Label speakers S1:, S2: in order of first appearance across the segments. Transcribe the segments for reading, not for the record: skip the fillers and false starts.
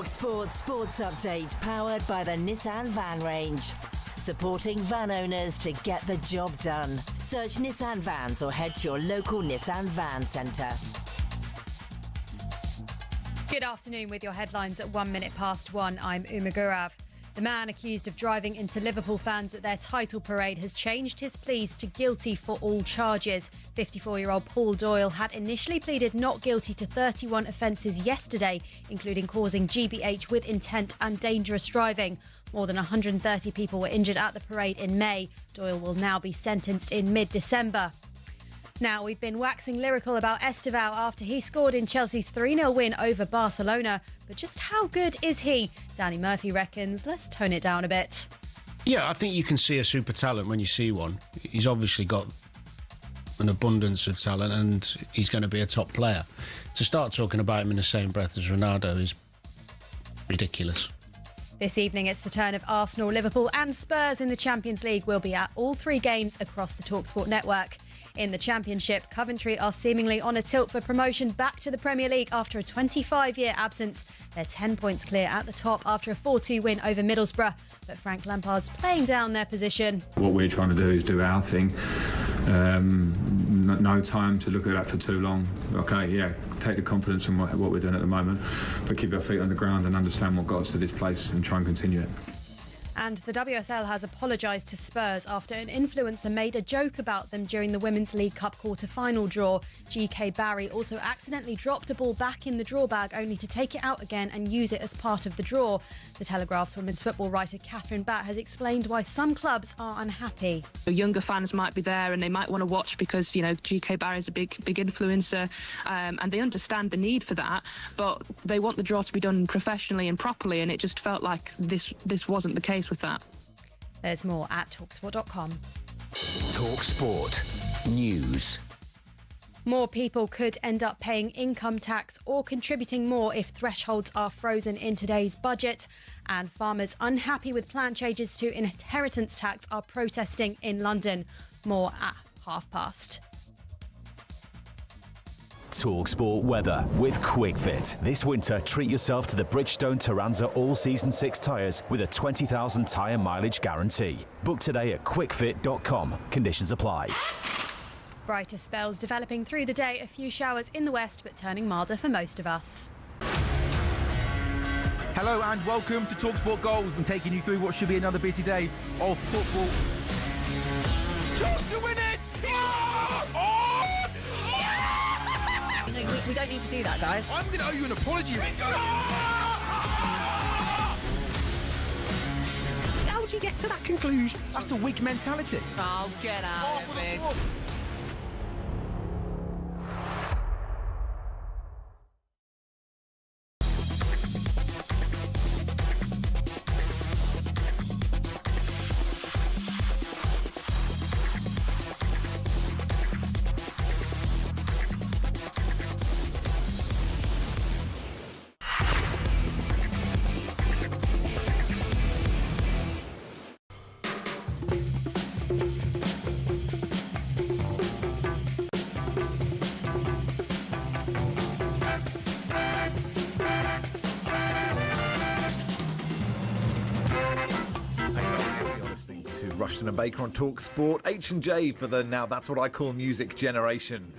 S1: talkSPORT Sports Update, powered by the Nissan Van range. Supporting van owners to get the job done. Search Nissan Vans or head to your local Nissan Van Centre.
S2: Good afternoon with your headlines at 1 minute past 1. I'm Uma Gurav. The man accused of driving into Liverpool fans at their title parade has changed his pleas to guilty for all charges. 54-year-old Paul Doyle had initially pleaded not guilty to 31 offences yesterday, including causing GBH with intent and dangerous driving. More than 130 people were injured at the parade in May. Doyle will now be sentenced in mid-December. Now, we've been waxing lyrical about Esteval after he scored in Chelsea's 3-0 win over Barcelona. But just how good is he? Danny Murphy reckons. Let's tone it down a bit.
S3: Yeah, I think you can see a super talent when you see one. He's obviously got an abundance of talent and he's going to be a top player. To start talking about him in the same breath as Ronaldo is ridiculous.
S2: This evening, it's the turn of Arsenal, Liverpool and Spurs in the Champions League. We'll be at all three games across the talkSPORT network. In the Championship, Coventry are seemingly on a tilt for promotion back to the Premier League after a 25-year absence. They're 10 points clear at the top after a 4-2 win over Middlesbrough. But Frank Lampard's playing down their position.
S4: What we're trying to do is do our thing. No time to look at that for too long. Okay, yeah, take the confidence from what we're doing at the moment, but keep our feet on the ground and understand what got us to this place and try and continue it.
S2: And the WSL has apologised to Spurs after an influencer made a joke about them during the Women's League Cup quarter-final draw. GK Barry also accidentally dropped a ball back in the draw bag only to take it out again and use it as part of the draw. The Telegraph's women's football writer Catherine Batt has explained why some clubs are unhappy.
S5: The younger fans might be there and they might want to watch because, you know, GK Barry's a big influencer and they understand the need for that, but they want the draw to be done professionally and properly, and it just felt like this wasn't the case with that.
S2: There's more at talksport.com.
S6: talkSPORT News.
S2: More people could end up paying income tax or contributing more if thresholds are frozen in today's budget. And farmers unhappy with plan changes to inheritance tax are protesting in London. More at past.
S6: talkSPORT weather with QuickFit. This winter, treat yourself to the Bridgestone Turanza All-Season 6 tyres with a 20,000 tyre mileage guarantee. Book today at quickfit.com. Conditions apply.
S2: Brighter spells developing through the day. A few showers in the west, but turning milder for most of us.
S7: Hello and welcome to talkSPORT Goals. We're taking you through what should be another busy day of football. Chance to win it!
S8: We don't need to do that, guys.
S7: I'm going to owe you an apology. How would you get to that conclusion? That's a weak mentality.
S8: Oh, get out of it.
S9: Rushden Baker on talkSPORT. H&J for the now that's what I call music generation.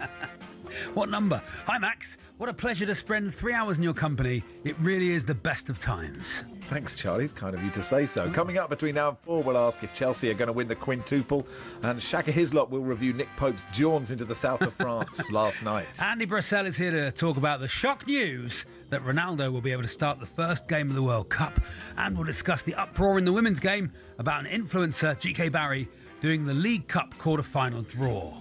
S10: What number? Hi, Max. What a pleasure to spend 3 hours in your company. It really is the best of times.
S9: Thanks, Charlie. It's kind of you to say so. Coming up between now and 4, we'll ask if Chelsea are going to win the quintuple, and Shaka Hislop will review Nick Pope's jaunt into the south of France last night.
S10: Andy Brassell is here to talk about the shock news that Ronaldo will be able to start the first game of the World Cup, and we'll discuss the uproar in the women's game about an influencer, GK Barry, doing the League Cup quarter-final draw.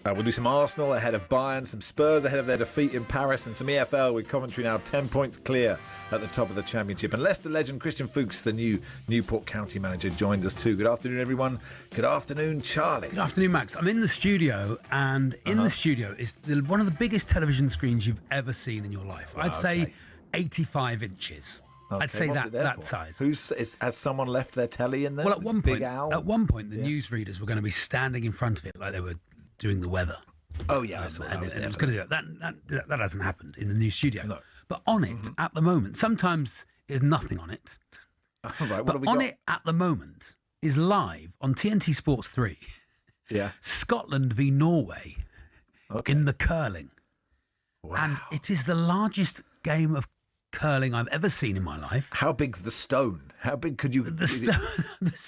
S9: We'll do some Arsenal ahead of Bayern, some Spurs ahead of their defeat in Paris, and some EFL with Coventry now 10 points clear at the top of the Championship. And Leicester legend Christian Fuchs, the new Newport County manager, joined us too. Good afternoon, everyone. Good afternoon, Charlie.
S10: Good afternoon, Max. I'm in the studio, and in the studio is one of the biggest television screens you've ever seen in your life. I'd say 85 inches.
S9: Okay,
S10: I'd say that size.
S9: Has someone left their telly in there?
S10: Well, at one point, the
S9: Yeah.
S10: newsreaders were going to be standing in front of it like they were doing the weather.
S9: Oh yeah, I saw that.
S10: And it was going to do that. That hasn't happened in the new studio.
S9: No.
S10: But on it at the moment, sometimes There's nothing on it.
S9: All right, what
S10: but
S9: have we
S10: on
S9: got?
S10: it at the moment is live on TNT Sports 3.
S9: Yeah.
S10: Scotland v Norway in the curling.
S9: Wow.
S10: And it is the largest game of curling I've ever seen in my life.
S9: How big's the stone? How big could you...
S10: The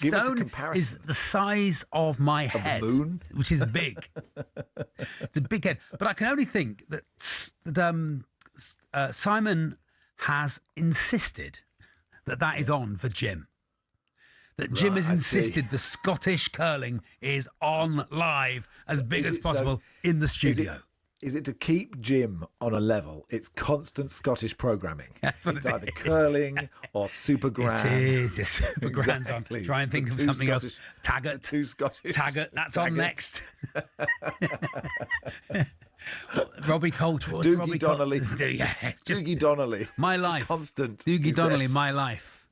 S9: give us a
S10: stone
S9: comparison.
S10: is the size of my head,
S9: the moon?
S10: which is big. It's a big head. But I can only think that Simon has insisted that is on for Jim. That Jim has insisted the Scottish curling is on live as big as possible in the studio.
S9: Is it to keep Jim on a level? It's constant Scottish programming.
S10: That's what
S9: it's
S10: it
S9: either
S10: is.
S9: curling or Super Grand.
S10: It is. It's Super Grand's on. Try and think of something else. Taggart.
S9: Two Scottish.
S10: Taggart. That's on next. Robbie Coulter.
S9: Doogie Donnelly.
S10: Doogie
S9: Donnelly.
S10: My life.
S9: Constant.
S10: Doogie Donnelly, my life.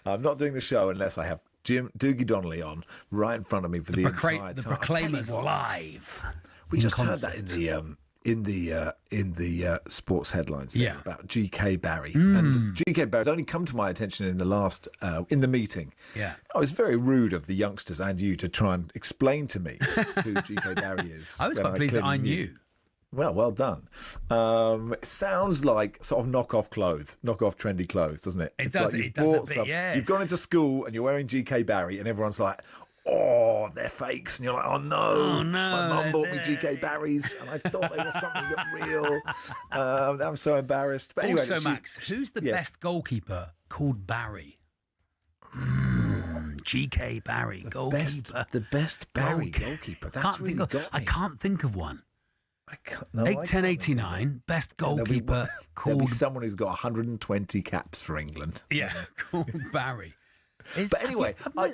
S9: I'm not doing the show unless I have Doogie Donnelly on right in front of me for the entire time.
S10: The Proclaimers live.
S9: We just heard that in the sports headlines about GK Barry. And GK Barry's only come to my attention in the last in the meeting.
S10: Yeah.
S9: I was very rude of the youngsters and you to try and explain to me who GK Barry is.
S10: I was quite pleased that I knew.
S9: Well done. It sounds like sort of knockoff trendy clothes, doesn't it?
S10: It does.
S9: Like
S10: It does a bit, yes.
S9: You've gone into school and you're wearing GK Barry, and everyone's like, "Oh, they're fakes," and you're like, "Oh no, my mum bought me GK Barrys, and I thought they were something that real." I'm so embarrassed. But anyway,
S10: also, Max, who's the best goalkeeper called Barry? GK Barry, goalkeeper.
S9: The best Barry goalkeeper. That's really got me.
S10: I can't think of one.
S9: I can't. No,
S10: 8-10-89, best goalkeeper
S9: there'll be
S10: called...
S9: someone who's got 120 caps for England.
S10: Yeah, called Barry.
S9: But anyway, I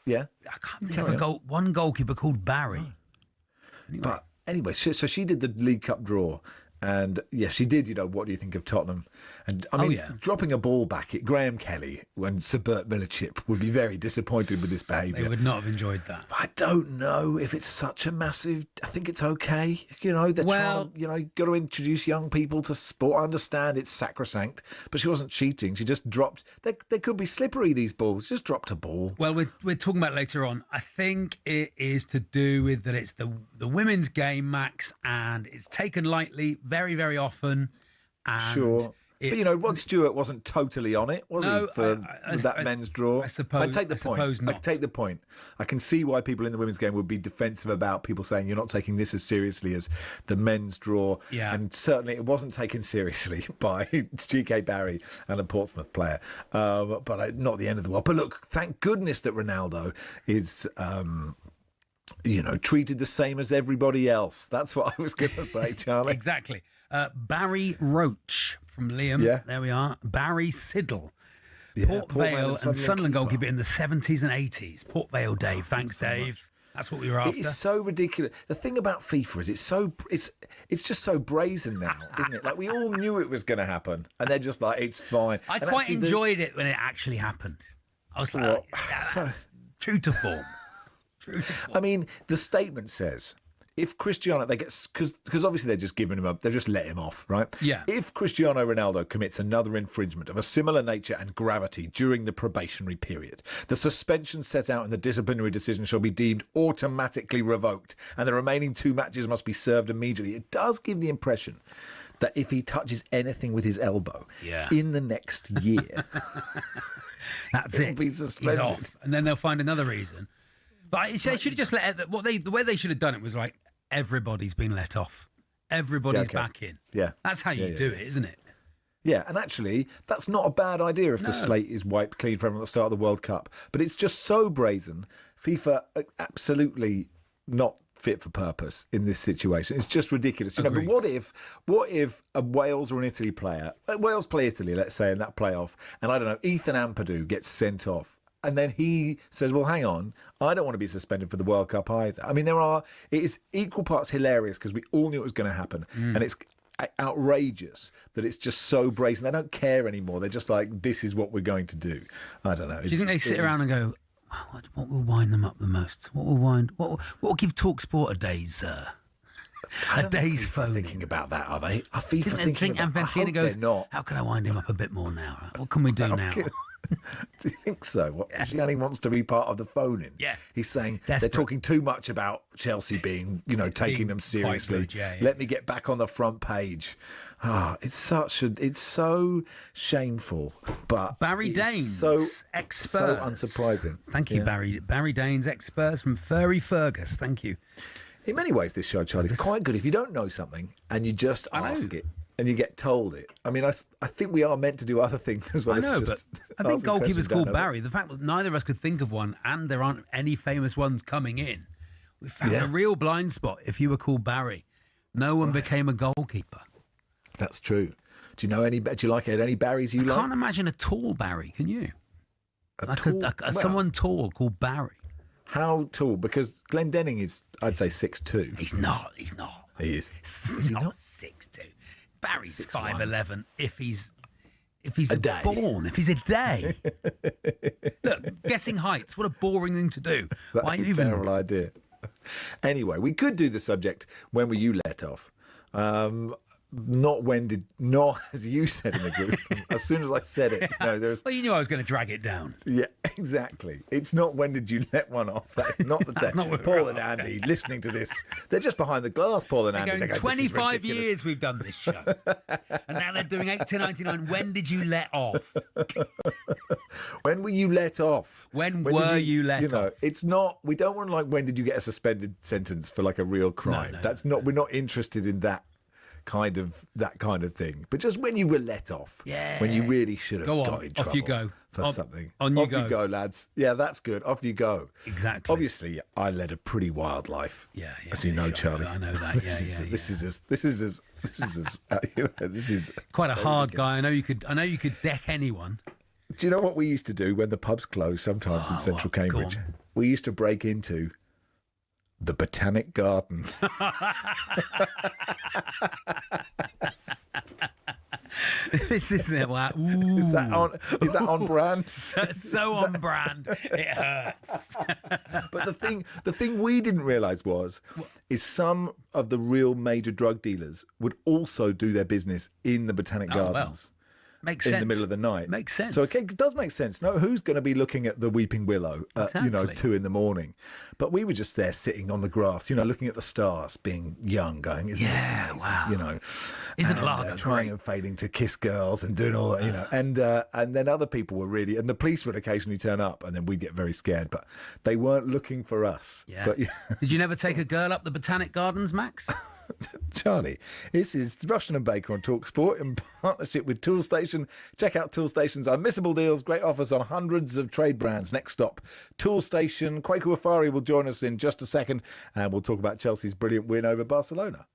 S10: can't think of one goalkeeper called Barry.
S9: Anyway. But anyway, so she did the League Cup draw. And yes, she did. What do you think of Tottenham? And I mean, dropping a ball back at Graham Kelly when Sir Bert Millichip would be very disappointed with this behaviour.
S10: They would not have enjoyed that.
S9: I don't know if it's such a massive. I think it's okay. They're trying to, got to introduce young people to sport. I understand it's sacrosanct, but she wasn't cheating. She just dropped. They could be slippery, these balls. Just dropped a ball.
S10: Well, we're talking about it later on. I think it is to do with that it's the women's game, Max, and it's taken lightly very, very often. And
S9: sure. But, Rod Stewart wasn't totally on it, was he, for that men's draw?
S10: I suppose.
S9: I take the point.
S10: Not.
S9: I take the point. I can see why people in the women's game would be defensive about people saying you're not taking this as seriously as the men's draw.
S10: Yeah.
S9: And certainly it wasn't taken seriously by GK Barry and a Portsmouth player. But not the end of the world. But look, thank goodness that Ronaldo is... treated the same as everybody else. That's what I was going to say, Charlie.
S10: Exactly. Barry Roach from Liam.
S9: Yeah.
S10: There we are. Barry Siddle. Port Vale and Sunderland goalkeeper in the 70s and 80s. Port Vale Dave. Thanks, Dave. That's what we were after.
S9: It is so ridiculous. The thing about FIFA is it's just so brazen now, isn't it? Like, we all knew it was going to happen, and they're just like, it's fine.
S10: I quite enjoyed it when it actually happened. I was like, that's true to form.
S9: I mean, the statement says, if Cristiano, because obviously they're just giving him up, they're just letting him off, right?
S10: Yeah.
S9: If Cristiano Ronaldo commits another infringement of a similar nature and gravity during the probationary period, the suspension set out in the disciplinary decision shall be deemed automatically revoked, and the remaining 2 matches must be served immediately. It does give the impression that if he touches anything with his elbow in the next year,
S10: that's it.
S9: Be suspended.
S10: He's off, and then they'll find another reason. But they should have just let it. The way they should have done it was like everybody's been let off, everybody's back in.
S9: Yeah,
S10: that's how you do it, isn't it?
S9: Yeah, and actually, that's not a bad idea if the slate is wiped clean for everyone at the start of the World Cup. But it's just so brazen. FIFA are absolutely not fit for purpose in this situation. It's just ridiculous. But what if a Wales or an Italy player, Wales play Italy, let's say, in that playoff, and I don't know, Ethan Ampadu gets sent off. And then he says, well, hang on, I don't want to be suspended for the World Cup either. I mean, it is equal parts hilarious because we all knew it was going to happen. And it's outrageous that it's just so brazen. They don't care anymore. They're just like, this is what we're going to do. I don't know.
S10: Do you think they sit around and go, what will wind them up the most? What will give talkSPORT a day's
S9: I
S10: A day's
S9: FIFA
S10: phone.
S9: thinking about that, are they? Are FIFA
S10: Didn't they
S9: thinking
S10: think
S9: about that? I
S10: Infantino
S9: hope
S10: goes,
S9: they're not.
S10: how can I wind him up a bit more now? What can we do now?
S9: Do you think so? What, Gianni wants to be part of the phoning.
S10: Yeah.
S9: He's saying
S10: Desperate.
S9: they're talking too much about Chelsea being, taking them seriously.
S10: good, yeah.
S9: Let me get back on the front page. It's so shameful. But
S10: Barry
S9: it's
S10: Danes,
S9: so
S10: ex-Spurs.
S9: unsurprising.
S10: Thank you,
S9: Yeah.
S10: Barry Danes, ex-Spurs from Furry Fergus. Thank you.
S9: In many ways, this show, Charlie, is quite good if you don't know something and you just ask it and you get told it. I mean, I think we are meant to do other things as well.
S10: I know,
S9: as
S10: but
S9: just
S10: I think
S9: asking
S10: Goalkeeper's
S9: questions,
S10: called
S9: don't know.
S10: Barry. The fact that neither of us could think of one and there aren't any famous ones coming in, we found a real blind spot if you were called Barry. No one became a goalkeeper.
S9: That's true. Do you know any? Do you like any Barrys you
S10: I
S9: like?
S10: can't imagine a tall Barry, can you? Someone tall called Barry.
S9: How tall? Because Glendenning is, I'd say, 6'2".
S10: He's not.
S9: He is.
S10: He's not 6'2". Barry's 5'11". If he's
S9: A day.
S10: born, if he's a day. Look, guessing heights. What a boring thing to do.
S9: That's a terrible idea. Anyway, we could do the subject, when were you let off? Not as you said in the group. As soon as I said it, there's.
S10: Well, you knew I was going to drag it down.
S9: Yeah, exactly. It's not when did you let one off. That's not the
S10: That's
S9: day.
S10: not what
S9: Paul
S10: we're
S9: and
S10: on.
S9: Andy listening to this. They're just behind the glass, Paul and
S10: They're
S9: Andy.
S10: going,
S9: They go, "This is
S10: 25
S9: ridiculous."
S10: years we've done this show. And now they're doing 1899. When did you let off?
S9: When were you let off?
S10: When
S9: did
S10: were you let off?
S9: It's not. We don't want when did you get a suspended sentence for like a real crime?
S10: No.
S9: That's not. We're not interested in that kind of thing. But just when you were let off.
S10: Yeah.
S9: When you really should have
S10: Go on,
S9: got in trouble.
S10: off you go.
S9: For something.
S10: On you
S9: off
S10: go.
S9: you go, lads. Yeah, that's good. Off you go.
S10: Exactly.
S9: Obviously, I led a pretty wild life.
S10: Yeah.
S9: As you know,
S10: sure.
S9: Charlie.
S10: I know that.
S9: This is
S10: Quite a
S9: so
S10: hard
S9: ridiculous.
S10: guy. I know you could deck anyone.
S9: Do you know what we used to do when the pubs closed sometimes in central
S10: Go
S9: Cambridge?
S10: on.
S9: We used to break into the Botanic Gardens.
S10: This isn't like,
S9: Is that on brand?
S10: so on brand. It hurts.
S9: But the thing we didn't realise is some of the real major drug dealers would also do their business in the Botanic Gardens.
S10: Makes
S9: in
S10: sense.
S9: the middle of the night.
S10: Makes sense.
S9: So it does make sense. No, who's going to be looking at the Weeping Willow at,
S10: Exactly.
S9: 2 a.m? But we were just there sitting on the grass, looking at the stars, being young, going, isn't this amazing?
S10: Wow.
S9: Isn't
S10: lager
S9: trying
S10: great?
S9: and failing to kiss girls and doing all that, and then other people were really, and the police would occasionally turn up and then we'd get very scared, but they weren't looking for us.
S10: Yeah.
S9: But,
S10: Did you never take a girl up the Botanic Gardens, Max?
S9: Charlie, this is Rushden Baker on talkSPORT in partnership with Toolstation. Check out Toolstation's unmissable deals, great offers on hundreds of trade brands. Next stop, Toolstation. Kwaku Afari will join us in just a second, and we'll talk about Chelsea's brilliant win over Barcelona.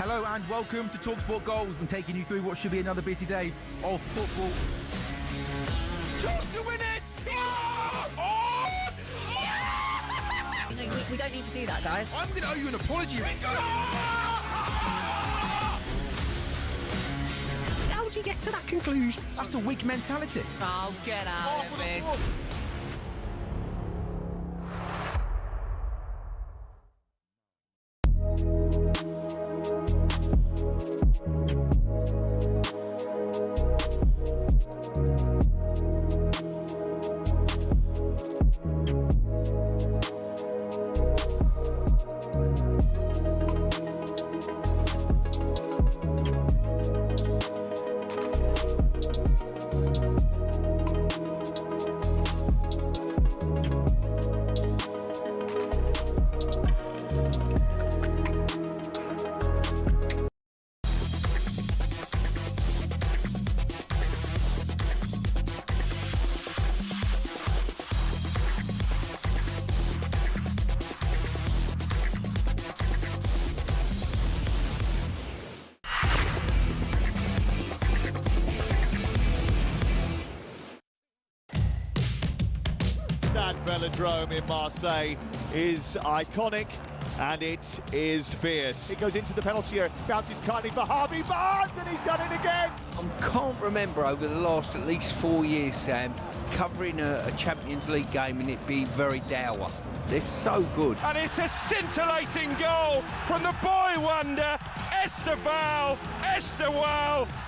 S7: Hello and welcome to talkSPORT Goals. We're taking you through what should be another busy day of football. Chance to win it! Oh!
S8: We don't need to do that, guys.
S7: I'm going to owe you an apology. How would you get to that conclusion? That's a weak mentality.
S8: Oh, get out of it.
S11: Velodrome in Marseille is iconic and it is fierce. It goes into the penalty area, bounces kindly for Harvey Barnes, and he's done it again.
S12: I can't remember over the last at least 4 years, Sam, covering a Champions League game and it be very dour. They're so good.
S13: And it's a scintillating goal from the boy wonder, Esteval.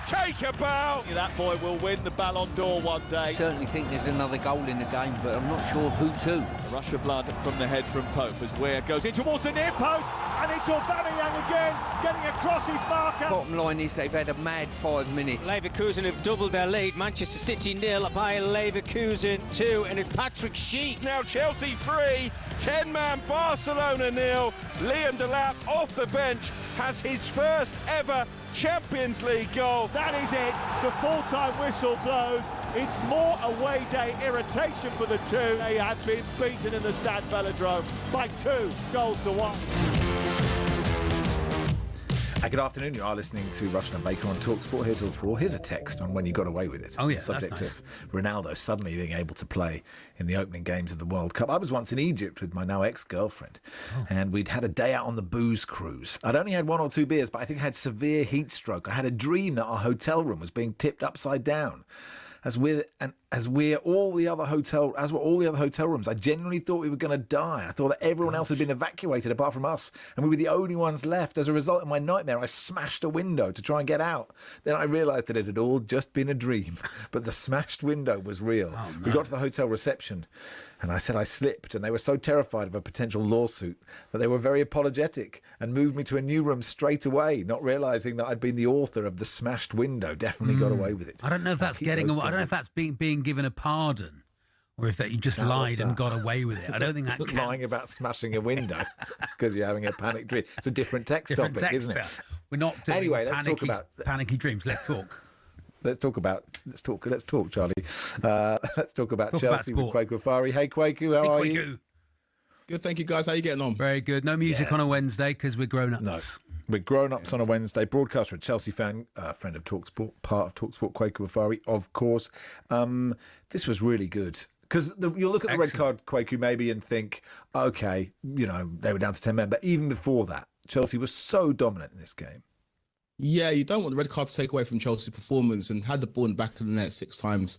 S13: Take a bow.
S11: That boy will win the Ballon d'Or one day.
S12: I certainly think there's another goal in the game, but I'm not sure who to.
S11: A rush of blood from the head from Pope as Weir goes in towards the near post, and it's Aubameyang again, getting across his marker.
S12: Bottom line is they've had a mad 5 minutes.
S14: Leverkusen have doubled their lead. Manchester City 0 by Leverkusen 2, and it's Patrick Schick.
S13: Now Chelsea 3, 10-man Barcelona 0. Leon Delap off the bench has his first ever Champions League goal.
S11: That is it. The full-time whistle blows. It's more away day irritation for the two. They have been beaten in the Stade Velodrome by 2-1.
S9: Good afternoon. You are listening to Rushden Baker on talkSPORT here till 4. Here's a text on when you got away with it.
S10: Oh, yeah,
S9: the subject
S10: that's nice.
S9: of Ronaldo suddenly being able to play in the opening games of the World Cup. I was once in Egypt with my now ex-girlfriend, and we'd had a day out on the booze cruise. I'd only had 1 or 2 beers, but I think I had severe heat stroke. I had a dream that our hotel room was being tipped upside down. As were all the other hotel rooms. I genuinely thought we were going to die. I thought that everyone else had been evacuated apart from us, and we were the only ones left. As a result of my nightmare, I smashed a window to try and get out. Then I realised that it had all just been a dream, but the smashed window was real. Oh, no. We got to the hotel reception, and I said I slipped, and they were so terrified of a potential lawsuit that they were very apologetic and moved me to a new room straight away, not realising that I'd been the author of the smashed window. Definitely got away with it.
S10: I don't know if that's getting away. I don't know if that's being given a pardon, or if that you just lied and got away with it. I don't think that counts.
S9: Lying about smashing a window because you're having a panic dream. It's a different text topic, isn't it?
S10: We're not doing
S9: anyway. Let's talk about
S10: panicky dreams. Let's talk.
S9: Let's talk, Charlie. Let's talk about Chelsea with Kwaku Afari. Hey, Kwaku, how are you?
S15: Good, thank you, guys. How are you getting on?
S10: Very good. No music on a Wednesday because we're grown-ups.
S9: No, we're grown-ups on a Wednesday. Broadcaster, a Chelsea fan, friend of talkSPORT, part of talkSPORT, Kwaku Afari, of course. This was really good. Because you'll look at the red card, Kwaku, maybe, and think, OK, they were down to 10 men. But even before that, Chelsea was so dominant in this game.
S15: Yeah, you don't want the red card to take away from Chelsea's performance, and had the ball in the back of the net 6 times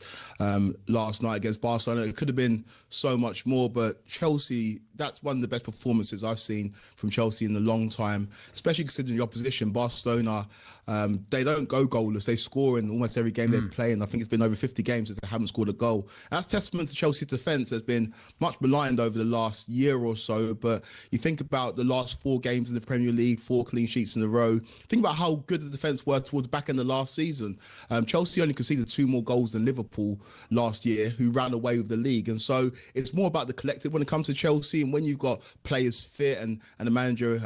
S15: last night against Barcelona. It could have been so much more, but Chelsea, that's one of the best performances I've seen from Chelsea in a long time, especially considering the opposition. Barcelona, they don't go goalless. They score in almost every game they play, and I think it's been over 50 games that they haven't scored a goal. That's testament to Chelsea's defence. Has been much maligned over the last year or so, but you think about the last 4 games in the Premier League, 4 clean sheets in a row. Think about how good the defence were towards the back end of last season. Chelsea only conceded 2 more goals than Liverpool last year, who ran away with the league. And so it's more about the collective when it comes to Chelsea. And when you've got players fit and a manager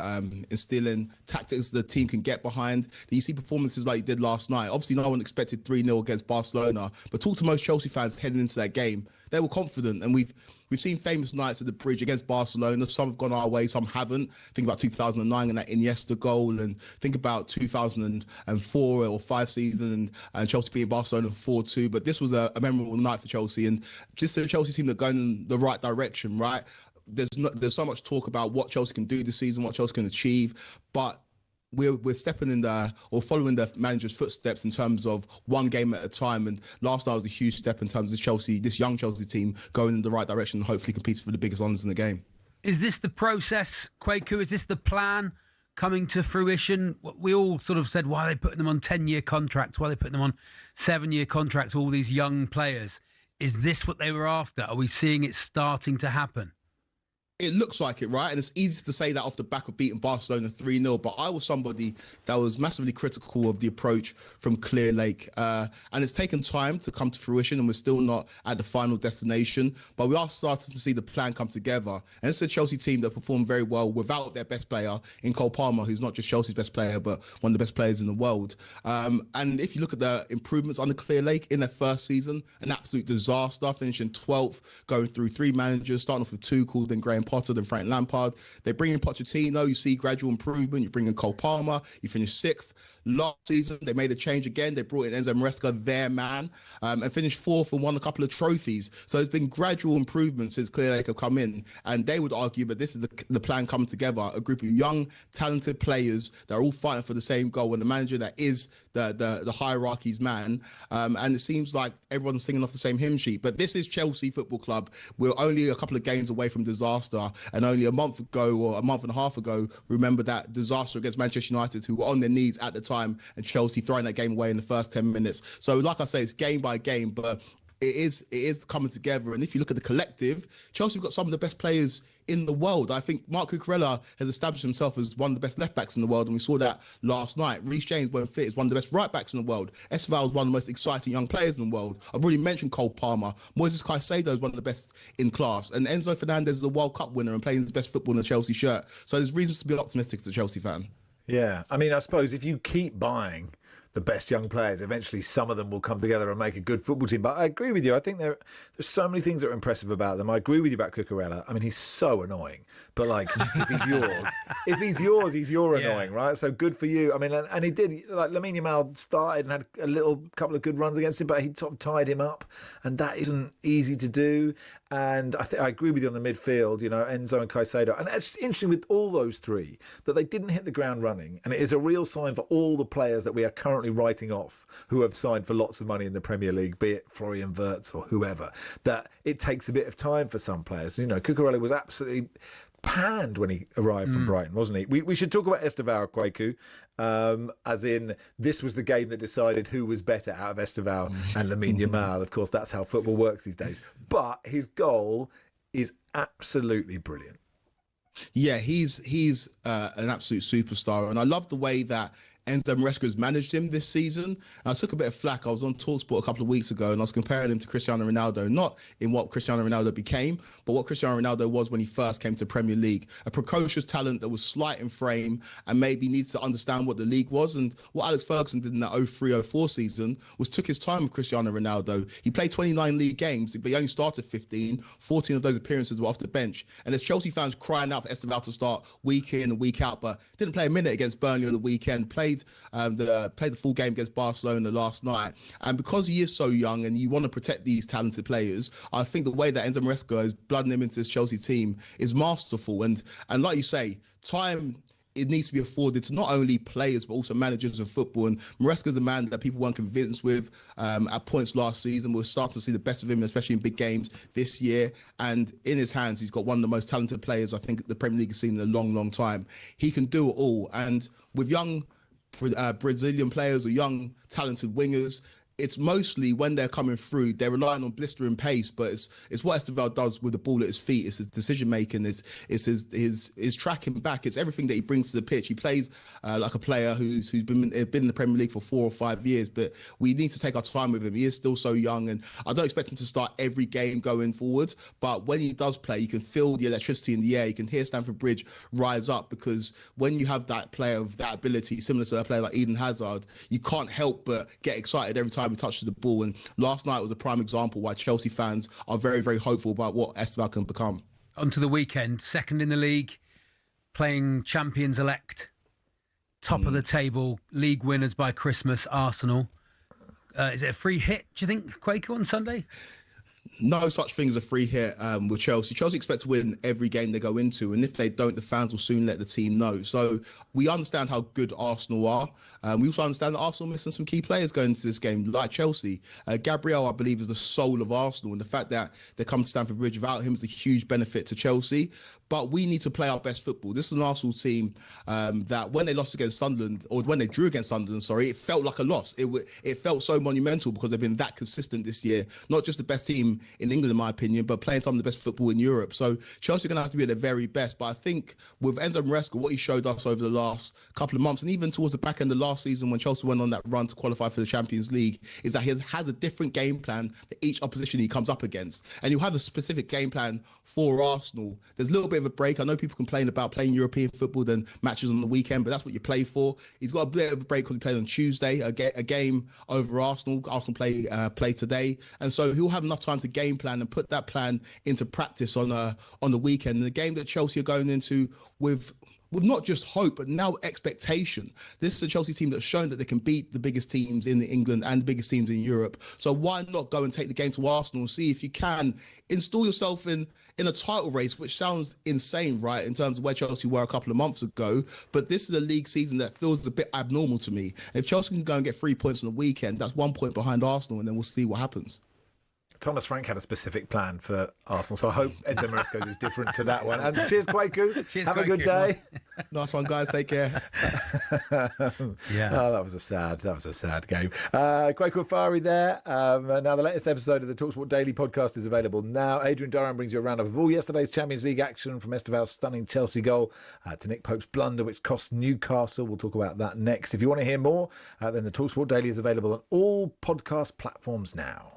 S15: instilling tactics the team can get behind, that you see performances like you did last night. Obviously, no one expected 3-0 against Barcelona, but talk to most Chelsea fans heading into that game. They were confident, and we've we've seen famous nights at the Bridge against Barcelona. Some have gone our way, some haven't. Think about 2009 and that Iniesta goal, and think about 2004 or 5 season and Chelsea beating Barcelona 4-2. But this was a memorable night for Chelsea, and just a Chelsea team that going in the right direction, right? There's so much talk about what Chelsea can do this season, what Chelsea can achieve, but we're stepping in following the manager's footsteps in terms of one game at a time. And last night was a huge step in terms of this young Chelsea team going in the right direction and hopefully competing for the biggest honours in the game.
S10: Is this the process, Kwaku? Is this the plan coming to fruition? We all sort of said, why are they putting them on 10-year contracts? Why are they putting them on 7-year contracts, all these young players? Is this what they were after? Are we seeing it starting to happen?
S15: It looks like it, right? And it's easy to say that off the back of beating Barcelona 3-0, but I was somebody that was massively critical of the approach from Clear Lake. And it's taken time to come to fruition, and we're still not at the final destination, but we are starting to see the plan come together. And it's a Chelsea team that performed very well without their best player in Cole Palmer, who's not just Chelsea's best player, but one of the best players in the world. And if you look at the improvements under Clear Lake in their first season, an absolute disaster, finishing 12th, going through 3 managers, starting off with Tuchel, then Graham Potter, than Frank Lampard. They bring in Pochettino, you see gradual improvement. You bring in Cole Palmer, you finish 6th. Last season, they made a change again. They brought in Enzo Maresca, their man, and finished 4th and won a couple of trophies. So there's been gradual improvements since Clear Lake have come in. And they would argue that this is the plan coming together, a group of young, talented players that are all fighting for the same goal, and the manager that is the hierarchy's man. And it seems like everyone's singing off the same hymn sheet. But this is Chelsea Football Club. We're only a couple of games away from disaster. And only a month ago or a month and a half ago, remember that disaster against Manchester United, who were on their knees at the time, and Chelsea throwing that game away in the first 10 minutes. So like I say, it's game by game, but it is coming together. And if you look at the collective, Chelsea have got some of the best players in the world. I think Marc Cucurella has established himself as one of the best left backs in the world, and we saw that last night. Reece James, when fit, is one of the best right backs in the world. Esteval is one of the most exciting young players in the world. I've already mentioned Cole Palmer. Moises Caicedo is one of the best in class, and Enzo Fernandez is a World Cup winner and playing his best football in a Chelsea shirt. So there's reasons to be optimistic as a Chelsea fan.
S9: Yeah, I mean, I suppose if you keep buying the best young players, eventually some of them will come together and make a good football team. But I agree with you. I think there's so many things that are impressive about them. I agree with you about Cucurella. I mean, he's so annoying. But like, if he's yours, he's your annoying, right? So good for you. I mean, and he did, like, Lamine Yamal started and had a couple of good runs against him, but he sort of tied him up, and that isn't easy to do. And I agree with you on the midfield, Enzo and Caicedo. And it's interesting with all those three that they didn't hit the ground running. And it is a real sign for all the players that we are currently writing off who have signed for lots of money in the Premier League, be it Florian Wirtz or whoever, that it takes a bit of time for some players. Cucurella was absolutely panned when he arrived from Brighton, wasn't he? We should talk about Esteval, Kwaku, as in this was the game that decided who was better out of Esteval and Lamine Yamal. Of course, that's how football works these days. But his goal is absolutely brilliant.
S15: Yeah, he's an absolute superstar, and I love the way that Enzo Maresca has managed him this season. And I took a bit of flack. I was on talkSPORT a couple of weeks ago, and I was comparing him to Cristiano Ronaldo, not in what Cristiano Ronaldo became, but what Cristiano Ronaldo was when he first came to Premier League. A precocious talent that was slight in frame and maybe needs to understand what the league was. And what Alex Ferguson did in that 03-04 season was took his time with Cristiano Ronaldo. He played 29 league games, but he only started 15. 14 of those appearances were off the bench. And there's Chelsea fans crying out for Esteval to start week in and week out, but didn't play a minute against Burnley on the weekend, played the full game against Barcelona last night. And because he is so young and you want to protect these talented players, I think the way that Enzo Maresca is blooding him into this Chelsea team is masterful. And like you say, time, it needs to be afforded to not only players but also managers of football. And Maresca's the man that people weren't convinced with at points last season. We're starting to see the best of him, especially in big games this year. And in his hands, he's got one of the most talented players I think the Premier League has seen in a long, long time. He can do it all. And with young Brazilian players or young talented wingers, it's mostly when they're coming through, they're relying on blistering pace, but it's what Esteval does with the ball at his feet. It's his decision making. It's his tracking back. It's everything that he brings to the pitch. He plays like a player who's been in the Premier League for 4 or 5 years, but we need to take our time with him. He is still so young, and I don't expect him to start every game going forward. But when he does play, you can feel the electricity in the air. You can hear Stamford Bridge rise up, because when you have that player of that ability, similar to a player like Eden Hazard, you can't help but get excited every time time he touches the ball. And last night was a prime example why Chelsea fans are very, very hopeful about what Esteban can become.
S10: On to the weekend, second in the league, playing champions-elect, top of the table, league winners by Christmas, Arsenal. Is it a free hit, do you think, Quaker, on Sunday?
S15: No such thing as a free hit with Chelsea. Chelsea expect to win every game they go into, and if they don't, the fans will soon let the team know. So we understand how good Arsenal are. We also understand that Arsenal are missing some key players going into this game, like Chelsea. Gabriel, I believe, is the soul of Arsenal, and the fact that they come to Stamford Bridge without him is a huge benefit to Chelsea. But we need to play our best football. This is an Arsenal team that when they lost against Sunderland, or when they drew against Sunderland, it felt like a loss. It felt so monumental because they've been that consistent this year. Not just the best team in England, in my opinion, but playing some of the best football in Europe. So Chelsea are going to have to be at their very best. But I think with Enzo Maresca, what he showed us over the last couple of months, and even towards the back end of last season when Chelsea went on that run to qualify for the Champions League, is that he has a different game plan for each opposition he comes up against. And you have a specific game plan for Arsenal. There's a little bit of a break. I know people complain about playing European football than matches on the weekend, but that's what you play for. He's got a bit of a break because he played on Tuesday, a game over Arsenal. Arsenal play today. And so he'll have enough time to game plan and put that plan into practice on the weekend. And the game that Chelsea are going into with not just hope, but now expectation. This is a Chelsea team that's shown that they can beat the biggest teams in England and the biggest teams in Europe. So why not go and take the game to Arsenal and see if you can install yourself in a title race, which sounds insane, right, in terms of where Chelsea were a couple of months ago. But this is a league season that feels a bit abnormal to me. If Chelsea can go and get 3 points on the weekend, that's 1 point behind Arsenal, and then we'll see what happens.
S9: Thomas Frank had a specific plan for Arsenal, so I hope Enzo Maresca's is different to that one. And cheers, Kwaku. Have a good day.
S15: Nice one, guys. Take care.
S9: Yeah. Oh, that was a sad game. Kwaku Afari there. Now, the latest episode of the talkSPORT Daily podcast is available now. Adrian Durham brings you a roundup of all yesterday's Champions League action, from Esteval's stunning Chelsea goal to Nick Pope's blunder, which cost Newcastle. We'll talk about that next. If you want to hear more, then the talkSPORT Daily is available on all podcast platforms now.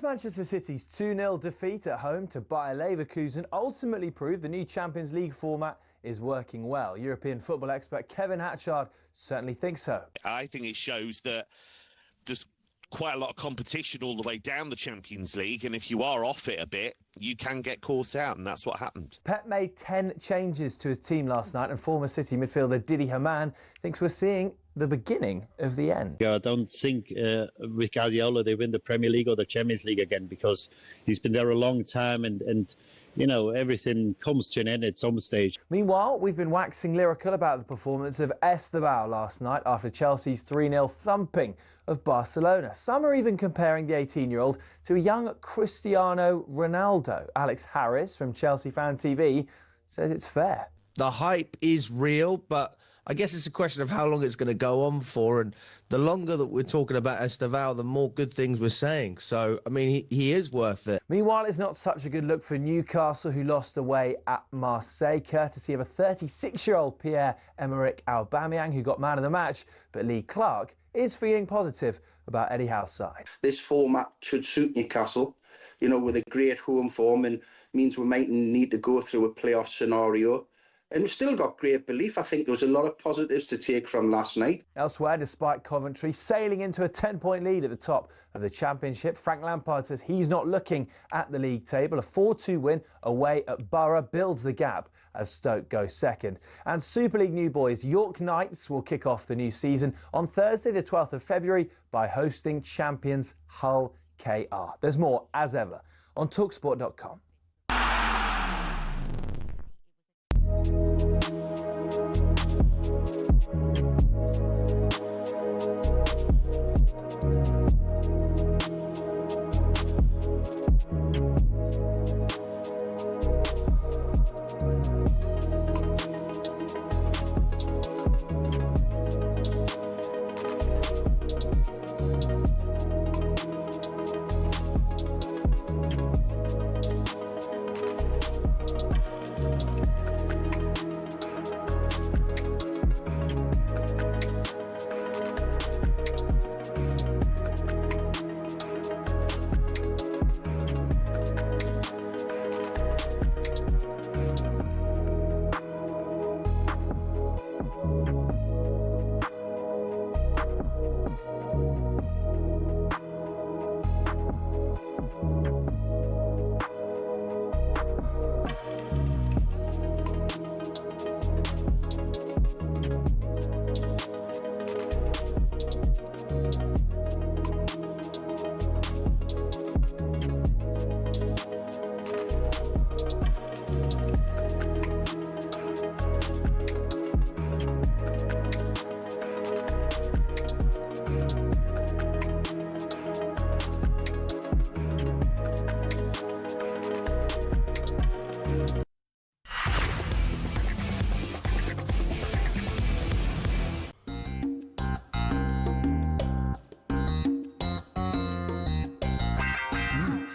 S16: Manchester City's 2-0 defeat at home to Bayer Leverkusen ultimately proved the new Champions League format is working well. European football expert Kevin Hatchard certainly thinks so.
S17: I think it shows that there's quite a lot of competition all the way down the Champions League, and if you are off it a bit, you can get caught out, and that's what happened.
S16: Pep made 10 changes to his team last night, and former City midfielder Didi Hamann thinks we're seeing the beginning of the end.
S18: I don't think with Guardiola they win the Premier League or the Champions League again, because he's been there a long time, and you know, everything comes to an end at some stage.
S16: Meanwhile, we've been waxing lyrical about the performance of Esteban last night after Chelsea's 3-0 thumping of Barcelona. Some are even comparing the 18-year-old to a young Cristiano Ronaldo. Alex Harris from Chelsea Fan TV says it's fair.
S19: The hype is real, but I guess it's a question of how long it's going to go on for, and the longer that we're talking about Esteval, the more good things we're saying. So, I mean, he is worth it.
S16: Meanwhile, it's not such a good look for Newcastle, who lost away at Marseille, courtesy of a 36-year-old Pierre-Emerick Aubameyang, who got man of the match. But Lee Clark is feeling positive about Eddie Howe's side.
S20: This format should suit Newcastle, you know, with a great home form, and means we might need to go through a playoff scenario. And we've still got great belief. I think there was a lot of positives to take from last night.
S16: Elsewhere, despite Coventry sailing into a 10-point lead at the top of the Championship, Frank Lampard says he's not looking at the league table. A 4-2 win away at Borough builds the gap as Stoke go second. And Super League new boys York Knights will kick off the new season on Thursday, the 12th of February, by hosting champions Hull KR. There's more, as ever, on talkSPORT.com.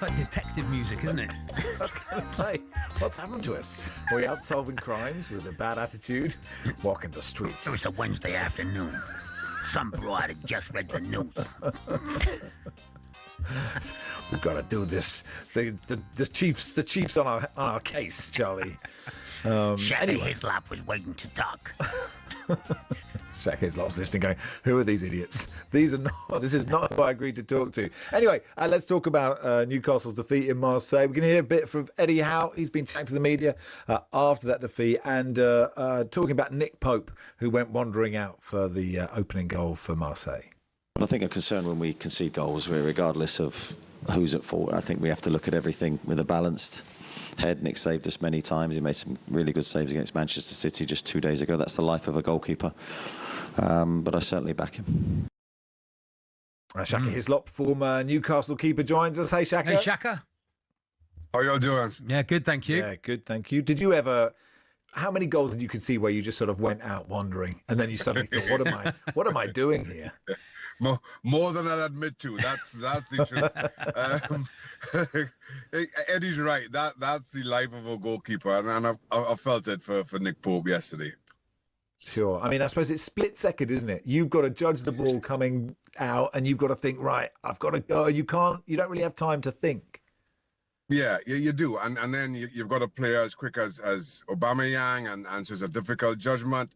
S10: Like detective music, isn't it?
S9: I was going to say, what's happened to us? Are we out solving crimes with a bad attitude? Walking the streets.
S21: It was a Wednesday afternoon. Some broad had just read the news.
S9: We've got to do this. The chief's on our case, Charlie.
S21: Shaka
S9: Anyway.
S21: Hislop was waiting to talk.
S9: Shaq Hislop's listening, going, who are these idiots? This is not who I agreed to talk to. Anyway, let's talk about Newcastle's defeat in Marseille. We're going to hear a bit from Eddie Howe. He's been chatting to the media after that defeat, and talking about Nick Pope, who went wandering out for the opening goal for Marseille.
S22: Well, I think a concern when we concede goals, regardless of who's at fault, I think we have to look at everything with a balanced head. Nick saved us many times. He made some really good saves against Manchester City just 2 days ago. That's the life of a goalkeeper. But I certainly back him.
S9: Shaka Hislop, former Newcastle keeper, joins us. Hey, Shaka.
S10: Hey, Shaka.
S23: How y'all doing?
S10: Yeah, good, thank you.
S9: Yeah, good, thank you. Did you ever... How many goals did you concede where you just sort of went out wandering and then you suddenly thought, what am I doing here?
S23: More than I'll admit to. That's the truth. Eddie's right. That's the life of a goalkeeper, and I felt it for Nick Pope yesterday.
S9: Sure. I mean, I suppose it's split second, isn't it? You've got to judge the ball coming out, and you've got to think, right, I've got to go. You don't really have time to think.
S23: Yeah, you do. And then you've got a player as quick as Aubameyang, and so it's a difficult judgment.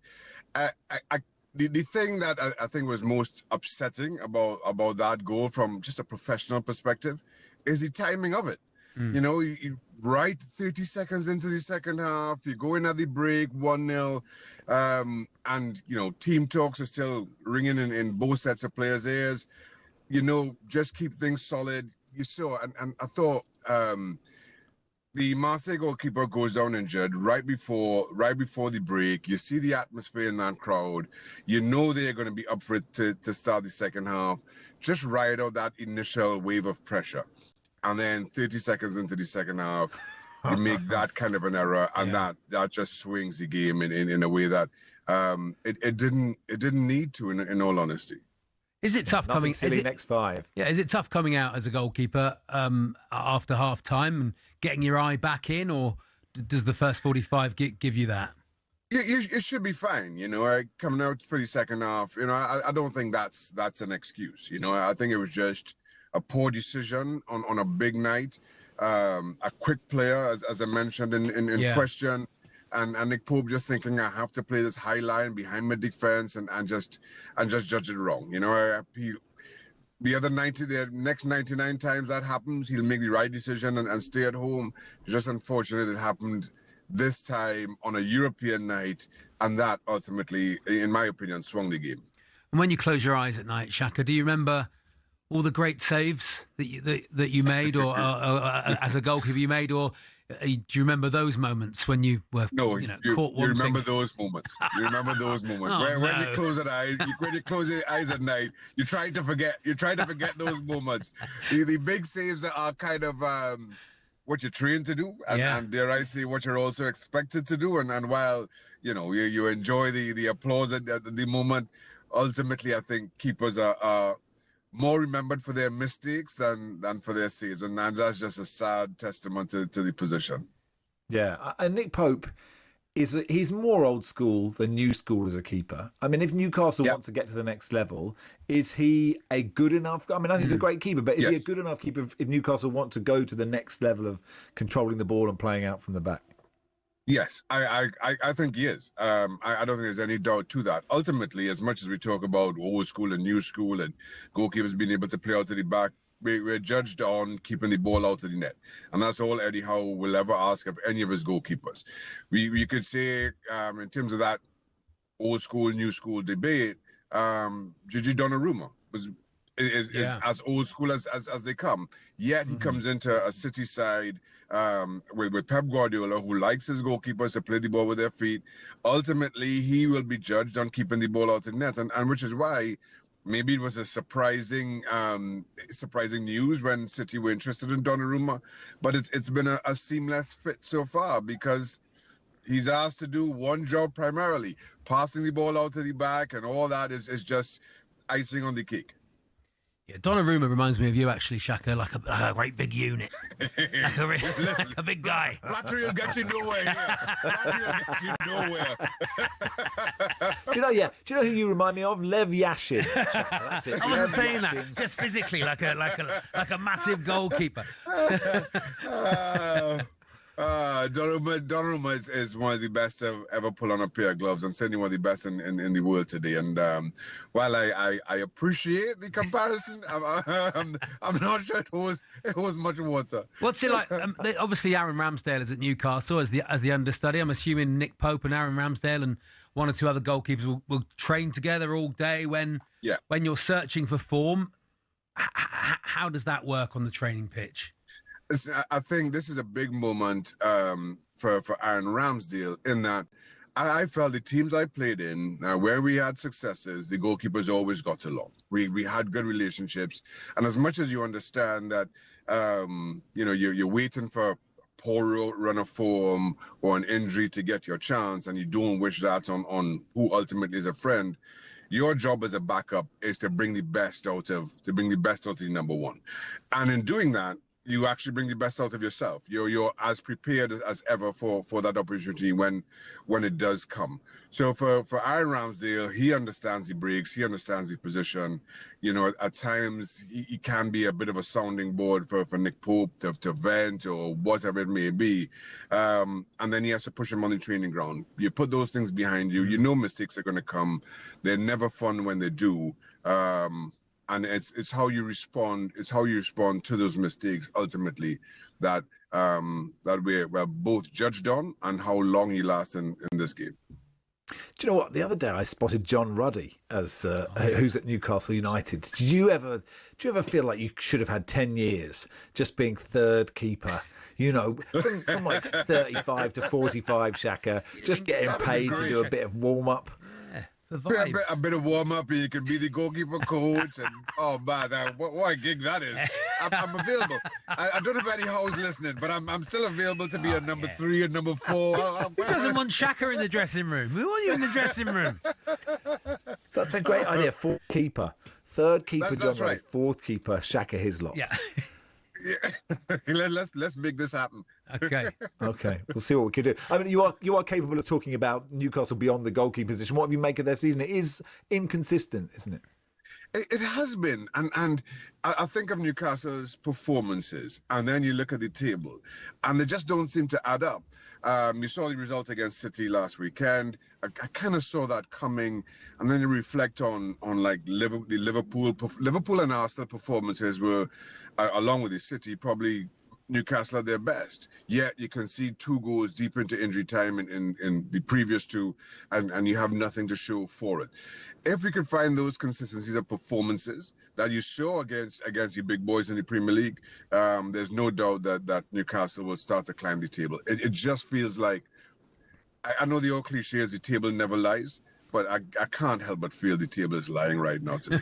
S23: The thing that I think was most upsetting about that goal from just a professional perspective is the timing of it. You know, you right 30 seconds into the second half, you go in at the break 1-0, and, you know, team talks are still ringing in both sets of players' ears. You know, just keep things solid. You saw, and I thought the Marseille goalkeeper goes down injured right before the break. You see the atmosphere in that crowd. You know they're going to be up for it to start the second half. Just ride out that initial wave of pressure. And then 30 seconds into the second half, you make that kind of an error, and that just swings the game in a way that it didn't need to, in all honesty.
S10: Is it tough coming?
S9: Silly next five.
S10: Yeah, is it tough coming out as a goalkeeper after half time and getting your eye back in, or does the first 45 give you that?
S23: It should be fine, you know. Coming out for the second half, you know, I don't think that's an excuse. You know, I think it was just a poor decision on a big night, a quick player, as I mentioned in question, and Nick Pope just thinking, I have to play this high line behind my defense and just judge it wrong. You know, the next 99 times that happens, he'll make the right decision and stay at home. It's just unfortunate it happened this time on a European night, and that ultimately, in my opinion, swung the game.
S10: And when you close your eyes at night, Shaka, do you remember all the great saves that you made, or as a goalkeeper you made, or do you remember those moments when you were caught one?
S23: You remember those moments. You remember those moments when you close your eyes. When you close your eyes at night, you try to forget. You try to forget those moments. The big saves are kind of what you're trained to do, and dare I say, what you're also expected to do. And while you enjoy the applause at the moment, ultimately I think keepers are more remembered for their mistakes than for their saves, and that's just a sad testament to the position.
S9: Yeah, and Nick Pope he's more old school than new school as a keeper. I mean, if Newcastle want to get to the next level, is he a good enough? I mean, I think he's a great keeper, but is he a good enough keeper if Newcastle want to go to the next level of controlling the ball and playing out from the back?
S23: Yes, I think he is. I don't think there's any doubt to that. Ultimately, as much as we talk about old school and new school and goalkeepers being able to play out to the back, we're judged on keeping the ball out of the net. And that's all Eddie Howe will ever ask of any of his goalkeepers. We could say, in terms of that old school, new school debate, Gigi Donnarumma is as old school as they come. Yet he comes into a City side with Pep Guardiola, who likes his goalkeepers to play the ball with their feet. Ultimately, he will be judged on keeping the ball out of the net, and which is why maybe it was a surprising news when City were interested in Donnarumma, but it's been a seamless fit so far, because he's asked to do one job primarily, passing the ball out to the back, and all that is just icing on the cake.
S10: Yeah, Donnarumma reminds me of you, actually, Shaka, like a great big unit, like a big guy.
S23: Flattery will get you nowhere here. Flattery will get you nowhere.
S9: Do you know who you remind me of? Lev Yashin. That's it.
S10: I wasn't saying that, just physically, like a massive goalkeeper.
S23: Donnarumma is one of the best to ever pull on a pair of gloves, and certainly one of the best in the world today. And while I appreciate the comparison, I'm not sure it was much water.
S10: What's it like? Obviously, Aaron Ramsdale is at Newcastle as the understudy. I'm assuming Nick Pope and Aaron Ramsdale and one or two other goalkeepers will train together all day when you're searching for form. How does that work on the training pitch?
S23: I think this is a big moment for Aaron Ramsdale, in that I felt the teams I played in, where we had successes, the goalkeepers always got along. We had good relationships. And as much as you understand that, you're waiting for a poor run of form or an injury to get your chance, and you don't wish that on who ultimately is a friend, your job as a backup is to bring the best out of the number one. And in doing that, you actually bring the best out of yourself. You're as prepared as ever for that opportunity when it does come. So for Aaron Ramsdale, he understands the breaks, he understands the position. You know, at times he can be a bit of a sounding board for Nick Pope to vent or whatever it may be. And then he has to push him on the training ground. You put those things behind you, you know mistakes are going to come. They're never fun when they do. And it's how you respond. It's how you respond to those mistakes ultimately that we're both judged on, and how long he lasts in this game.
S9: Do you know what? The other day I spotted John Ruddy as who's at Newcastle United. Do you ever feel like you should have had 10 years just being third keeper? You know, from like 35 to 45, Shaka, just getting paid to do a bit of warm up.
S23: A bit of warm up, and you can be the goalkeeper coach, and oh man, what a gig that is! I'm available. I don't have any hoes listening, but I'm still available to be a number 3 and number 4.
S10: Who doesn't want Shaka in the dressing room? We want you in the dressing room.
S9: That's a great idea. Fourth keeper, third keeper,
S23: That's
S9: John
S23: right.
S9: Ruddy, fourth keeper, Shaka Hislop.
S10: Yeah.
S23: Let's make this happen.
S10: Okay.
S9: Okay, we'll see what we can do. I mean, you are capable of talking about Newcastle beyond the goalkeeper position. What have you make of their season? It is inconsistent, isn't it?
S23: It has been, and I think of Newcastle's performances, and then you look at the table, and they just don't seem to add up. You saw the result against City last weekend. I kind of saw that coming, and then you reflect on like Liverpool and Arsenal performances were, along with the City, probably Newcastle at their best. Yet you can see 2 goals deep into injury time in the previous 2, and you have nothing to show for it. If we could find those consistencies of performances that you saw against the big boys in the Premier League, there's no doubt that Newcastle will start to climb the table. It just feels like, I know the old cliche is the table never lies, but I can't help but feel the table is lying right now to me.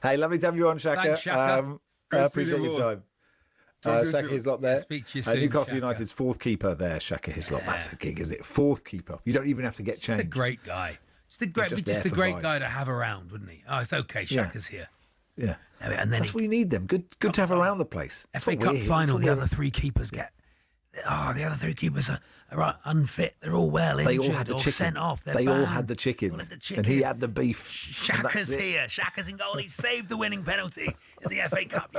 S9: Hey, lovely to have you on, Shaka.
S10: Thanks, Shaka.
S9: Appreciate your time. Shaka Hislop there.
S10: Speak to you soon,
S9: Newcastle
S10: Shaka.
S9: United's fourth keeper there, Shaka Hislop. That's a gig, isn't it? Fourth keeper. You don't even have to get changed.
S10: Just a great guy. Just a great guy to have around, wouldn't he? Oh, it's okay. Shaka's here.
S9: Yeah.
S10: And then
S9: that's why you need them. Good to have around the place.
S10: FA Cup final, the other 3 keepers get. Oh, the other 3 keepers are unfit. They're all well injured.
S9: They all had the chicken.
S10: Sent off.
S9: They all had the chicken. And he had the beef.
S10: Shaka's here. Shaka's in goal. He saved the winning penalty in the FA Cup.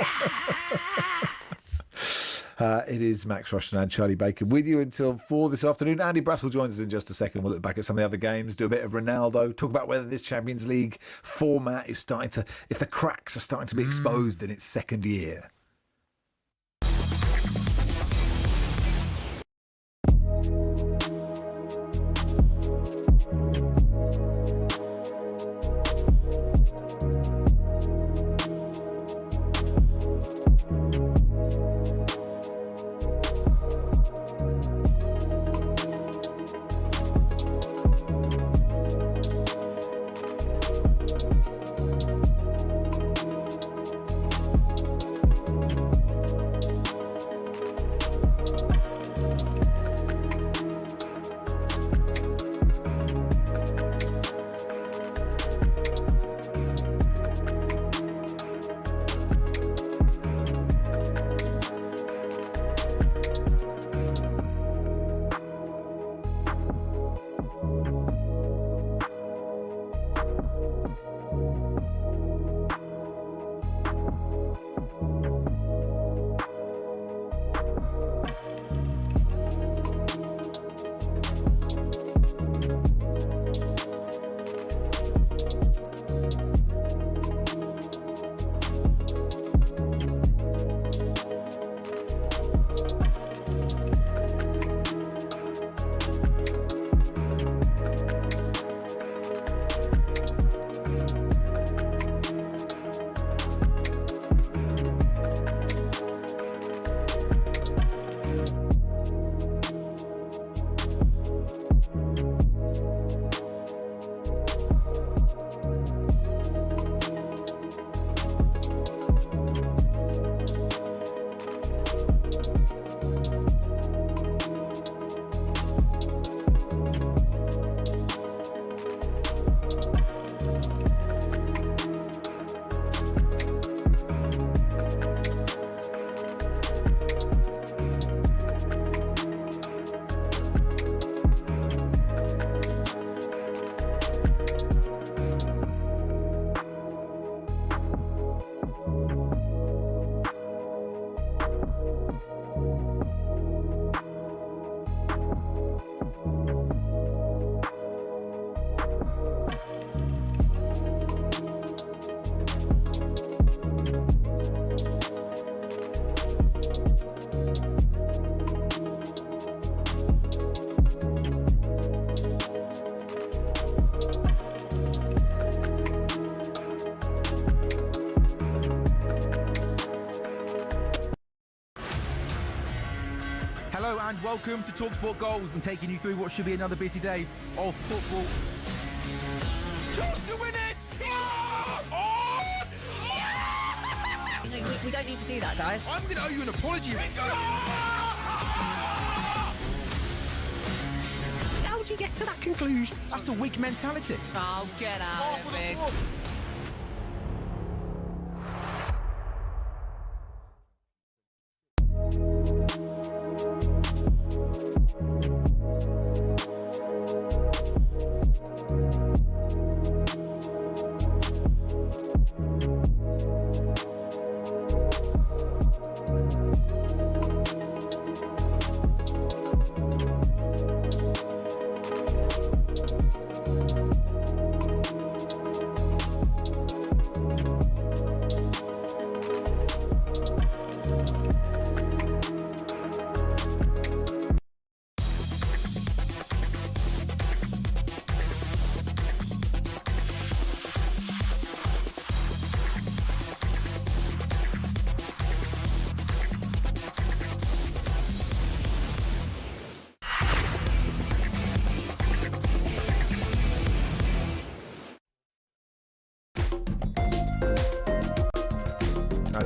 S10: Yes!
S9: It is Max Rushden and Charlie Baker with you until 4 this afternoon. Andy Brassel joins us in just a second. We'll look back at some of the other games, do a bit of Ronaldo, talk about whether this Champions League format is starting to, if the cracks are starting to be exposed in its second year.
S7: Hello and welcome to talkSPORT Goals. We're taking you through what should be another busy day of football. Chance to win it!
S8: We don't need to do that, guys.
S7: I'm going to owe you an apology.
S21: How would you get to that conclusion?
S7: That's a weak mentality.
S8: Oh, get out of it.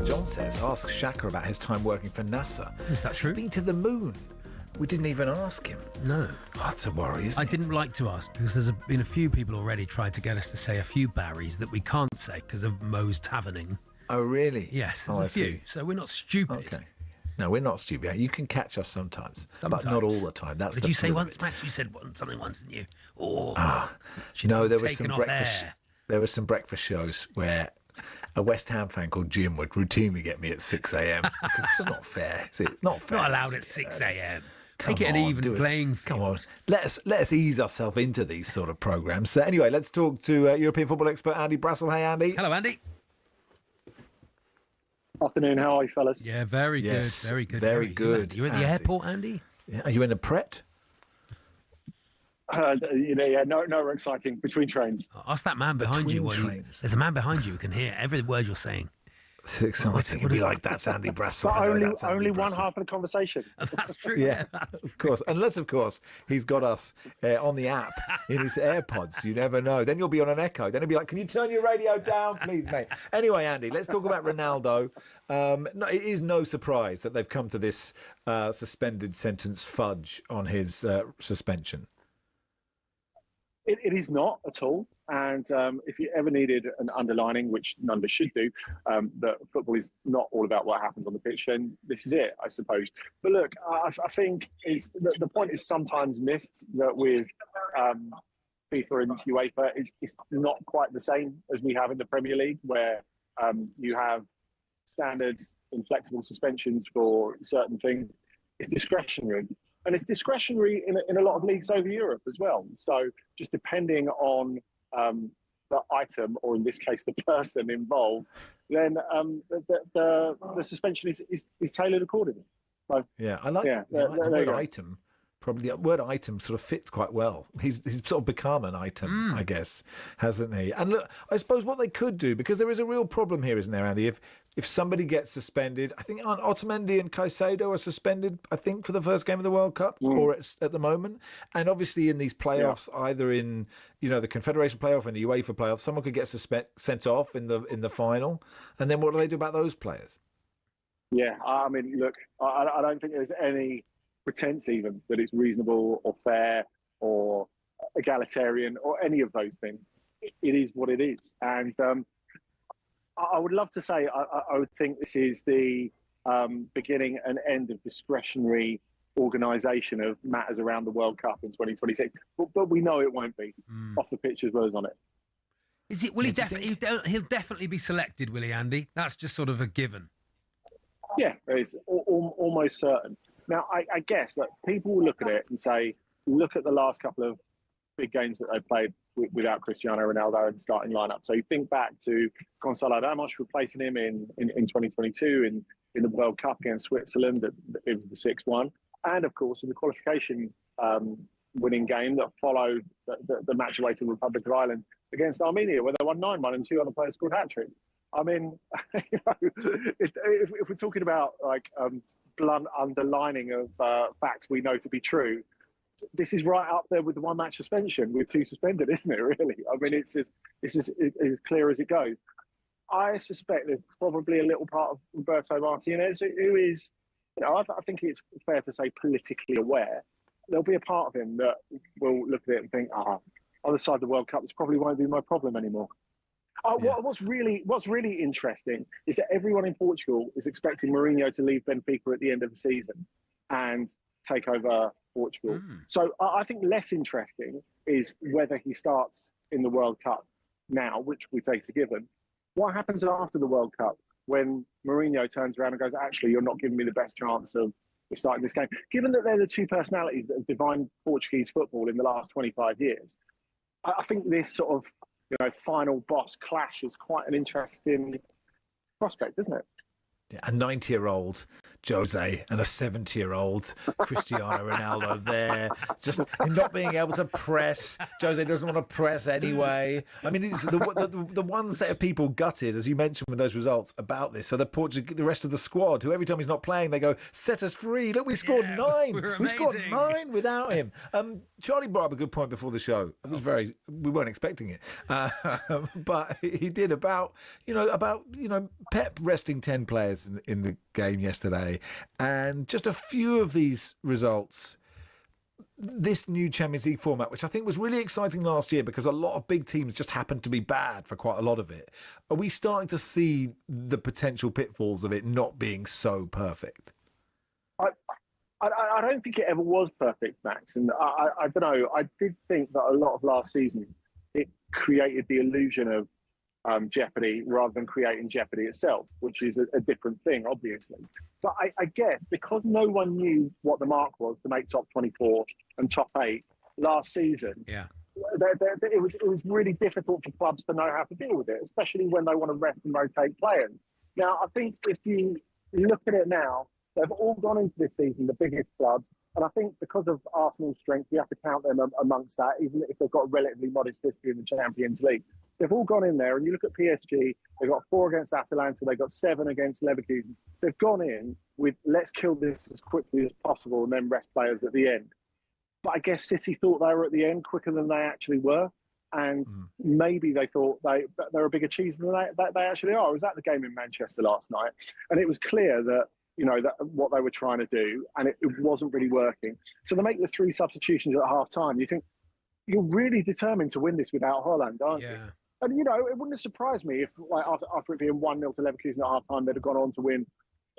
S9: John says, ask Shaka about his time working for NASA.
S10: Is that true?
S9: He's been to the moon. We didn't even ask him.
S10: No.
S9: Oh, that's a worry, isn't it?
S10: I didn't like to ask because there's been a few people already tried to get us to say a few Barrys that we can't say because of Mo's taverning.
S9: Oh, really?
S10: Yes, there's a few.
S9: See.
S10: So we're not stupid.
S9: Okay. No, we're not stupid. You can catch us sometimes,
S10: Sometimes.
S9: but not all the time. That's
S10: Did
S9: the
S10: you say
S9: thrill of
S10: once,
S9: it.
S10: Max? You said something once, didn't you? Oh,
S9: There was some
S10: taken off
S9: breakfast.
S10: air.
S9: There were some breakfast shows where a West Ham fan called Jim would routinely get me at 6 a.m. because it's just not fair. It's not fair.
S10: Not allowed at 6 a.m.
S9: Come
S10: Take it an
S9: on,
S10: even playing field.
S9: Come on, let us ease ourselves into these sort of programmes. So anyway, let's talk to European football expert Andy Brassel. Hey, Andy.
S10: Hello, Andy.
S1: Afternoon, how are you, fellas?
S10: Yeah, very good, very good.
S9: Very good.
S10: You at the
S9: Andy.
S10: airport, Andy?
S9: Yeah, are you in a Pret?
S1: No exciting between trains.
S10: Ask that man behind you. There's a man behind you who can hear every word you're saying.
S9: It's exciting. It'd be like, that's Andy Brassel.
S1: But
S9: I know
S1: only
S9: that's Andy
S1: only one
S9: Brassel.
S1: half of the conversation.
S10: That's true.
S9: Yeah, of course. Unless, of course, he's got us on the app in his AirPods. You never know. Then you'll be on an echo. Then he'll be like, can you turn your radio down, please, mate? Anyway, Andy, let's talk about Ronaldo. No, it is no surprise that they've come to this suspended sentence fudge on his suspension.
S1: It is not at all. And if you ever needed an underlining, which none of us should do, that football is not all about what happens on the pitch, then this is it, I suppose. But look, I think the point is sometimes missed that with FIFA and UEFA, it's not quite the same as we have in the Premier League, where you have standards and flexible suspensions for certain things. It's discretionary. And it's discretionary in a lot of leagues over Europe as well. So just depending on the item, or in this case, the person involved, then the suspension is tailored accordingly. So,
S9: yeah, I like the word item. Probably the word item sort of fits quite well. He's sort of become an item, I guess, hasn't he? And look, I suppose what they could do, because there is a real problem here, isn't there, Andy? If somebody gets suspended, I think Otamendi and Caicedo are suspended, I think, for the first game of the World Cup, or at the moment. And obviously in these playoffs, either in the Confederation playoff and the UEFA playoff, someone could get sent off in the final. And then what do they do about those players?
S1: Yeah, I mean, look, I don't think there's any pretense even that it's reasonable or fair or egalitarian or any of those things. It is what it is. And I would love to say I would think this is the beginning and end of discretionary organisation of matters around the World Cup in 2026. But we know it won't be off the pitch as well as on it.
S10: Is it? Will he definitely? He'll definitely be selected, will he, Andy? That's just sort of a given.
S1: Yeah, it's almost certain. Now, I guess that people will look at it and say, look at the last couple of big games that they played without Cristiano Ronaldo in the starting lineup. So you think back to Gonzalo Ramos replacing him in 2022 in the World Cup against Switzerland. It was the 6-1. And, of course, in the qualification winning game that followed the match away to the Republic of Ireland against Armenia, where they won 9-1 and two other players scored hat-trick. I mean, if we're talking about, like, blunt underlining of facts we know to be true, this is right up there with the one-match suspension with 2 suspended, isn't it, really? I mean, it's as clear as it goes. I suspect there's probably a little part of Roberto Martinez who is, I think it's fair to say, politically aware. There'll be a part of him that will look at it and think, other side of the World Cup, this probably won't be my problem anymore. What's really interesting is that everyone in Portugal is expecting Mourinho to leave Benfica at the end of the season and take over Portugal. So I think less interesting is whether he starts in the World Cup now, which we take as a given. What happens after the World Cup when Mourinho turns around and goes, actually, you're not giving me the best chance of starting this game? Given that they're the 2 personalities that have defined Portuguese football in the last 25 years, I think this sort of final boss clash is quite an interesting prospect, isn't it?
S9: A 90-year-old Jose and a 70-year-old Cristiano Ronaldo there, just not being able to press. Jose doesn't want to press anyway. I mean, it's the one set of people gutted, as you mentioned with those results, about this. So the rest of the squad, who every time he's not playing, they go, set us free. Look, we scored 9. We scored 9 without him. Charlie brought up a good point before the show. It was we weren't expecting it. But he did about Pep resting 10 players in the game yesterday, and just a few of these results, this new Champions League format, which I think was really exciting last year because a lot of big teams just happened to be bad for quite a lot of it. Are we starting to see the potential pitfalls of it not being so perfect?
S1: I don't think it ever was perfect, Max, and I don't know. I did think that a lot of last season it created the illusion of jeopardy rather than creating jeopardy itself, which is a different thing, obviously. But I guess because no one knew what the mark was to make top 24 and top 8 last season, it was really difficult for clubs to know how to deal with it, especially when they want to rest and rotate players. Now, I think if you look at it now, they've all gone into this season, the biggest clubs, and I think because of Arsenal's strength, we have to count them amongst that, even if they've got a relatively modest history in the Champions League. They've all gone in there, and you look at PSG, they've got 4 against Atalanta, they've got 7 against Leverkusen. They've gone in with, let's kill this as quickly as possible and then rest players at the end. But I guess City thought they were at the end quicker than they actually were, and maybe they thought they're a bigger cheese than they actually are. I was at the game in Manchester last night, and it was clear that that what they were trying to do, and it wasn't really working. So they make the 3 substitutions at half-time. You think, you're really determined to win this without Haaland, aren't you? And, it wouldn't have surprised me if, after it being 1-0 to Leverkusen at half-time, they'd have gone on to win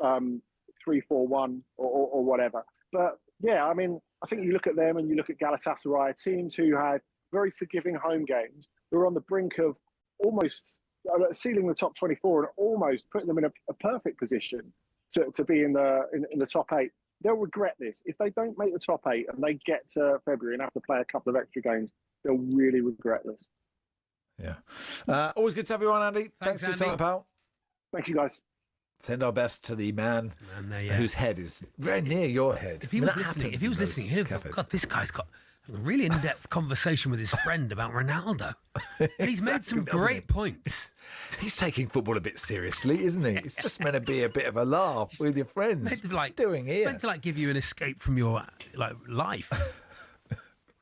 S1: 3-4-1 or whatever. But, yeah, I mean, I think you look at them and you look at Galatasaray, teams who had very forgiving home games, who are on the brink of almost sealing the top 24 and almost putting them in a perfect position to be in the top 8. They'll regret this. If they don't make the top 8 and they get to February and have to play a couple of extra games, they'll really regret this.
S9: Yeah. Always good to have you on, Andy. Thanks for your time, pal.
S1: Thank you, guys.
S9: Send our best to the man whose head is very near your head.
S10: If he was listening, he'd have God, this guy's got a really in-depth conversation with his friend about Ronaldo. And he's made some great points.
S9: He's taking football a bit seriously, isn't he? It's just meant to be a bit of a laugh with your friends. What's he doing here?
S10: Meant to give you an escape from your life.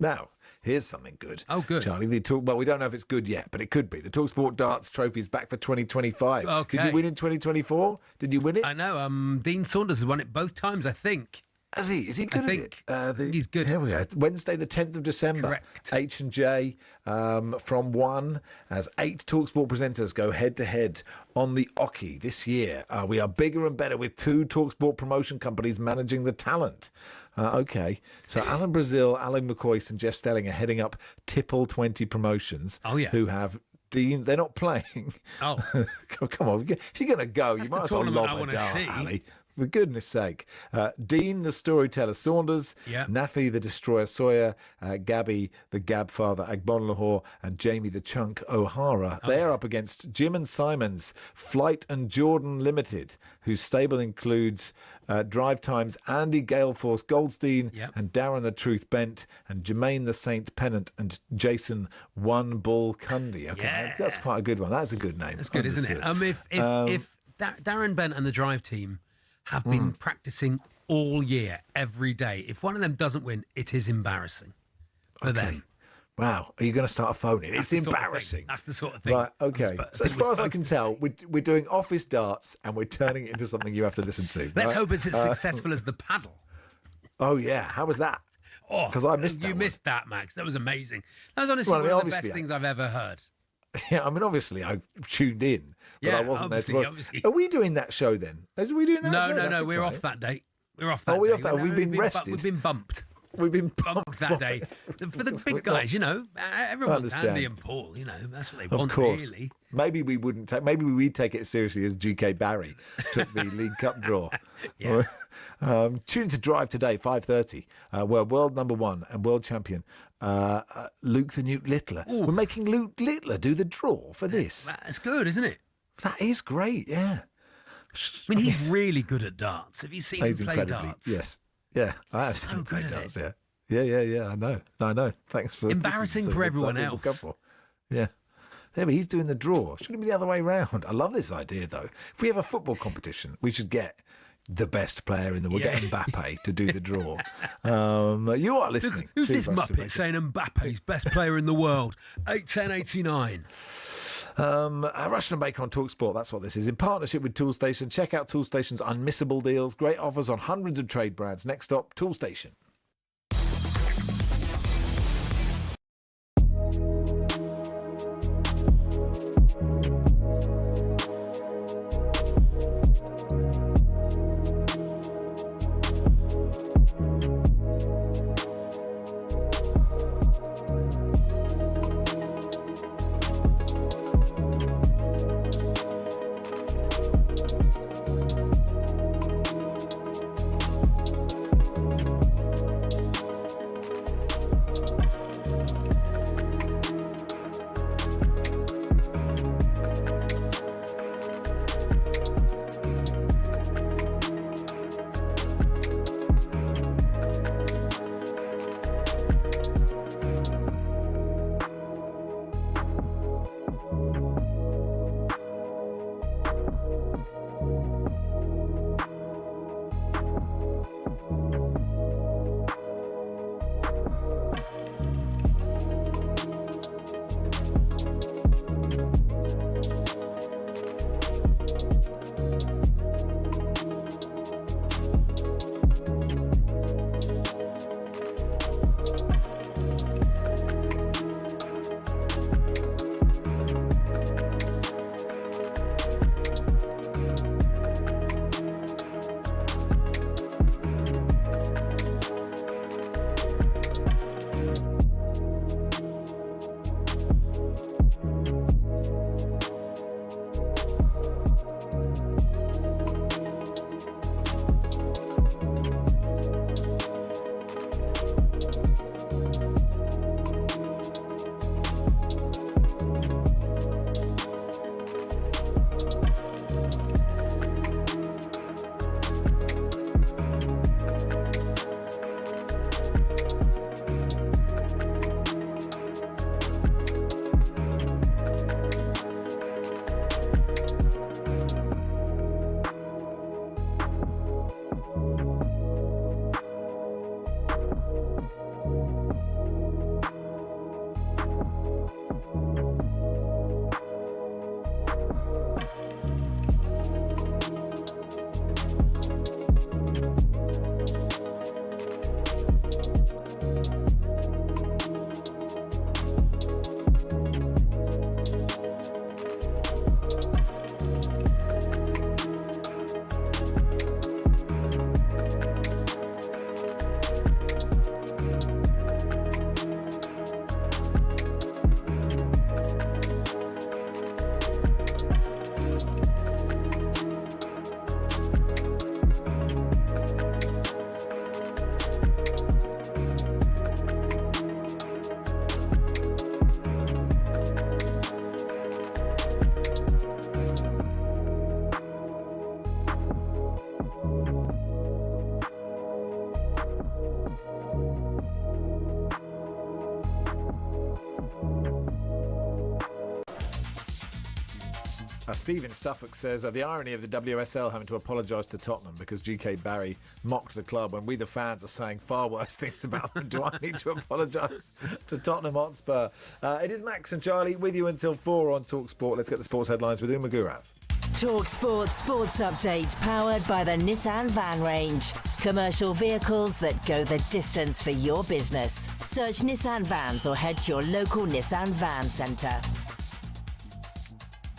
S9: Now, here's something good.
S10: Oh, good.
S9: Charlie, we don't know if it's good yet, but it could be. The talkSPORT Darts Trophy is back for 2025.
S10: Okay.
S9: Did you win in 2024? Did you win it?
S10: I know. Dean Saunders has won it both times, I think.
S9: Has he? Is he good
S10: at it? He's good.
S9: Here we go. Wednesday, the 10th of December.
S10: Correct.
S9: H&J from 1 as 8 talkSPORT presenters go head-to-head on the Oki this year. We are bigger and better with 2 talkSPORT promotion companies managing the talent. Okay. So Alan Brazil, Alan McCoy and Jeff Stelling are heading up Tipple 20 Promotions.
S10: Oh, yeah.
S9: Who have Dean, they're not playing.
S10: Oh.
S9: Come on. If you're going to go, you might as well lob a dart, Ali. For goodness sake. Dean, the storyteller Saunders, Nathy, the destroyer Sawyer, Gabby, the Gab father Agbonlahor, and Jamie, the chunk O'Hara. They are up against Jim and Simon's Flight and Jordan Limited, whose stable includes Drive Time's Andy Galeforce Goldstein and Darren the Truth Bent and Jermaine the Saint Pennant and Jason One Bull Cundy. Okay, that's quite a good one. That's a good name.
S10: That's good, isn't it? If Darren Bent and the Drive team have been practicing all year, every day. If one of them doesn't win, it is embarrassing for them.
S9: Wow, are you going to start a phone in? It's embarrassing.
S10: That's the sort of thing.
S9: Right, okay. So as far as I can tell, we're doing office darts and we're turning it into something you have to listen to.
S10: Let's hope it's as successful as the paddle.
S9: Oh, yeah. How was that?
S10: Oh,
S9: because I missed that.
S10: You missed that, Max. That was amazing. That was honestly one of the best things I've ever heard.
S9: Yeah, I mean, obviously, I tuned in, but I wasn't there to watch. Are we doing that show then? Are we doing that show?
S10: No, we're off that day. We're off that day.
S9: Oh, we're off that. We've been rested.
S10: We've been bumped.
S9: We've been
S10: bumped that day. For the big guys, you know, everyone's Andy and Paul, you know, that's what they want, really.
S9: Maybe we wouldn't take. Maybe we'd take it as seriously as GK Barry took the League Cup draw.
S10: Yes.
S9: Tune to Drive today, 5:30. Where world number one and world champion Luke the Newt Littler. Ooh. We're making Luke Littler do the draw for this.
S10: That's good, isn't it?
S9: That is great. Yeah.
S10: I mean, he's really good at darts. Have you seen him play darts?
S9: Yes. Yeah, I have seen him play darts. Yeah. I know. Thanks for
S10: embarrassing for everyone else.
S9: Yeah. Yeah, but he's doing the draw. Shouldn't it be the other way round? I love this idea, though. If we have a football competition, we should get the best player in the world, get Mbappe to do the draw. You are listening.
S10: Who's this Muppet saying Mbappe's best player in the world? 81089.
S9: Rushden Baker on talkSPORT, that's what this is. In partnership with Toolstation, check out Toolstation's unmissable deals. Great offers on hundreds of trade brands. Next stop, Toolstation. Stephen Suffolk says, the irony of the WSL having to apologise to Tottenham because GK Barry mocked the club when we the fans are saying far worse things about them. Do I need to apologise to Tottenham Hotspur? It is Max and Charlie with you until 4 on talkSPORT. Let's get the sports headlines with Umagurav.
S3: talkSPORT Sports Update, powered by the Nissan Van Range. Commercial vehicles that go the distance for your business. Search Nissan Vans or head to your local Nissan Van Centre.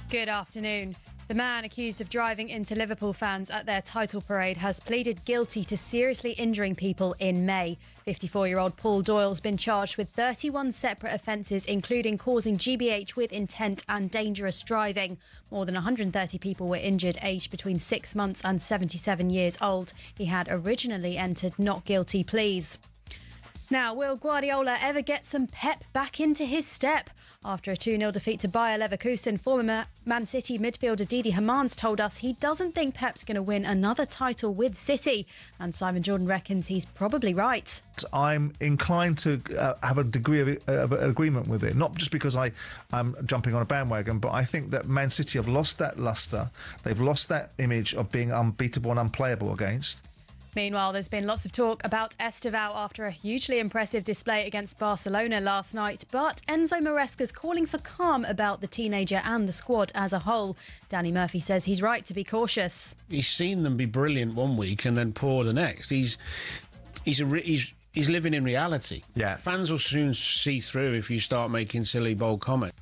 S2: Good afternoon. The man accused of driving into Liverpool fans at their title parade has pleaded guilty to seriously injuring people in May. 54-year-old Paul Doyle's been charged with 31 separate offences, including causing GBH with intent and dangerous driving. More than 130 people were injured, aged between 6 months and 77 years old. He had originally entered not guilty pleas. Now, will Guardiola ever get some pep back into his step? After a 2-0 defeat to Bayer Leverkusen, former Man City midfielder Didi Hamann told us he doesn't think Pep's going to win another title with City. And Simon Jordan reckons he's probably right.
S4: I'm inclined to have a degree of agreement with it, not just because I'm jumping on a bandwagon, but I think that Man City have lost that lustre. They've lost that image of being unbeatable and unplayable against.
S2: Meanwhile, there's been lots of talk about Estevao after a hugely impressive display against Barcelona last night. But Enzo Maresca's calling for calm about the teenager and the squad as a whole. Danny Murphy says he's right to be cautious.
S5: He's seen them be brilliant one week and then poor the next. He's living in reality.
S4: Yeah.
S5: Fans will soon see through if you start making silly, bold comments.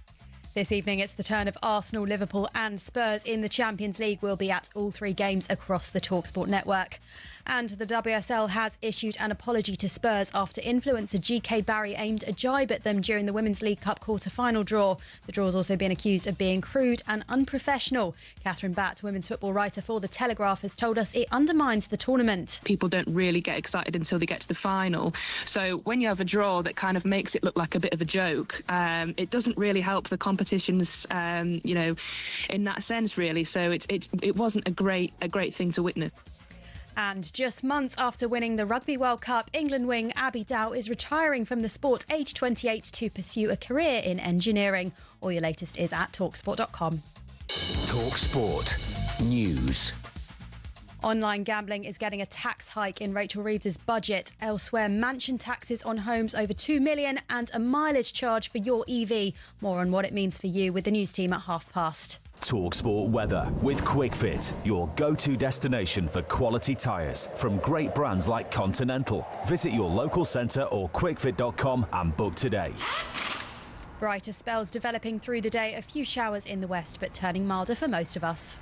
S2: This evening, it's the turn of Arsenal, Liverpool and Spurs in the Champions League. We'll be at all 3 games across the talkSPORT network. And the WSL has issued an apology to Spurs after influencer GK Barry aimed a jibe at them during the Women's League Cup quarter-final draw. The draw has also been accused of being crude and unprofessional. Catherine Batt, women's football writer for The Telegraph, has told us it undermines the tournament.
S24: People don't really get excited until they get to the final. So when you have a draw that kind of makes it look like a bit of a joke, it doesn't really help the competitions, in that sense, really. So it wasn't a great thing to witness.
S2: And just months after winning the Rugby World Cup, England wing Abby Dow is retiring from the sport, aged 28, to pursue a career in engineering. All your latest is at talksport.com.
S25: talkSPORT News.
S2: Online gambling is getting a tax hike in Rachel Reeves' budget. Elsewhere, mansion taxes on homes over $2 million and a mileage charge for your EV. More on what it means for you with the news team at past.
S6: talkSPORT weather with QuickFit, your go-to destination for quality tyres from great brands like Continental. Visit your local centre or quickfit.com and book today.
S2: Brighter spells developing through the day. A few showers in the west, but turning milder for most of us.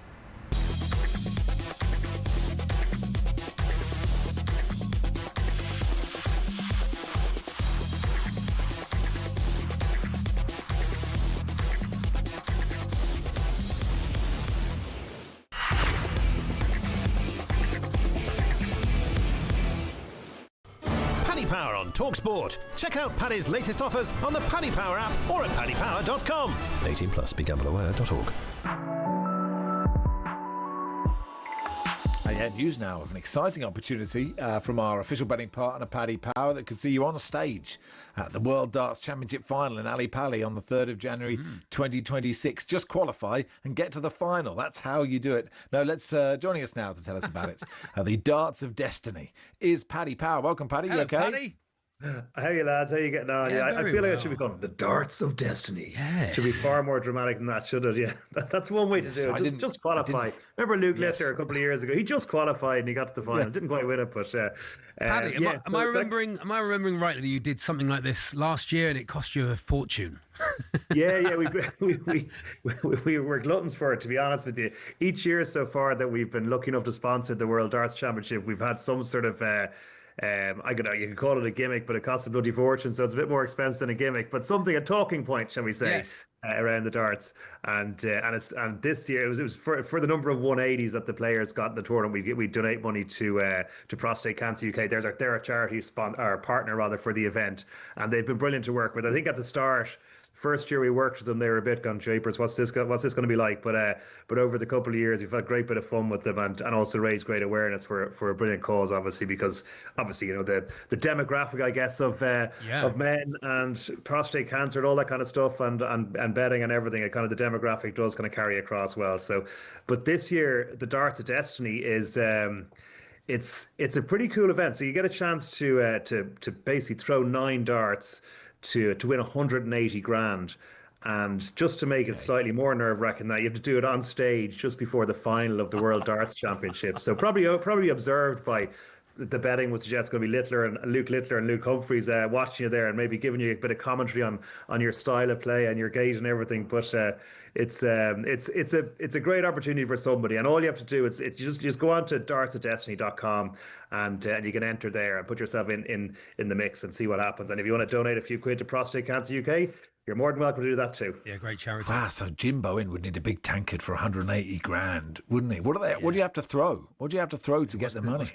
S26: Power on talkSPORT. Check out Paddy's latest offers on the Paddy Power app or at paddypower.com. 18 plus. BeGambleAware.org.
S9: Yeah, news now of an exciting opportunity from our official betting partner, Paddy Power, that could see you on stage at the World Darts Championship final in Ali Pali on the 3rd of January 2026. Just qualify and get to the final. That's how you do it. Now, joining us now to tell us about it, the Darts of Destiny, is Paddy Power. Welcome, Paddy.
S5: Hello,
S9: you okay?
S5: Paddy.
S27: How are you, lads? How are you getting on?
S5: Yeah,
S27: I feel like it should be called the Darts of Destiny.
S5: Yes.
S27: It should be far more dramatic than that, should it? Yeah, that's one way to do it. Just qualify. Remember Luke Litter a couple of years ago? He just qualified and he got to the final. Didn't quite win it, but
S5: Paddy, am I remembering rightly that you did something like this last year and it cost you a fortune?
S27: Yeah, we were gluttons for it, to be honest with you. Each year so far that we've been lucky enough to sponsor the World Darts Championship, we've had some sort of you can call it a gimmick, but it costs a bloody fortune, so it's a bit more expensive than a gimmick, but a talking point, shall we say,
S5: yes.
S27: Around the darts. And this year it was for the number of 180s that the players got in the tournament. We donate money to Prostate Cancer UK. They're a charity partner for the event, and they've been brilliant to work with. I think at the start, First year we worked with them, they were a bit gone japers. What's this going to be like? But over the couple of years, we've had a great bit of fun with them, and also raised great awareness for a brilliant cause. Obviously, because the demographic, I guess, of men and prostate cancer and all that kind of stuff, and betting and everything. It kind of the demographic does kind of carry across well. So, but this year the Darts of Destiny is. It's a pretty cool event. So you get a chance to basically throw 9 darts to win 180 grand. And just to make it slightly more nerve-wracking, that you have to do it on stage just before the final of the World Darts Championship. So probably observed by the betting would suggest it's going to be Luke Littler and Luke Humphreys watching you there and maybe giving you a bit of commentary on your style of play and your gait and everything. But it's a great opportunity for somebody, and all you have to do is just go on to dartsofdestiny.com and you can enter there and put yourself in the mix and see what happens. And if you want to donate a few quid to Prostate Cancer UK, you're more than welcome to do that too.
S5: Yeah, great charity.
S9: Wow, so Jim Bowen would need a big tankard for 180 grand, wouldn't he? What do you have to throw? What do you have to throw to get the money?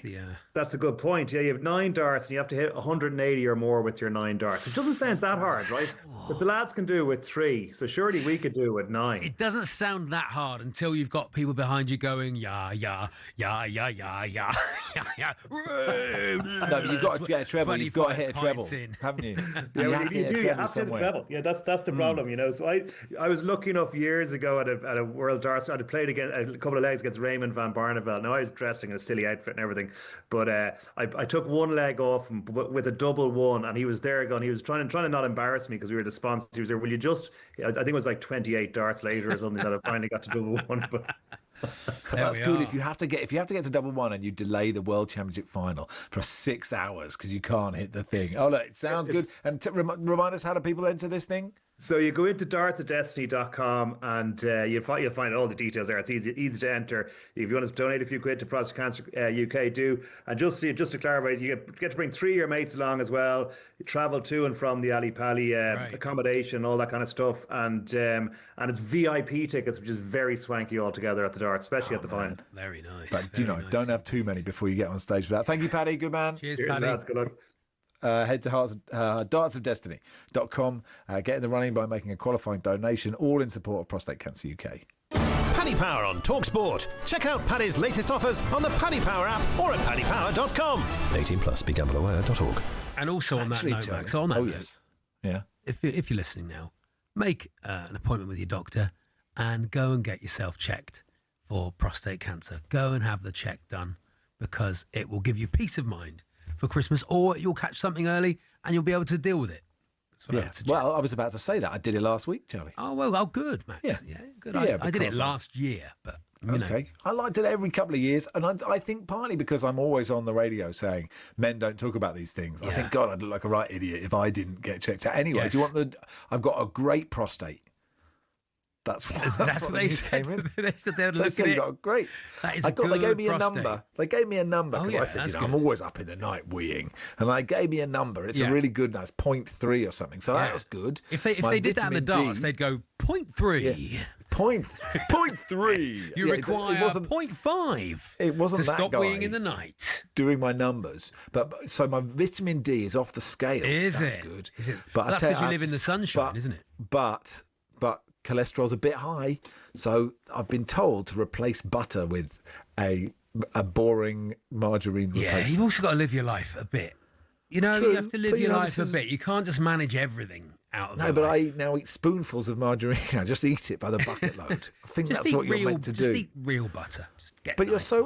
S27: That's a good point. Yeah, you have 9 darts and you have to hit 180 or more with your 9 darts. It doesn't sound that hard, right? But the lads can do it with 3, so surely we could do it with 9.
S5: It doesn't sound that hard until you've got people behind you going, yeah.
S9: No, but you've got to get a treble. You've got to hit a treble, haven't you?
S27: You have to hit a treble. Yeah, that's the problem, you know. So I was lucky enough years ago at a World Darts. I'd played against a couple of legs against Raymond van Barneveld. Now I was dressed in a silly outfit and everything, but I took one leg off with a double one, and he was there going. He was trying to not embarrass me because we were the sponsors. He was there. Will you just? I think it was like 28 darts later or something that I finally got to double one. But
S9: that's good. If you have to get to double one and you delay the World Championship final for 6 hours because you can't hit the thing. Oh, look, it sounds good. And remind us, how do people enter this thing?
S27: So you go into dartsofdestiny.com and you'll find all the details there. It's easy to enter. If you want to donate a few quid to Prostate Cancer UK, do. And just to clarify, you get to bring 3 of your mates along as well. You travel to and from the Ali Pali accommodation, all that kind of stuff. And it's VIP tickets, which is very swanky altogether at the darts, especially at the final.
S5: Very nice.
S9: But
S5: nice.
S9: Don't have too many before you get on stage for that. Thank you, Paddy. Good man.
S5: Cheers Paddy.
S27: Lads, good luck.
S9: Head to dartsofdestiny.com. Get in the running by making a qualifying donation, all in support of Prostate Cancer UK.
S26: Paddy Power on talkSPORT. Check out Paddy's latest offers on the Paddy Power app or at paddypower.com. 18 plus, begambleaware.org.
S5: And also on that note, Max, on that note,
S9: yes. Yeah.
S5: If you're listening now, make an appointment with your doctor and go and get yourself checked for prostate cancer. Go and have the check done, because it will give you peace of mind for Christmas, or you'll catch something early and you'll be able to deal with it. That's what I would suggest.
S9: Well, I was about to say that. I did it last week, Charlie.
S5: Oh, good, Max. Yeah, good. I did it last year, but you know.
S9: I liked it every couple of years, and I think partly because I'm always on the radio saying men don't talk about these things. I think, God, I'd look like a right idiot if I didn't get checked out. Anyway, do you want I've got a great prostate. That's what they came in.
S5: They said they would look at it.
S9: Got great.
S5: That is
S9: they gave me a number. They gave me a number because I said, I'm always up in the night weeing, and they gave me a number. It's a really good number. It's 0.3 or something. So that was good.
S5: If they did that in the darts, they'd go 0.3.
S9: Yeah. 0.3.
S5: You require 0.5.
S9: It wasn't
S5: to
S9: that
S5: stop
S9: guy
S5: weeing in the night.
S9: Doing my numbers, but so my vitamin D is off the scale.
S5: That's
S9: good.
S5: Is it?
S9: But
S5: that's because you live in the sunshine, isn't it?
S9: But cholesterol's a bit high, so I've been told to replace butter with a boring margarine replacement.
S5: You've also got to live your life a bit. You know,
S9: True,
S5: you have to live your life a bit. You can't just manage everything out of
S9: but
S5: life.
S9: I now eat spoonfuls of margarine. I just eat it by the bucket load. I think that's what you're meant to do.
S5: Just eat real butter.
S9: But you're so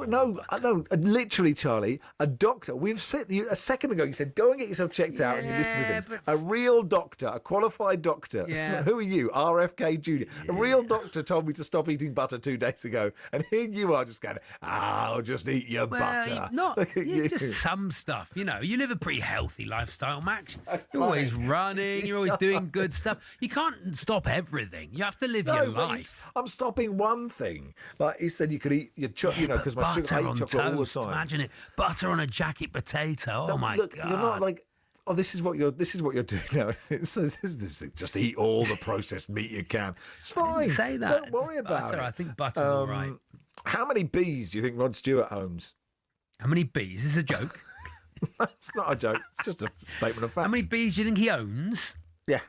S9: literally, Charlie, a doctor. We've said a second ago. You said go and get yourself checked out, and you listen to things. A real doctor, a qualified doctor.
S5: Yeah.
S9: Who are you, RFK Jr.? A real doctor told me to stop eating butter 2 days ago, and here you are just going, I'll just eat your butter.
S5: Just some stuff. You know, you live a pretty healthy lifestyle, Max. You're always running. You're always doing good stuff. You can't stop everything. You have to live your life.
S9: I'm stopping one thing. Like he said, you could eat your because my sugar, I eat chocolate all the time.
S5: Imagine it, butter on a jacket potato. Oh my God!
S9: You're not like, this is what you're doing now. This is just eat all the processed meat you can. It's fine.
S5: I didn't say that.
S9: Don't worry about it.
S5: I think butter's all right.
S9: How many bees do you think Rod Stewart owns?
S5: How many bees? Is this a joke?
S9: That's not a joke. It's just a statement of fact.
S5: How many bees do you think he owns?
S9: Yeah.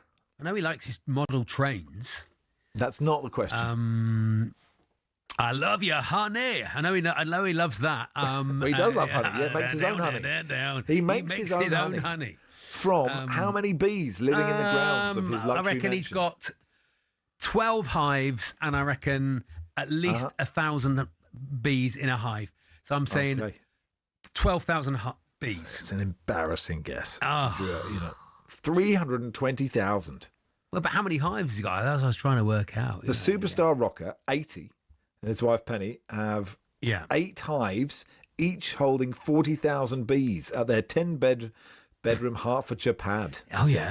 S5: I know he likes his model trains.
S9: That's not the question.
S5: I love you, honey. I know he loves that.
S9: Well, he does love honey. He makes his own honey. He makes his own honey. From how many bees living in the grounds of his luxury
S5: I reckon he's got 12 hives, and I reckon at least 1,000 bees in a hive. So I'm saying 12,000 bees.
S9: It's an embarrassing guess. 320,000.
S5: Well, but how many hives has he got? That's what I was trying to work out.
S9: The superstar rocker, 80, and his wife Penny have 8 hives, each holding 40,000 bees at their 10-bedroom Hertfordshire pad.
S5: Oh, yeah.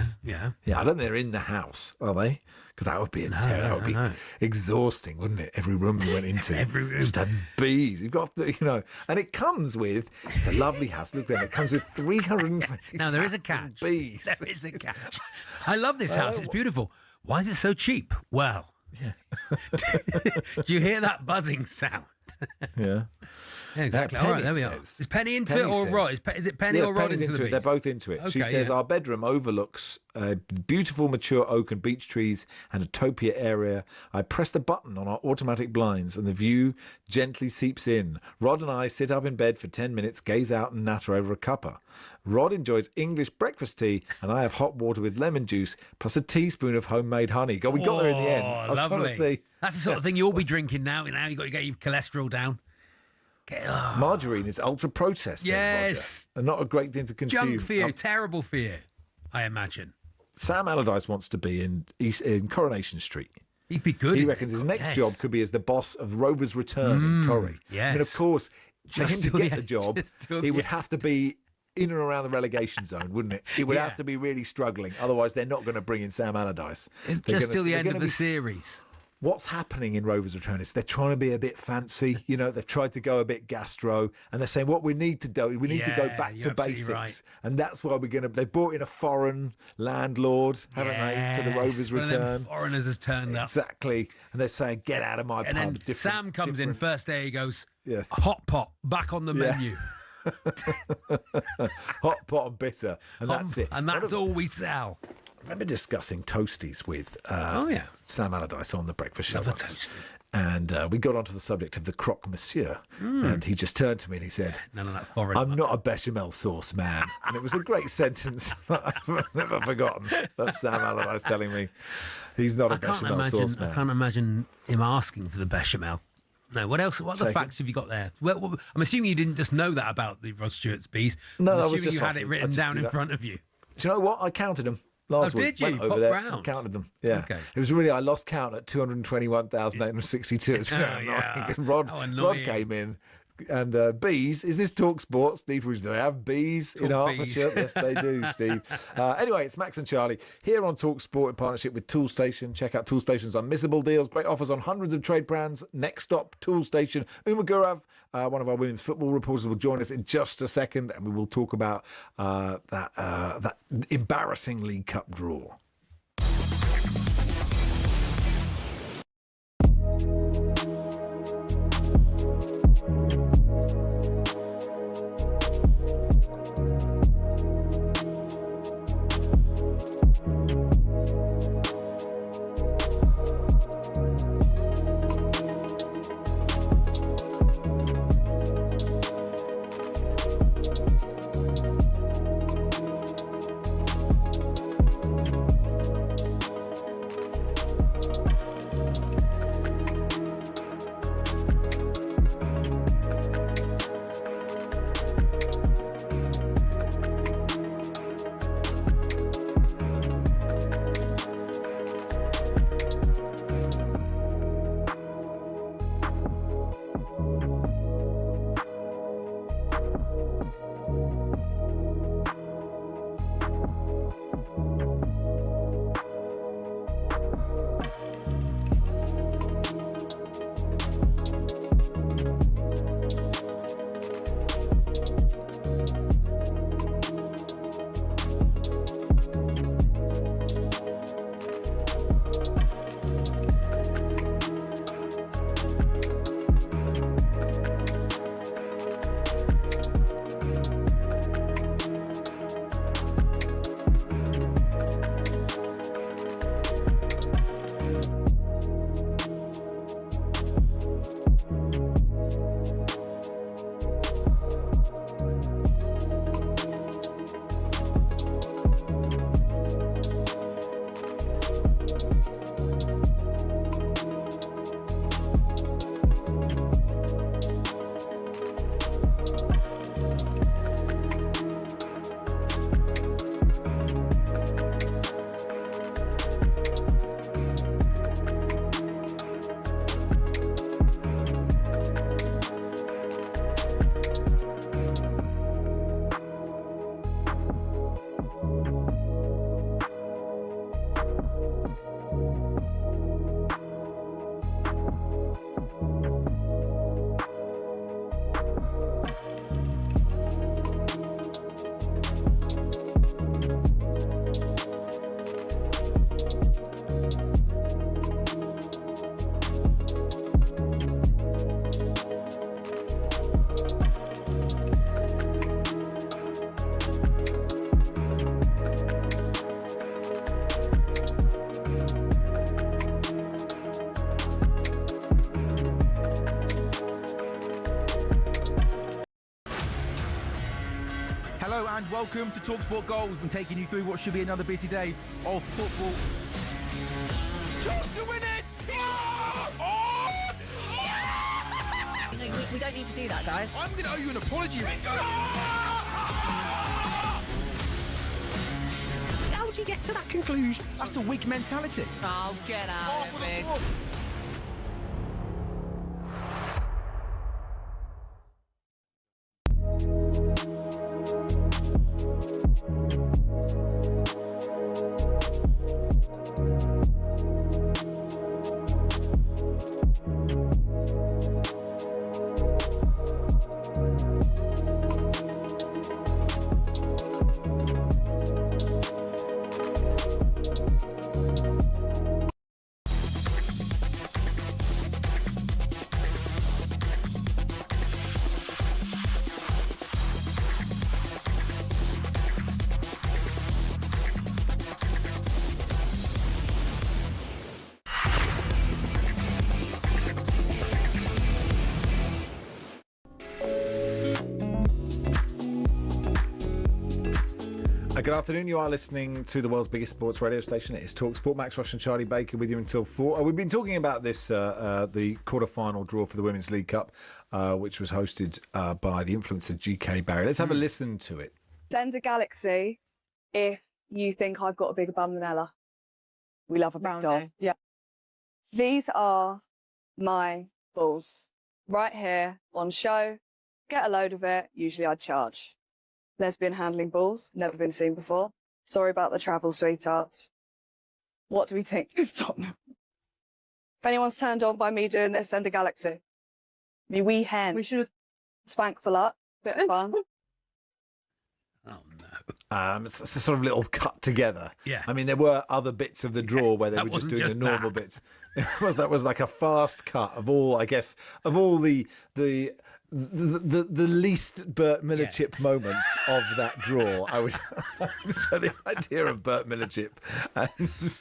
S9: I don't think they're in the house, are they? Because that would be that would be exhausting, wouldn't it? Every room you went into,
S5: every room
S9: just had bees. You've got to, and it comes with. It's a lovely house. Look there, it comes with 320.
S5: Now there is a catch.
S9: Bees.
S5: There is a catch. I love this house. It's beautiful. Why is it so cheap? Well, do you hear that buzzing sound?
S9: Yeah.
S5: Exactly. All right, there we are. Is Penny into it or Rod? Is it Penny or Rod into it?
S9: They're both into it.
S5: Okay,
S9: she says our bedroom overlooks beautiful mature oak and beech trees and a topia area. I press the button on our automatic blinds and the view gently seeps in. Rod and I sit up in bed for 10 minutes, gaze out and natter over a cuppa. Rod enjoys English breakfast tea and I have hot water with lemon juice plus a teaspoon of homemade honey. God, we got there in the end. I was trying to see.
S5: That's the sort of thing you'll be drinking now. Now you've got to get your cholesterol down.
S9: Margarine is ultra processed,
S5: yes,
S9: Roger, and not a great thing to consume.
S5: Junk for you, terrible for you, I imagine.
S9: Sam Allardyce wants to be in Coronation Street.
S5: He'd be good.
S9: He reckons his next job could be as the boss of Rovers Return in Corrie.
S5: Yes.
S9: I mean, of course, for him to get the job, he would have to be in and around the relegation zone, wouldn't it? It would have to be really struggling. Otherwise, they're not going to bring in Sam Allardyce.
S5: Just till the end of the series.
S9: What's happening in Rovers Return is they're trying to be a bit fancy. They've tried to go a bit gastro, and they're saying what we need to do, we need to go back to basics, right. And that's why they've brought in a foreign landlord, haven't they, to the Rovers Return.
S5: Foreigners has turned up.
S9: Exactly, and they're saying get out of my pub.
S5: And then Sam comes in first day. He goes, hot pot back on the menu.
S9: Hot pot and bitter, and that's it.
S5: And that's all we sell.
S9: I remember discussing toasties with Sam Allardyce on the Breakfast Show once. And we got onto the subject of the croque monsieur. And he just turned to me and he said,
S5: none of that foreign.
S9: I'm not a bechamel sauce man. And it was a great sentence that I've never forgotten. That's Sam Allardyce telling me he's not a bechamel sauce man.
S5: I can't imagine him asking for the bechamel. No, what else? What other facts have you got there? Well, I'm assuming you didn't just know that about the Rod Stewart's bees.
S9: No,
S5: I'm
S9: that was just
S5: you had it written down in front of you.
S9: Do you know what? I counted them. Last week.
S5: Did you?
S9: Went over there and counted them. Yeah.
S5: Okay.
S9: It was really, I lost count at 221,862. It's really annoying. Rod came in and bees. Is this talkSPORT? Steve, do they have bees in Hertfordshire? Yes, they do, Steve. Anyway, it's Max and Charlie here on talkSPORT in partnership with Toolstation. Check out Toolstation's unmissable deals. Great offers on hundreds of trade brands. Next stop, Toolstation. Uma Gurav, one of our women's football reporters, will join us in just a second, and we will talk about that embarrassing League Cup draw.
S7: welcome to talkSPORT Goals. We've been taking you through what should be another busy day of football. Chance to win it!
S8: We don't need to do that, guys.
S7: I'm going to owe you an apology. How would you get to that conclusion? That's a weak mentality.
S8: Oh, get out of it.
S9: Good afternoon. You are listening to the world's biggest sports radio station. It is talkSPORT. Max Rush and Charlie Baker with you until 4. We've been talking about this, the quarter-final draw for the Women's League Cup, which was hosted by the influencer GK Barry. Let's have a listen to it.
S11: Send a galaxy if you think I've got a bigger bum than Ella. We love a big doll. Yeah. These are my balls. Right here on show. Get a load of it. Usually I'd charge. Lesbian handling balls, never been seen before. Sorry about the travel, sweethearts. What do we think of Tottenham? If anyone's turned on by me doing this, send a galaxy. Me wee hen. We should spank for luck. Bit of fun.
S9: It's a sort of little cut together.
S5: Yeah.
S9: I mean, there were other bits of the draw where they were just doing the normal bits. That was like a fast cut of all, I guess, of all the least Bert Millerchip moments of that draw. I was so the idea of Bert Millerchip and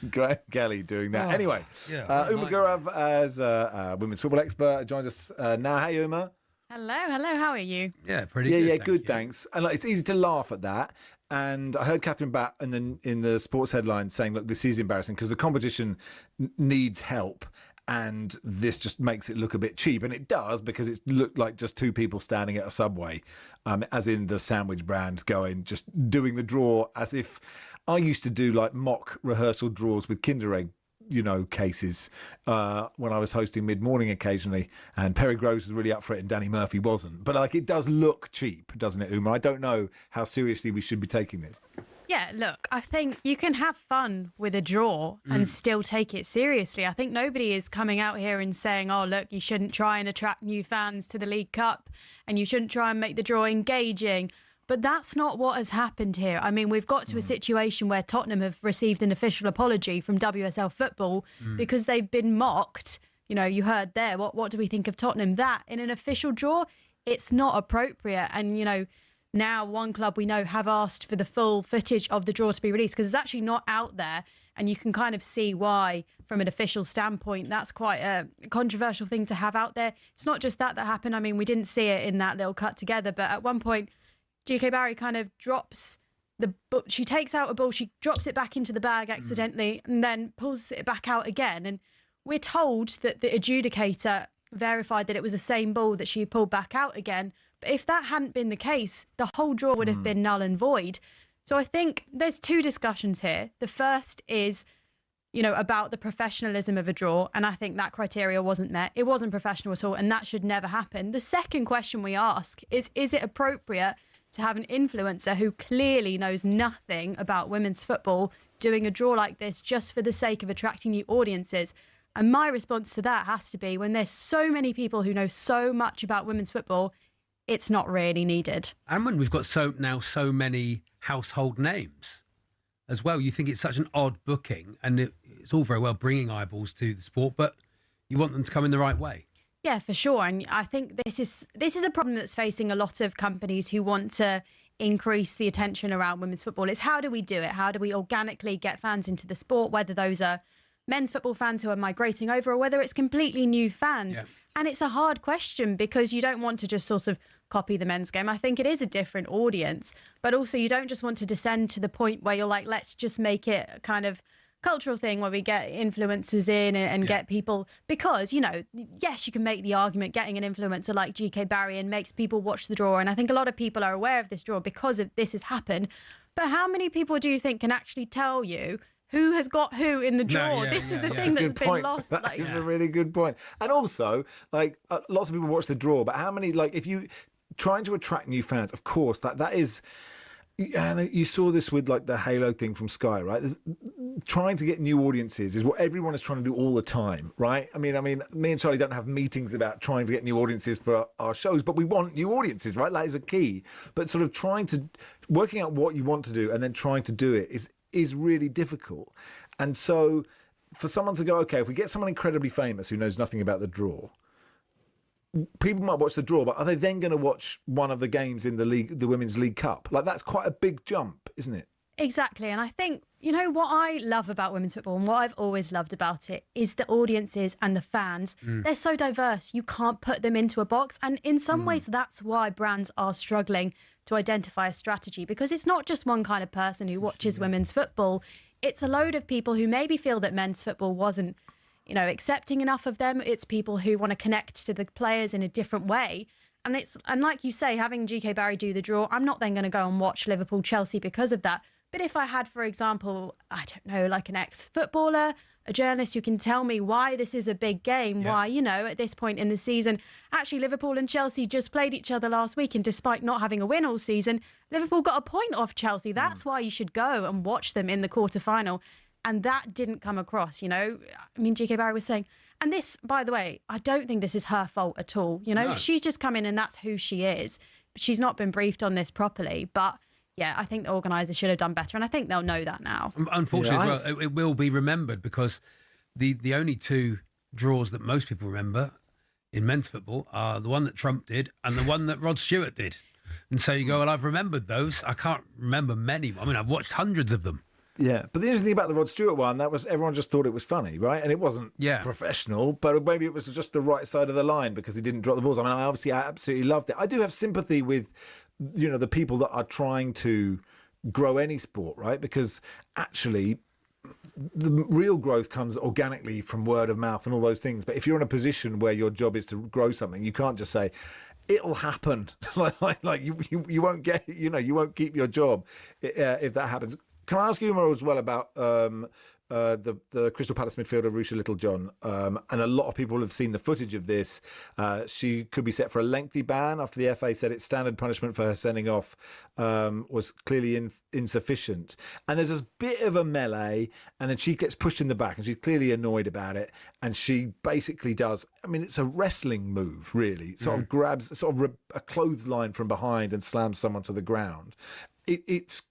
S9: Graham Kelly doing that. Anyway, Uma Gurav, as a women's football expert, joins us now. Hey, Uma.
S2: Hello, how are you?
S5: Yeah, pretty
S9: good. Yeah,
S5: thank
S9: good,
S5: you.
S9: thanks. And it's easy to laugh at that. And I heard Catherine Batt in the sports headlines saying, look, this is embarrassing because the competition needs help. And this just makes it look a bit cheap. And it does, because it looked like just two people standing at a Subway, as in the sandwich brand, just doing the draw as if I used to do like mock rehearsal draws with Kinder Egg, cases when I was hosting mid-morning occasionally, and Perry Groves was really up for it and Danny Murphy wasn't. But it does look cheap, doesn't it, Uma? I don't know how seriously we should be taking this.
S2: Yeah, look, I think you can have fun with a draw and still take it seriously. I think nobody is coming out here and saying, oh, look, you shouldn't try and attract new fans to the League Cup and you shouldn't try and make the draw engaging. But that's not what has happened here. I mean, we've got to a situation where Tottenham have received an official apology from WSL Football because they've been mocked. You heard there, what do we think of Tottenham? That, in an official draw, it's not appropriate. And, now one club we know have asked for the full footage of the draw to be released because it's actually not out there, and you can kind of see why from an official standpoint that's quite a controversial thing to have out there. It's not just that happened. I mean, we didn't see it in that little cut together, but at one point GK Barry kind of drops she takes out a ball, she drops it back into the bag accidentally and then pulls it back out again, and we're told that the adjudicator verified that it was the same ball that she pulled back out again. But if that hadn't been the case, the whole draw would have been null and void. So I think there's two discussions here. The first is, about the professionalism of a draw. And I think that criteria wasn't met. It wasn't professional at all. And that should never happen. The second question we ask is it appropriate to have an influencer who clearly knows nothing about women's football doing a draw like this just for the sake of attracting new audiences? And my response to that has to be, when there's so many people who know so much about women's football, it's not really needed.
S5: And when we've got so many household names as well, you think it's such an odd booking, and it's all very well bringing eyeballs to the sport, but you want them to come in the right way.
S2: Yeah, for sure. And I think this is a problem that's facing a lot of companies who want to increase the attention around women's football. It's how do we do it? How do we organically get fans into the sport, whether those are men's football fans who are migrating over or whether it's completely new fans? Yeah. And it's a hard question because you don't want to just sort of copy the men's game. I think it is a different audience, but also you don't just want to descend to the point where you're like, let's just make it a kind of cultural thing where we get influencers in and get people, because, yes, you can make the argument getting an influencer like GK Barry and makes people watch the draw. And I think a lot of people are aware of this draw because of this has happened. But how many people do you think can actually tell you who has got who in the draw? This is the thing that's been lost.
S9: That is a really good point. And also, lots of people watch the draw, but how many, if you trying to attract new fans, of course, that is. And you saw this with the Halo thing from Sky, right? Trying to get new audiences is what everyone is trying to do all the time, right? I mean, me and Charlie don't have meetings about trying to get new audiences for our shows, but we want new audiences, right? That is a key. But sort of working out what you want to do and then trying to do it is really difficult. And so for someone to go, okay, if we get someone incredibly famous who knows nothing about the draw, people might watch the draw, but are they then going to watch one of the games in the Women's League Cup? That's quite a big jump, isn't it?
S2: Exactly. And I think, what I love about women's football and what I've always loved about it is the audiences and the fans. They're so diverse. You can't put them into a box. And in some ways, that's why brands are struggling to identify a strategy, because it's not just one kind of person who watches women's football. It's a load of people who maybe feel that men's football wasn't accepting enough of them. It's people who want to connect to the players in a different way. And like you say, having GK Barry do the draw, I'm not then going to go and watch Liverpool Chelsea because of that. But if I had, for example, I don't know, an ex-footballer, a journalist who can tell me why this is a big game, why, at this point in the season, actually Liverpool and Chelsea just played each other last week, and despite not having a win all season, Liverpool got a point off Chelsea. That's why you should go and watch them in the quarter-final. And that didn't come across, GK Barry was saying, and this, by the way, I don't think this is her fault at all. No. She's just come in and that's who she is. She's not been briefed on this properly. But yeah, I think the organisers should have done better. And I think they'll know that now.
S5: Unfortunately, it will be remembered, because the only two draws that most people remember in men's football are the one that Trump did and the one that Rod Stewart did. And so you go, well, I've remembered those. I can't remember many. I mean, I've watched hundreds of them.
S9: Yeah, but the interesting thing about the Rod Stewart one, that was everyone just thought it was funny, right? And it wasn't professional, but maybe it was just the right side of the line because he didn't drop the balls. I mean, I absolutely loved it. I do have sympathy with, the people that are trying to grow any sport, right? Because actually, the real growth comes organically from word of mouth and all those things. But if you're in a position where your job is to grow something, you can't just say, it'll happen. you won't get, you won't keep your job if that happens. Can I ask you more as well about the Crystal Palace midfielder Rusha Littlejohn? And a lot of people have seen the footage of this. She could be set for a lengthy ban after the FA said its standard punishment for her sending off was clearly insufficient. And there's this bit of a melee, and then she gets pushed in the back, and she's clearly annoyed about it. And she basically does, it's a wrestling move, really. Sort of grabs a clothesline from behind and slams someone to the ground. It's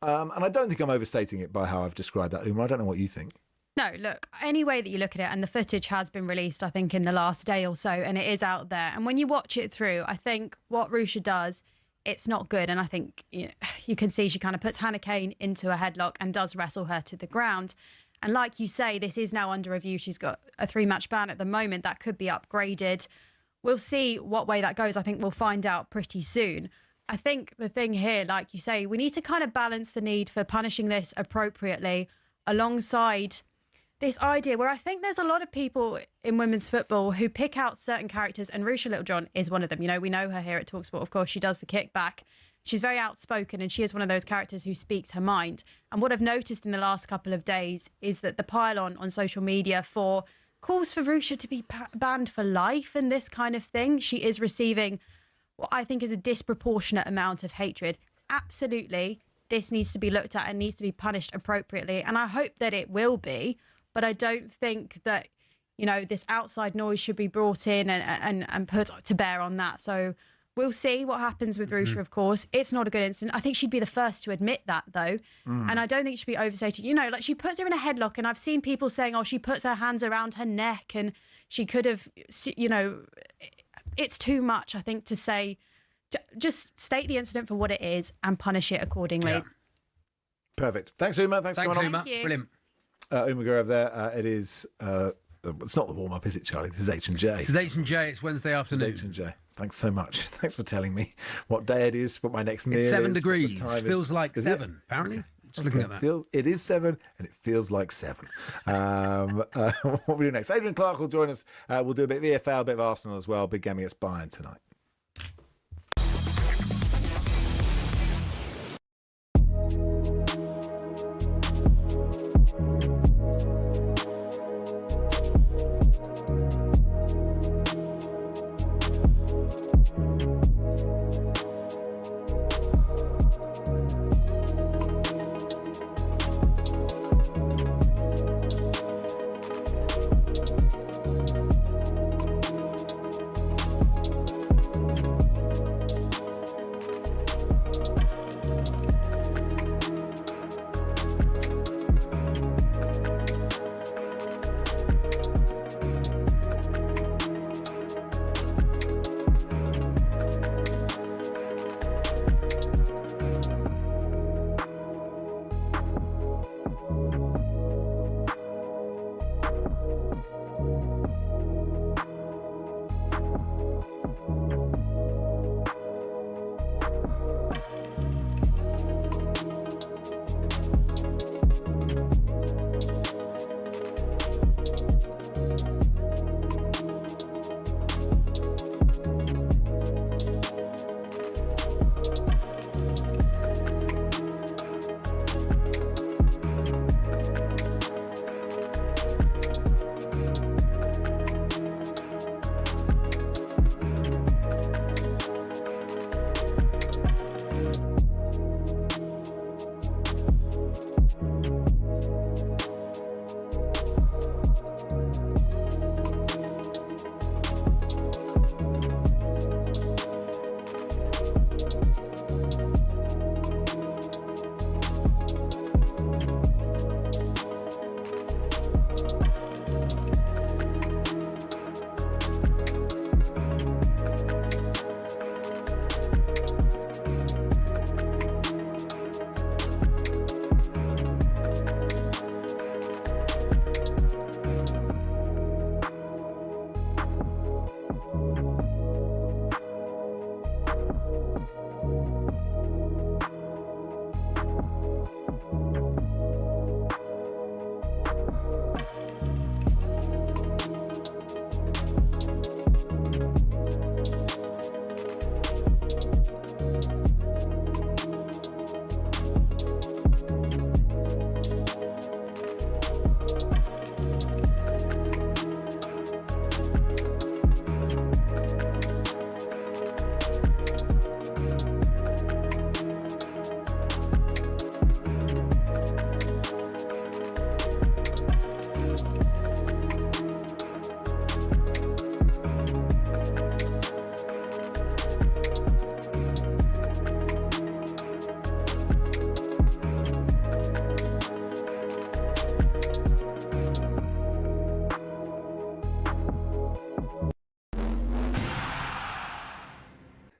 S9: and I don't think I'm overstating it by how I've described that, Uma. I don't know what you think.
S2: No, look, any way that you look at it, and the footage has been released, I think, in the last day or so, and it is out there. And when you watch it through, I think what Rusha does, it's not good. And I think you can see she kind of puts Hannah Kane into a headlock and does wrestle her to the ground. And like you say, this is now under review. She's got a 3-match ban at the moment. That could be upgraded. We'll see what way that goes. I think we'll find out pretty soon. I think the thing here, like you say, we need to kind of balance the need for punishing this appropriately alongside this idea where I think there's a lot of people in women's football who pick out certain characters, and Rusha Littlejohn is one of them. We know her here at talkSPORT. Of course, she does the kickback. She's very outspoken, and she is one of those characters who speaks her mind. And what I've noticed in the last couple of days is that the pile on social media for calls for Rusha to be banned for life and this kind of thing, she is receiving what I think is a disproportionate amount of hatred. Absolutely, this needs to be looked at and needs to be punished appropriately. And I hope that it will be, but I don't think that, this outside noise should be brought in and put to bear on that. So we'll see what happens with Rusha, of course. It's not a good incident. I think she'd be the first to admit that, though. And I don't think it should be overstated. She puts her in a headlock, and I've seen people saying, she puts her hands around her neck, and she could have, it's too much, I think, to say. Just state the incident for what it is and punish it accordingly.
S9: Yeah. Perfect. Thanks, Uma. Thanks,
S5: Uma.
S9: Thank
S5: you. Brilliant.
S9: Uma Gurav there. It is. It's not the warm up, is it, Charlie? This is H&J.
S5: This is H&J. It's Wednesday afternoon.
S9: This is H&J. Thanks so much. Thanks for telling me what day it is, what my next meal is.
S5: It's 7
S9: what the
S5: degrees.
S9: time
S5: Feels
S9: is.
S5: like
S9: Is
S5: 7,
S9: it?
S5: apparently.
S9: Okay.
S5: Just looking at that.
S9: It is 7 and it feels like 7. What we do next? Adrian Clark will join us. We'll do a bit of EFL, a bit of Arsenal as well. Big game against Bayern tonight.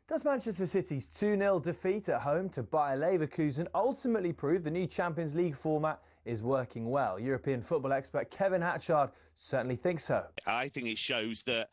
S16: Does Manchester City's 2-0 defeat at home to Bayer Leverkusen ultimately prove the new Champions League format is working well? European football expert Kevin Hatchard certainly thinks so.
S12: I think it shows that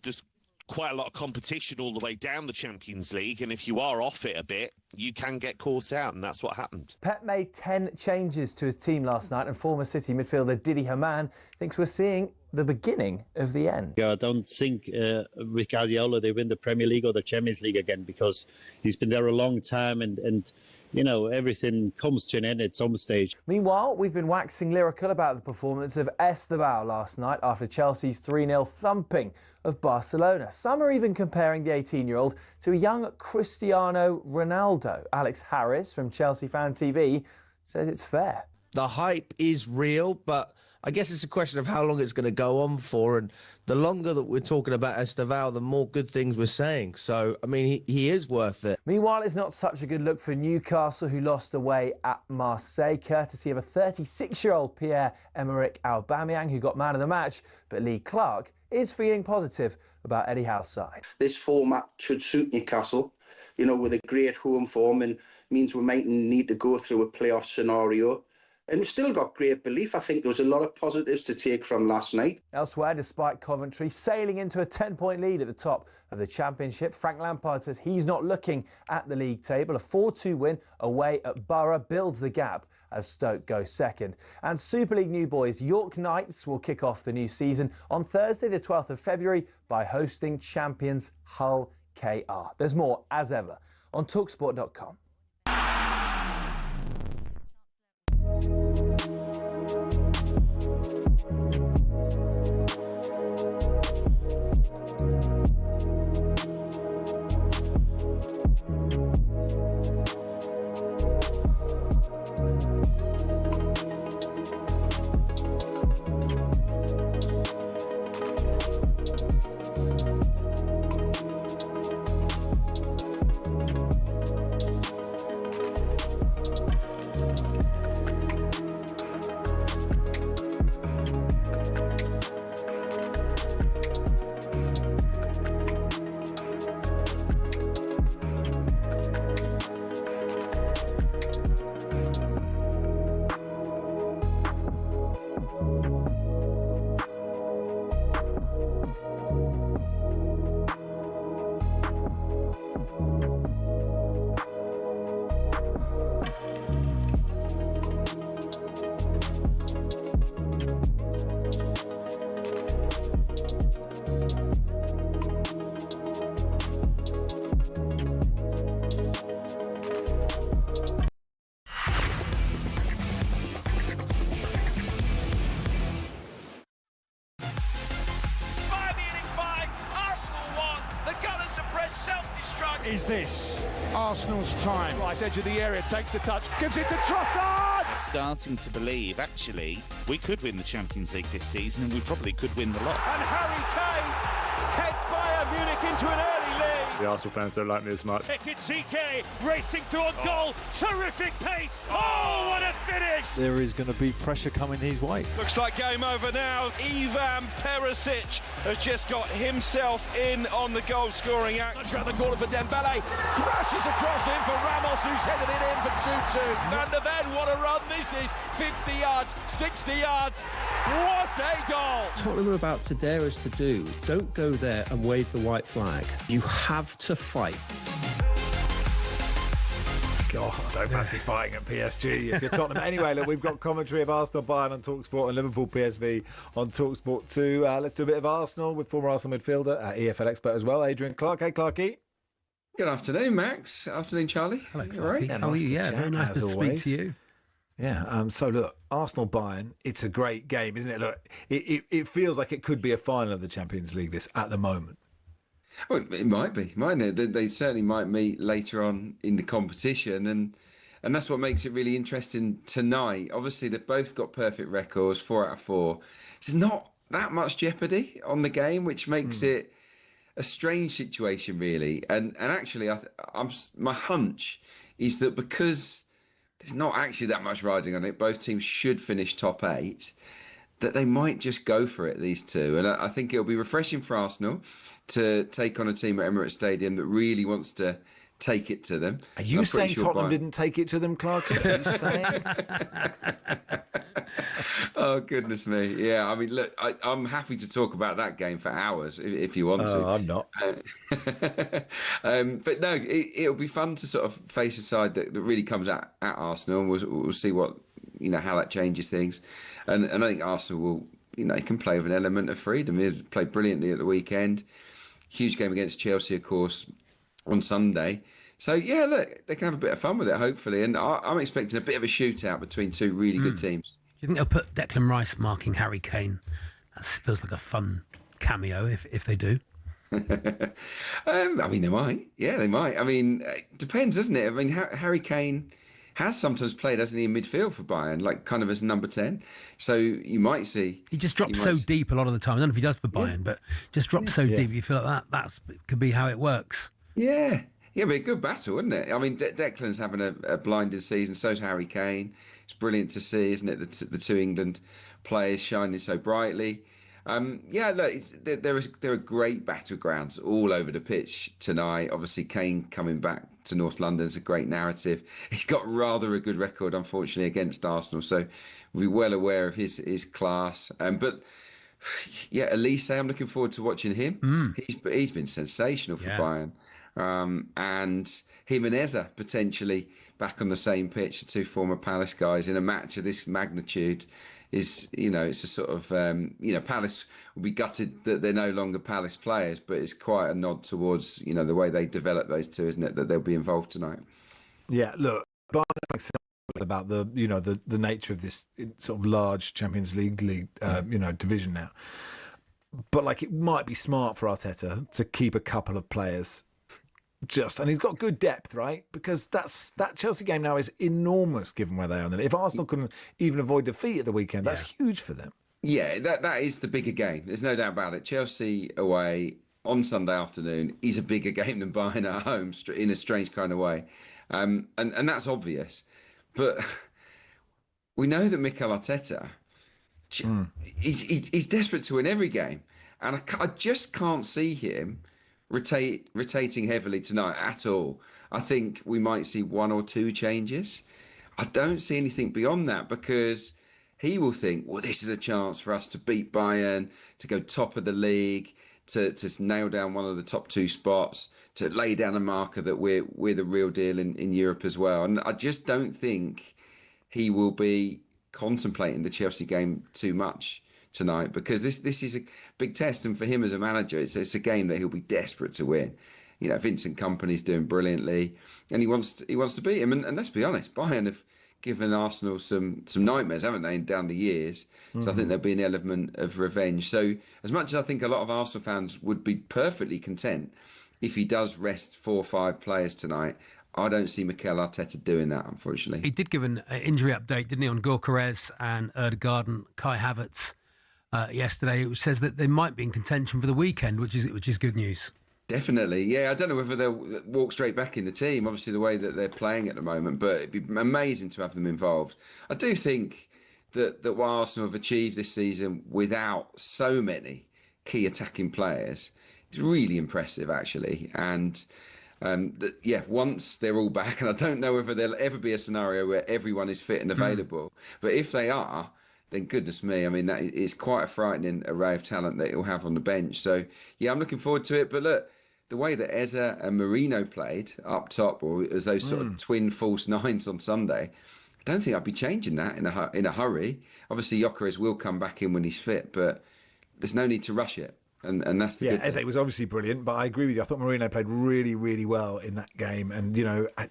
S12: there's quite a lot of competition all the way down the Champions League, and if you are off it a bit, you can get caught out, and that's what happened.
S16: Pep made 10 changes to his team last night, and former City midfielder Didi Hamann thinks we're seeing the beginning of the end.
S13: I don't think with Guardiola they win the Premier League or the Champions League again, because he's been there a long time, and you know, everything comes to an end at some stage.
S16: Meanwhile, we've been waxing lyrical about the performance of Esteval last night after Chelsea's 3-0 thumping of Barcelona. Some are even comparing the 18-year-old to a young Cristiano Ronaldo. Alex Harris from Chelsea Fan TV says it's fair.
S19: The hype is real, but I guess it's a question of how long it's going to go on for, and the longer that we're talking about Esteval, the more good things we're saying. So, I mean, he is worth it.
S16: Meanwhile, it's not such a good look for Newcastle, who lost away at Marseille, courtesy of a 36-year-old Pierre-Emerick Aubameyang, who got man of the match. But Lee Clark is feeling positive about Eddie Howe's side.
S20: This format should suit Newcastle, you know, with a great home form, and means we might need to go through a playoff scenario. and we've still got great belief. I think there was a lot of positives to take from last night.
S16: Elsewhere, despite Coventry sailing into a 10-point lead at the top of the Championship, Frank Lampard says he's not looking at the league table. A 4-2 win away at Borough builds the gap as Stoke go second. And Super League new boys York Knights will kick off the new season on Thursday the 12th of February by hosting champions Hull KR. There's more, as ever, on talksport.com.
S14: Is this Arsenal's time? Right edge of the area, takes a touch, gives it to Trossard!
S12: Starting to believe, actually, we could win the Champions League this season and we probably could win the lot.
S14: And Harry Kane heads Bayern Munich into an early lead.
S1: The Arsenal fans don't like me as much.
S14: Ekitike racing through on goal, terrific pace, oh what a finish!
S15: There is going to be pressure coming his way.
S14: Looks like game over now. Ivan Perisic has just got himself in on the goal scoring act. Touch around the corner for Dembele, thrashes across in for Ramos who's headed it in for 2-2. Van der Ven, what a run this is, 50 yards, 60 yards, what a goal!
S17: Tottenham are about to dare us to do, don't go there and wave the white flag. You have to fight.
S9: God, I don't fancy fighting at PSG if you're Tottenham. Anyway, look, we've got commentary of Arsenal, Bayern on talkSPORT and Liverpool PSV on talkSPORT 2. Let's do a bit of Arsenal with former Arsenal midfielder, EFL expert as well, Adrian Clark. Hey, Clarky.
S18: Good afternoon, Max. Afternoon, Charlie.
S5: Hello,
S18: you all right?
S5: How are you? Yeah, very nice to speak to you.
S9: Yeah, so look, Arsenal-Bayern, it's a great game, isn't it? Look, it feels like it could be a final of the Champions League this at the moment.
S18: Well, it might be, mightn't it? They certainly might meet later on in the competition, and that's what makes it really interesting tonight. Obviously, they've both got perfect records, 4 out of 4. There's not that much jeopardy on the game, which makes it a strange situation, really. And actually, my hunch is that because there's not actually that much riding on it, both teams should finish top 8, that they might just go for it, these two. And I think it'll be refreshing for Arsenal to take on a team at Emirates Stadium that really wants to take it to them.
S9: Are you saying Tottenham didn't take it to them, Clark? Are you saying?
S18: Oh, goodness me. Yeah, I mean, look, I'm happy to talk about that game for hours if you want to.
S9: I'm not.
S18: But no, it'll be fun to sort of face a side that really comes at Arsenal, and we'll see what, how that changes things. And I think Arsenal will, can play with an element of freedom. They've played brilliantly at the weekend. Huge game against Chelsea, of course, on Sunday. So, yeah, look, they can have a bit of fun with it, hopefully. And I'm expecting a bit of a shootout between two really good teams.
S5: Do you think they'll put Declan Rice marking Harry Kane? That feels like a fun cameo if they do.
S18: I mean, they might. Yeah, they might. I mean, it depends, doesn't it? I mean, Harry Kane has sometimes played, hasn't he, in midfield for Bayern, like kind of as number 10. So you might see...
S5: He just drops so deep a lot of the time. I don't know if he does for Bayern, but just drops so deep. You feel like that could be how it works.
S18: Yeah. Yeah, but a good battle, isn't it? I mean, Declan's having a blinded season. So's Harry Kane. It's brilliant to see, isn't it? The two England players shining so brightly. Yeah, look, there are great battlegrounds all over the pitch tonight. Obviously, Kane coming back to North London. It's a great narrative. He's got rather a good record, unfortunately, against Arsenal. So we're well aware of his class. But yeah, Elise, I'm looking forward to watching him. He's been sensational for Bayern. And him and Eza potentially back on the same pitch, the two former Palace guys, in a match of this magnitude is, it's a sort of, Palace will be gutted that they're no longer Palace players, but it's quite a nod towards, the way they develop those two, isn't it, that they'll be involved tonight.
S9: Yeah, look, Bayern about the nature of this sort of large Champions League division now, but it might be smart for Arteta to keep a couple of players and he's got good depth, right? Because that Chelsea game now is enormous given where they are. If Arsenal can even avoid defeat at the weekend, that's huge for them.
S18: Yeah, that is the bigger game. There's no doubt about it. Chelsea away on Sunday afternoon is a bigger game than Bayern at home in a strange kind of way. And that's obvious. But we know that Mikel Arteta, he's desperate to win every game. And I just can't see him rotating heavily tonight at all. I think we might see one or two changes. I don't see anything beyond that because he will think, well, this is a chance for us to beat Bayern, to go top of the league, to nail down one of the top two spots, to lay down a marker that we're the real deal in Europe as well. And I just don't think he will be contemplating the Chelsea game too much tonight because this is a big test, and for him as a manager, it's a game that he'll be desperate to win. Vincent Kompany's doing brilliantly, and he wants to beat him. And let's be honest, Bayern have given Arsenal some nightmares, haven't they, down the years? So I think there'll be an element of revenge. So as much as I think a lot of Arsenal fans would be perfectly content if he does rest 4 or 5 players tonight, I don't see Mikel Arteta doing that, unfortunately.
S5: He did give an injury update, didn't he, on Gyökeres and Ødegaard and Kai Havertz yesterday, which says that they might be in contention for the weekend, which is good news. Definitely,
S18: yeah. I don't know whether they'll walk straight back in the team, obviously the way that they're playing at the moment, but it'd be amazing to have them involved. I do think that what Arsenal have achieved this season without so many key attacking players is really impressive, actually. And once they're all back, and I don't know whether there'll ever be a scenario where everyone is fit and available, but if they are, then goodness me, I mean, that is quite a frightening array of talent that he'll have on the bench. So, yeah, I'm looking forward to it. But look, the way that Eza and Marino played up top, or as those sort of twin false nines on Sunday, I don't think I'd be changing that in a hurry. Obviously, Gyökeres will come back in when he's fit, but there's no need to rush it. And that's the good thing.
S9: Eze was obviously brilliant, but I agree with you. I thought Marino played really, really well in that game and,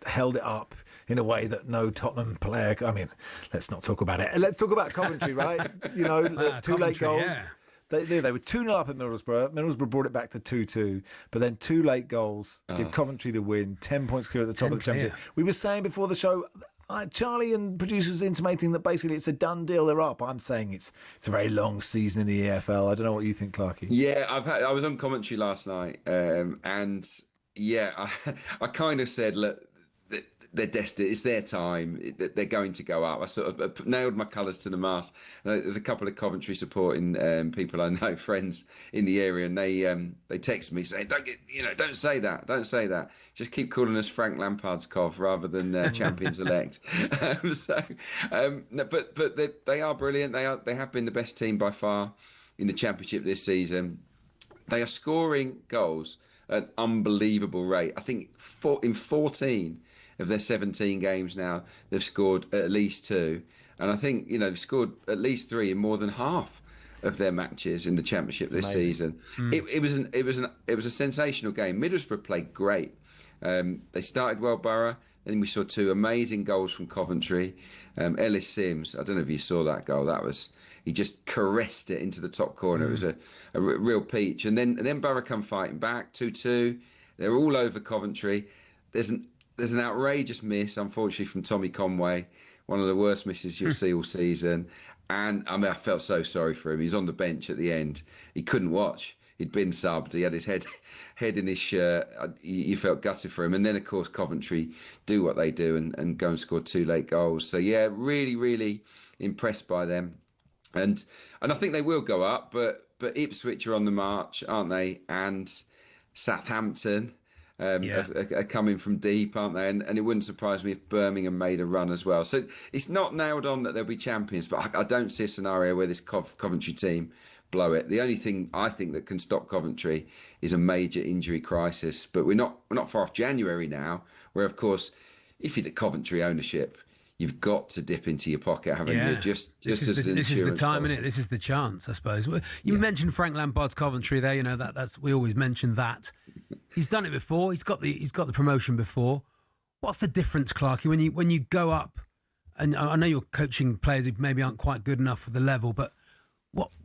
S9: held it up in a way that no Tottenham player... I mean, let's not talk about it. Let's talk about Coventry, right? Two late goals. Yeah. They were 2-0 up at Middlesbrough. Middlesbrough brought it back to 2-2, but then 2 late goals give Coventry the win, 10 points clear at the top of the championship. We were saying before the show... Charlie and producers intimating that basically it's a done deal, they're up. I'm saying it's a very long season in the EFL. I don't know what you think, Clarky.
S18: Yeah, I was on commentary last night, and yeah, I kind of said, look, they're destined. It's their time. They're going to go up. I sort of nailed my colours to the mast. There's a couple of Coventry supporting people I know, friends in the area, and they text me saying, don't say that. Don't say that. Just keep calling us Frank Lampard's Cov rather than champions elect. But they are brilliant. They have been the best team by far in the Championship this season. They are scoring goals at an unbelievable rate. I think in 14 of their 17 games now, they've scored at least 2. And I think, they've scored at least 3 in more than half of their matches in the Championship this season. It was a sensational game. Middlesbrough played great. They started well, Borough. Then we saw 2 amazing goals from Coventry. Ellis Sims, I don't know if you saw that goal. He just caressed it into the top corner. It was a real peach. And then Borough come fighting back, 2-2. They're all over Coventry. There's an outrageous miss, unfortunately, from Tommy Conway, one of the worst misses you'll see all season. And I mean, I felt so sorry for him. He was on the bench at the end. He couldn't watch. He'd been subbed. He had his head in his shirt. You felt gutted for him. And then, of course, Coventry do what they do and go and score 2 late goals. So, yeah, really, really impressed by them. And I think they will go up, but Ipswich are on the march, aren't they? And Southampton. are coming from deep, aren't they? And it wouldn't surprise me if Birmingham made a run as well. So it's not nailed on that they'll be champions, but I don't see a scenario where this Coventry team blow it. The only thing I think that can stop Coventry is a major injury crisis. But we're not far off January now, where of course, if you're the Coventry ownership, you've got to dip into your pocket, haven't you? Just as an
S5: this is the time,
S18: policy.
S5: isn't it? This is the chance, I suppose. You mentioned Frank Lampard's Coventry there. You know that's we always mention that. He's done it before. He's got the promotion before. What's the difference, Clarky, when you go up? And I know you're coaching players who maybe aren't quite good enough for the level, but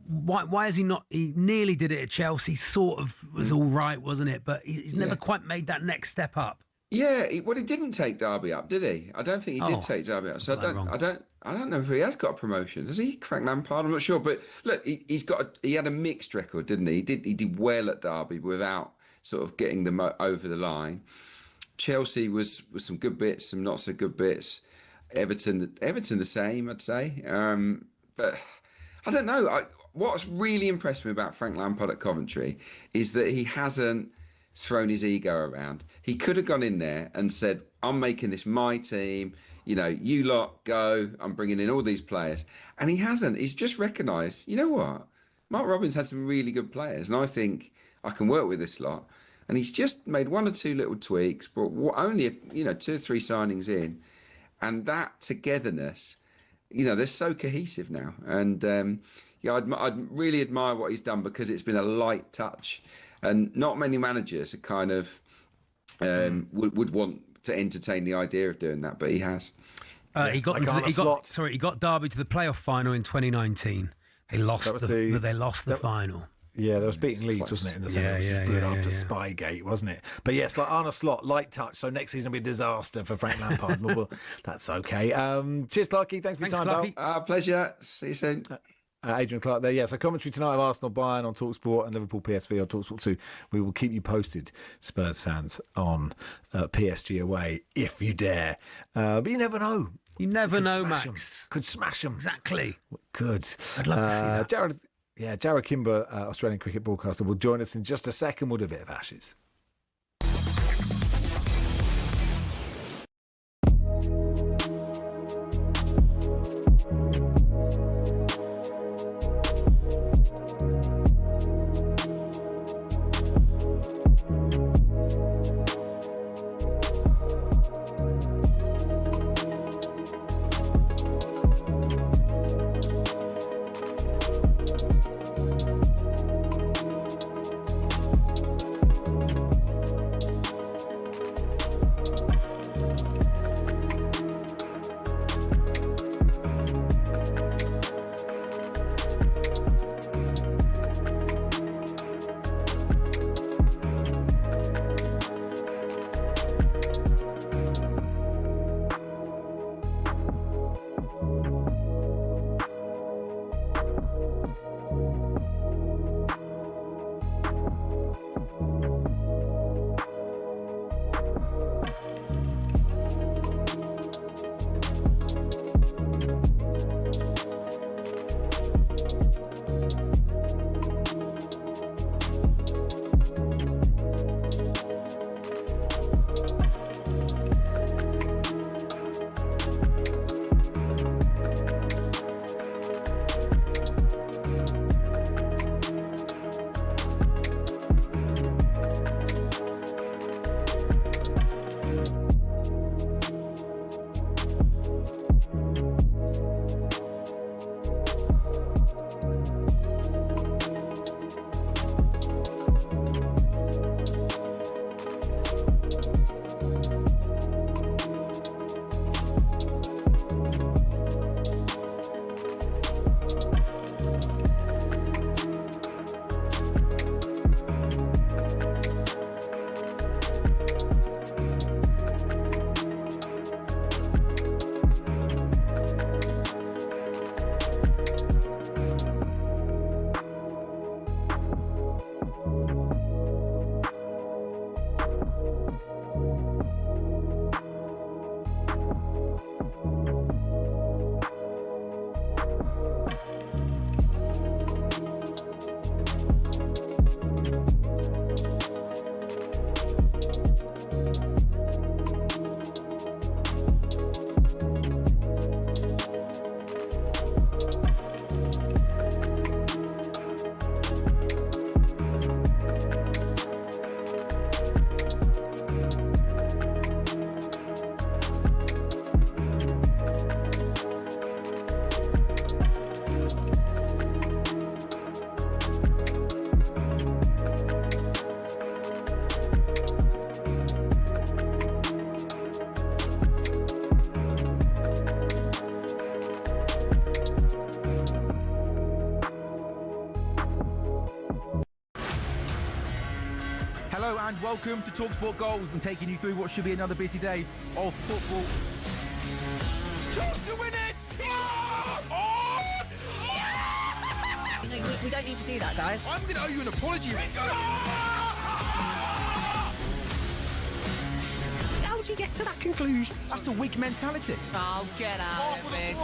S5: why has he not? He nearly did it at Chelsea. Sort of was all right, wasn't it? But he's never quite made that next step up.
S18: Yeah, he didn't take Derby up, did he? I don't think he did take Derby up. So I don't know if he has got a promotion. Has he, Frank Lampard? I'm not sure. But look, he had a mixed record, didn't he? He did well at Derby without sort of getting them over the line. Chelsea was some good bits, some not so good bits. Everton the same, I'd say. But I don't know. What's really impressed me about Frank Lampard at Coventry is that he hasn't thrown his ego around. He could have gone in there and said, I'm making this my team, you lot go, I'm bringing in all these players. And he hasn't. He's just recognised, you know what? Mark Robins had some really good players, and I think I can work with this lot. And he's just made one or two little tweaks, but only 2 or 3 signings in. And that togetherness, they're so cohesive now. And I'd really admire what he's done, because it's been a light touch. And not many managers are kind of would want to entertain the idea of doing that, but he has.
S5: He got Derby to the playoff final in 2019. They lost the final.
S9: Yeah, they was beating Leeds, wasn't it, in the semi-finals after Spygate, wasn't it? But yes, like Arne Slot, light touch. So next season will be a disaster for Frank Lampard. Well, that's okay. Cheers, Clarky. Thanks for your time,
S18: pal. Pleasure. See you soon.
S9: Adrian Clark there. So commentary tonight of Arsenal Bayern on talkSPORT and Liverpool PSV on talkSPORT 2. We will keep you posted, Spurs fans, on PSG away if you dare. But you never know.
S5: You never know, Max.
S9: Could smash them.
S5: Exactly.
S9: Could.
S5: I'd love to see that.
S9: Jared Kimber, Australian cricket broadcaster, will join us in just a second. We'll do a bit of Ashes.
S7: and welcome to talkSPORT Goals. We've been taking you through what should be another busy day of football. Chance to win it!
S8: We don't need to do that, guys.
S7: I'm going to owe you an apology. How would you get to that conclusion? That's a weak mentality.
S8: Oh, get out of it.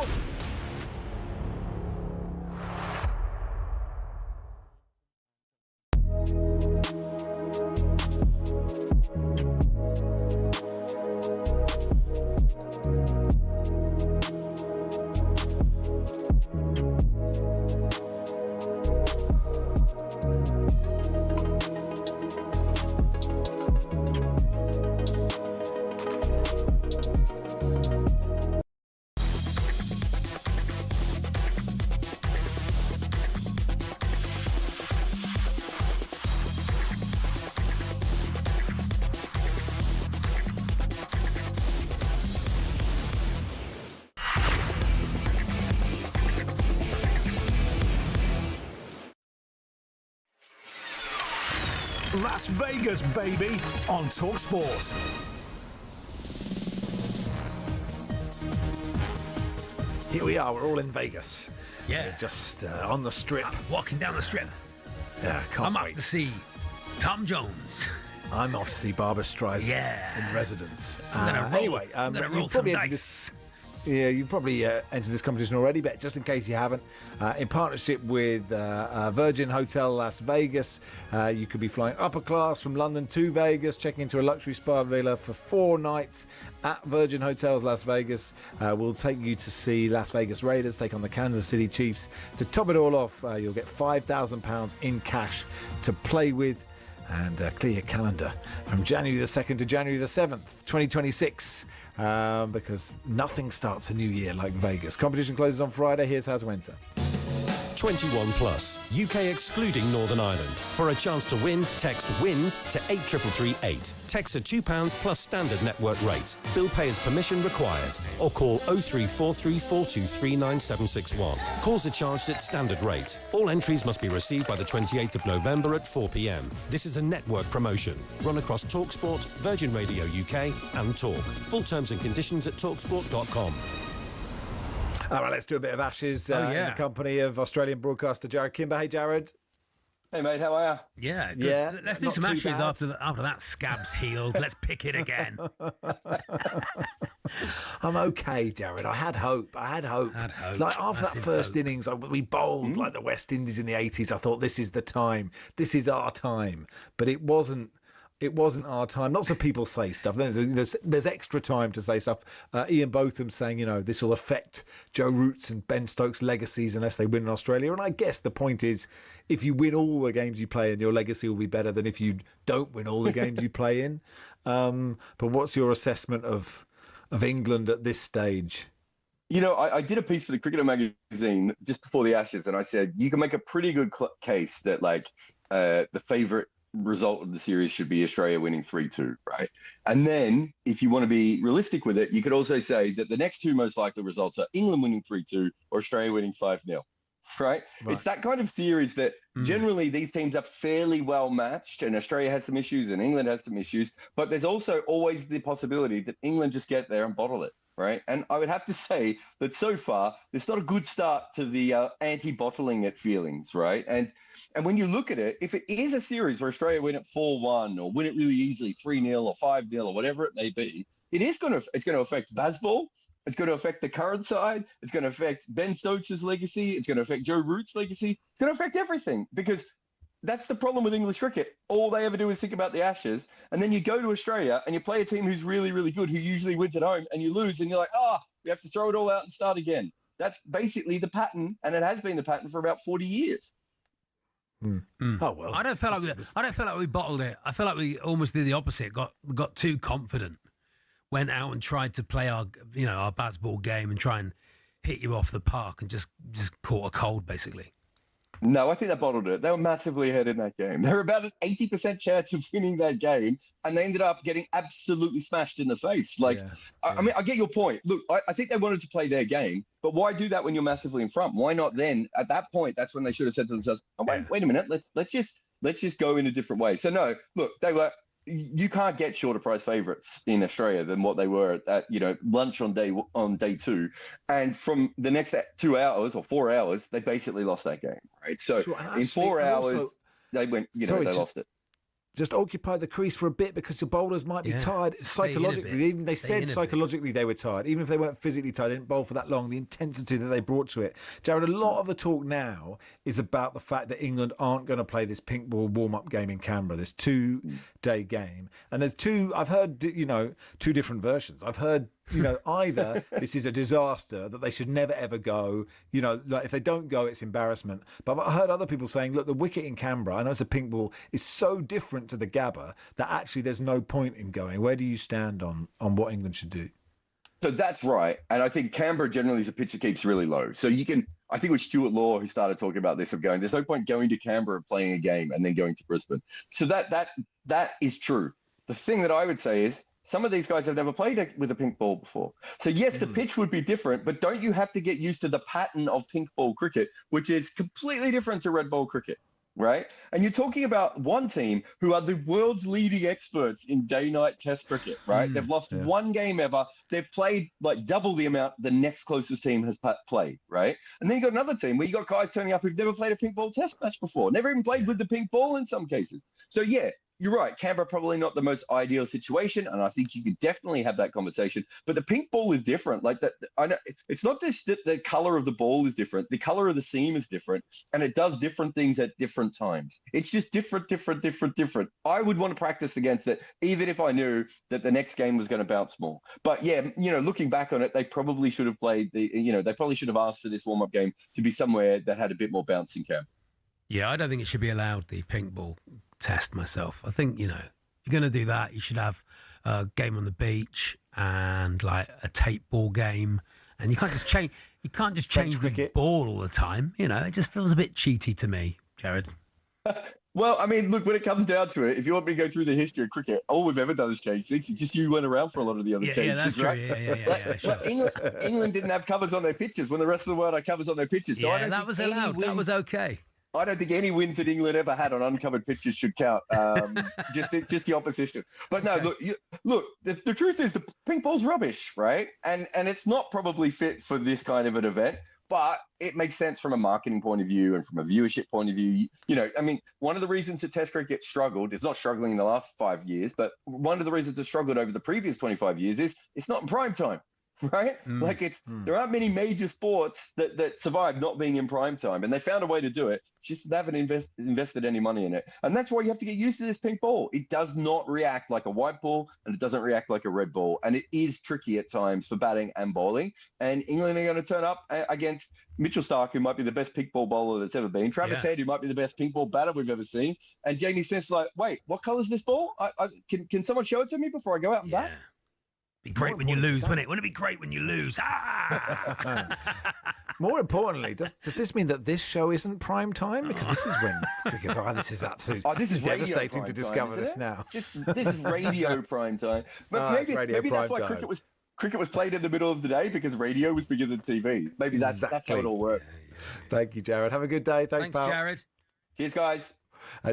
S26: Las Vegas, baby, on talkSPORT.
S9: Here we are, we're all in Vegas.
S5: Yeah.
S9: We're just on the strip.
S5: Walking down the strip.
S9: Yeah,
S5: I'm off to see Tom Jones.
S9: I'm off to see Barbara Streisand in residence. Anyway, you probably entered this. Yeah, you probably entered this competition already, but just in case you haven't, in partnership with Virgin Hotel Las Vegas, you could be flying upper class from London to Vegas, checking into a luxury spa villa for 4 nights at Virgin Hotels Las Vegas. We'll take you to see Las Vegas Raiders take on the Kansas City Chiefs. To top it all off, you'll get £5,000 in cash to play with. And clear your calendar from January the 2nd to January the 7th, 2026, because nothing starts a new year like Vegas. Competition closes on Friday. Here's how to enter.
S3: 21 plus, UK excluding Northern Ireland. For a chance to win, text WIN to 83338. Text at £2 plus standard network rates. Bill payer's permission required. Or call 03434239761. Calls are charged at standard rate. All entries must be received by the 28th of November at 4 p.m. This is a network promotion. Run across talkSPORT, Virgin Radio UK and Talk. Full terms and conditions at talksport.com.
S9: All right, let's do a bit of Ashes in the company of Australian broadcaster Jared Kimber. Hey, Jared.
S4: Hey, mate, how are you?
S5: Yeah, good.
S9: Yeah.
S5: Let's do some Ashes after that scab's healed. Let's pick it again.
S9: I'm okay, Jared. I had hope. Like after that first innings, we bowled like the West Indies in the 80s. I thought this is the time. This is our time. But it wasn't. It wasn't our time. Lots of people say stuff. There's extra time to say stuff. Ian Botham saying, this will affect Joe Root's and Ben Stokes' legacies unless they win in Australia. And I guess the point is, if you win all the games you play in, your legacy will be better than if you don't win all the games you play in. But what's your assessment of England at this stage?
S4: I did a piece for the Cricketer magazine just before the Ashes, and I said you can make a pretty good case that the favourite result of the series should be Australia winning 3-2, right? And then if you want to be realistic with it, you could also say that the next two most likely results are England winning 3-2 or Australia winning 5-0, right? It's that kind of series that generally these teams are fairly well matched, and Australia has some issues and England has some issues, but there's also always the possibility that England just get there and bottle it. Right. And I would have to say that so far, there's not a good start to the anti-bottling it feelings. Right. And when you look at it, if it is a series where Australia win it 4-1 or win it really easily 3-0 or 5-0 or whatever it may be, it's going to affect Bazball. It's going to affect the current side. It's going to affect Ben Stokes' legacy. It's going to affect Joe Root's legacy. It's going to affect everything because that's the problem with English cricket. All they ever do is think about the Ashes. And then you go to Australia and you play a team who's really, really good, who usually wins at home, and you lose, and you're like, we have to throw it all out and start again. That's basically the pattern, and it has been the pattern for about 40 years.
S9: Oh, well.
S5: I don't feel like we bottled it. I feel like we almost did the opposite, got too confident, went out and tried to play our Bazball game and try and hit you off the park and just caught a cold, basically.
S4: No, I think they bottled it. They were massively ahead in that game. They were about an 80% chance of winning that game, and they ended up getting absolutely smashed in the face. I mean, I get your point. Look, I think they wanted to play their game, but why do that when you're massively in front? Why not then? At that point, that's when they should have said to themselves, wait a minute, let's just go in a different way. So no, look, they were you can't get shorter price favourites in Australia than what they were at lunch on day 2, and from the next 2 hours or 4 hours, they basically lost that game, right? So in 4 hours, they went, they lost it.
S9: Just occupy the crease for a bit because your bowlers might be tired psychologically. Even they said psychologically they were tired, even if they weren't physically tired. They didn't bowl for that long. The intensity that they brought to it, Jared. A lot of the talk now is about the fact that England aren't going to play this pink ball warm-up game in Canberra, this 2-day game, and there's two. I've heard two different versions. I've heard either this is a disaster that they should never ever go. Like if they don't go, it's embarrassment. But I've heard other people saying, look, the wicket in Canberra, I know it's a pink ball, is so different to the Gabba that actually there's no point in going. Where do you stand on what England should do?
S4: So that's right. And I think Canberra generally is a pitch that keeps really low. So I think it was Stuart Law who started talking about this, of going, there's no point going to Canberra, playing a game and then going to Brisbane. So that is true. The thing that I would say is, some of these guys have never played with a pink ball before. So yes, the pitch would be different, but don't you have to get used to the pattern of pink ball cricket, which is completely different to red ball cricket, right? And you're talking about one team who are the world's leading experts in day-night test cricket, right? They've lost one game ever. They've played like double the amount the next closest team has played, right? And then you got another team where you got guys turning up who've never played a pink ball test match before, never even played with the pink ball in some cases. So yeah, you're right. Canberra probably not the most ideal situation, and I think you could definitely have that conversation. But the pink ball is different. Like that, I know it's not just that the color of the ball is different. The color of the seam is different, and it does different things at different times. It's just different. I would want to practice against it, even if I knew that the next game was going to bounce more. But yeah, looking back on it, they probably should have played they probably should have asked for this warm-up game to be somewhere that had a bit more bounce in Canberra.
S5: Yeah, I don't think it should be allowed, the pink ball test myself. I think, if you're going to do that, you should have a game on the beach and like a tape ball game. And you can't just change the ball all the time. It just feels a bit cheaty to me, Jared.
S4: Well, I mean, look, when it comes down to it, if you want me to go through the history of cricket, all we've ever done is change things. It's just you went around for a lot of the other changes,
S5: yeah, that's
S4: right?
S5: True.
S4: Sure. England didn't have covers on their pitches when the rest of the world had covers on their pitches. So
S5: that was allowed. That was okay.
S4: I don't think any wins that England ever had on uncovered pitches should count. Just the opposition. But no, look. The truth is the pink ball's rubbish, right? And it's not probably fit for this kind of an event. But it makes sense from a marketing point of view and from a viewership point of view. One of the reasons that Test cricket struggled, it's not struggling in the last 5 years, but one of the reasons it struggled over the previous 25 years is it's not in prime time. Right? There aren't many major sports that survive not being in prime time, and they found a way to do it. It's just they haven't invested any money in it. And that's why you have to get used to this pink ball. It does not react like a white ball, and it doesn't react like a red ball. And it is tricky at times for batting and bowling. And England are going to turn up against Mitchell Starc, who might be the best pink ball bowler that's ever been, Travis Head, who might be the best pink ball batter we've ever seen, and Jamie Smith's like, wait, what colour is this ball? Can someone show it to me before I go out and bat?
S5: Be great when you lose, wouldn't it? Wouldn't it be great when you lose?
S9: More importantly, does this mean that this show isn't prime time? Because this is when this is absolutely
S4: this is
S9: devastating to discover this now.
S4: This is radio prime time. But maybe that's why cricket was played in the middle of the day, because radio was bigger than TV. Maybe that's how it all works.
S9: Thank you, Jared. Have a good day. Thanks, pal.
S5: Jared.
S4: Cheers, guys.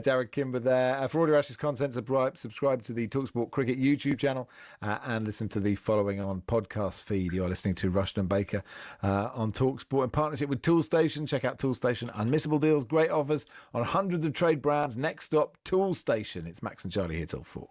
S9: Jared Kimber there. For all your Ashes content, subscribe to the talkSPORT Cricket YouTube channel and listen to the following on podcast feed. You're listening to Rushden Baker on talkSPORT in partnership with Toolstation. Check out Toolstation. Unmissable deals, great offers on hundreds of trade brands. Next stop, Toolstation. It's Max and Charlie here till 4.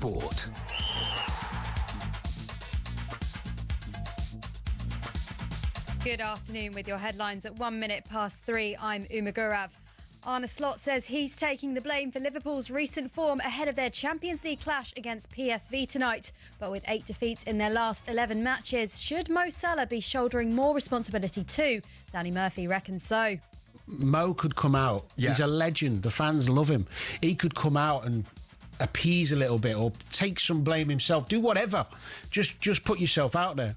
S26: Sport.
S2: Good afternoon with your headlines at 1 minute past 3. I'm Uma Gurav. Arne Slot says he's taking the blame for Liverpool's recent form ahead of their Champions League clash against PSV tonight. But with 8 defeats in their last 11 matches, should Mo Salah be shouldering more responsibility too? Danny Murphy reckons so.
S6: Mo could come out. Yeah. He's a legend. The fans love him. He could come out and appease a little bit or take some blame himself. Do whatever. Just put yourself out there.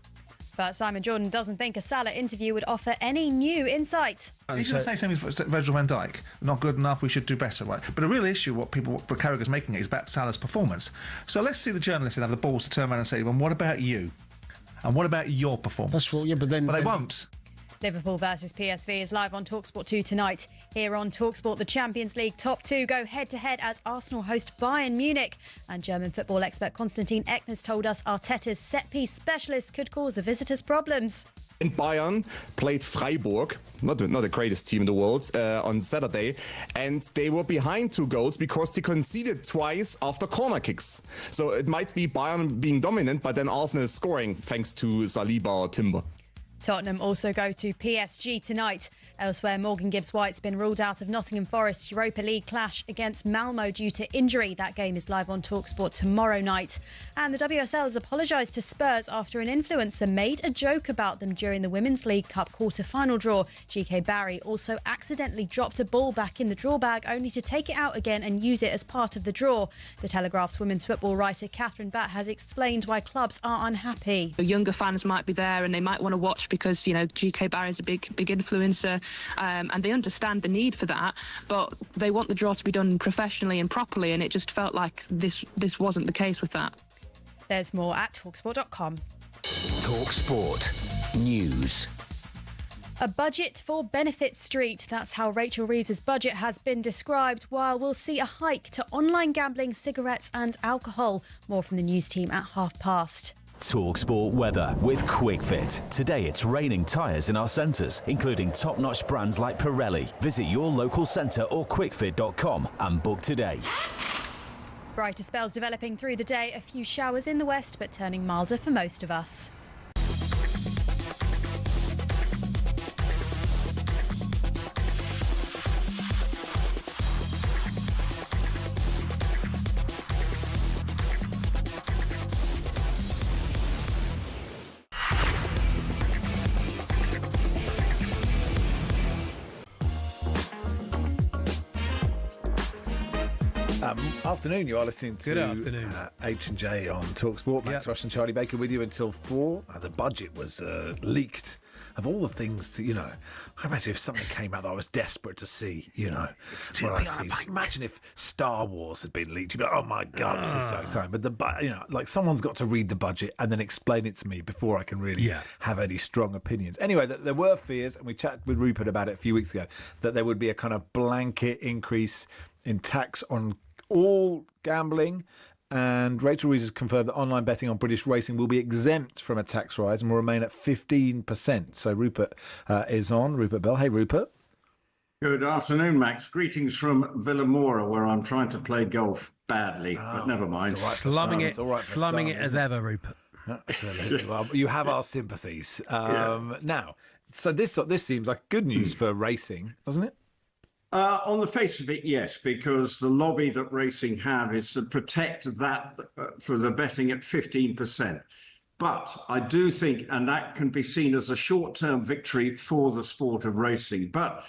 S2: But Simon Jordan doesn't think a Salah interview would offer any new insight.
S10: He's going to say something for Virgil van Dijk. Not good enough, we should do better. Right? But the real issue, what Carragher's making it, is about Salah's performance. So let's see the journalists that have the balls to turn around and say, well, what about you? And what about your performance?
S6: That's what, yeah, but they
S10: won't.
S2: Liverpool versus PSV is live on talkSPORT 2 tonight. Here on talkSPORT, the Champions League top two go head-to-head as Arsenal host Bayern Munich. And German football expert Konstantin Eckner's told us Arteta's set-piece specialist could cause the visitors problems.
S21: And Bayern played Freiburg, not the greatest team in the world, on Saturday, and they were behind 2 goals because they conceded twice after corner kicks. So it might be Bayern being dominant, but then Arsenal is scoring thanks to Saliba or Timber.
S2: Tottenham also go to PSG tonight. Elsewhere, Morgan Gibbs-White's been ruled out of Nottingham Forest's Europa League clash against Malmo due to injury. That game is live on talkSPORT tomorrow night. And the WSL has apologised to Spurs after an influencer made a joke about them during the Women's League Cup quarter-final draw. GK Barry also accidentally dropped a ball back in the draw bag only to take it out again and use it as part of the draw. The Telegraph's women's football writer Catherine Batt has explained why clubs are unhappy.
S22: Younger fans might be there and they might want to watch because, you know, GK Barry's a big influencer and they understand the need for that, but they want the draw to be done professionally and properly, and it just felt like this wasn't the case with that.
S2: There's more at talksport.com.
S26: talkSPORT News.
S2: A budget for Benefit Street. That's how Rachel Reeves' budget has been described, while we'll see a hike to online gambling, cigarettes and alcohol. More from the news team at past.
S23: talkSPORT weather with QuickFit. Today it's raining tyres in our centres, including top-notch brands like Pirelli. Visit your local centre or quickfit.com and book today.
S2: Brighter spells developing through the day. A few showers in the west, but turning milder for most of us.
S9: Afternoon, you are listening to
S5: Good afternoon.
S9: H&J on talkSPORT. Max Rush and Charlie Baker with you until 4. The budget was leaked. Of all the things to, I imagine if something came out that I was desperate to see,
S5: It's too
S9: what I see. Imagine if Star Wars had been leaked. You'd be like, oh my God, this is so exciting. But like someone's got to read the budget and then explain it to me before I can really have any strong opinions. Anyway, there were fears, and we chatted with Rupert about it a few weeks ago, that there would be a kind of blanket increase in tax on all gambling, and Rachel Reeves has confirmed that online betting on British racing will be exempt from a tax rise and will remain at 15%. So Rupert is on. Rupert Bell. Hey, Rupert.
S24: Good afternoon, Max. Greetings from Villamora, where I'm trying to play golf badly, but never mind.
S5: Slumming it as ever, Rupert.
S9: Absolutely. Well, you have our sympathies. Now, so this seems like good news for racing, doesn't it?
S24: On the face of it, yes, because the lobby that racing have is to protect that for the betting at 15%. But I do think, and that can be seen as a short-term victory for the sport of racing. But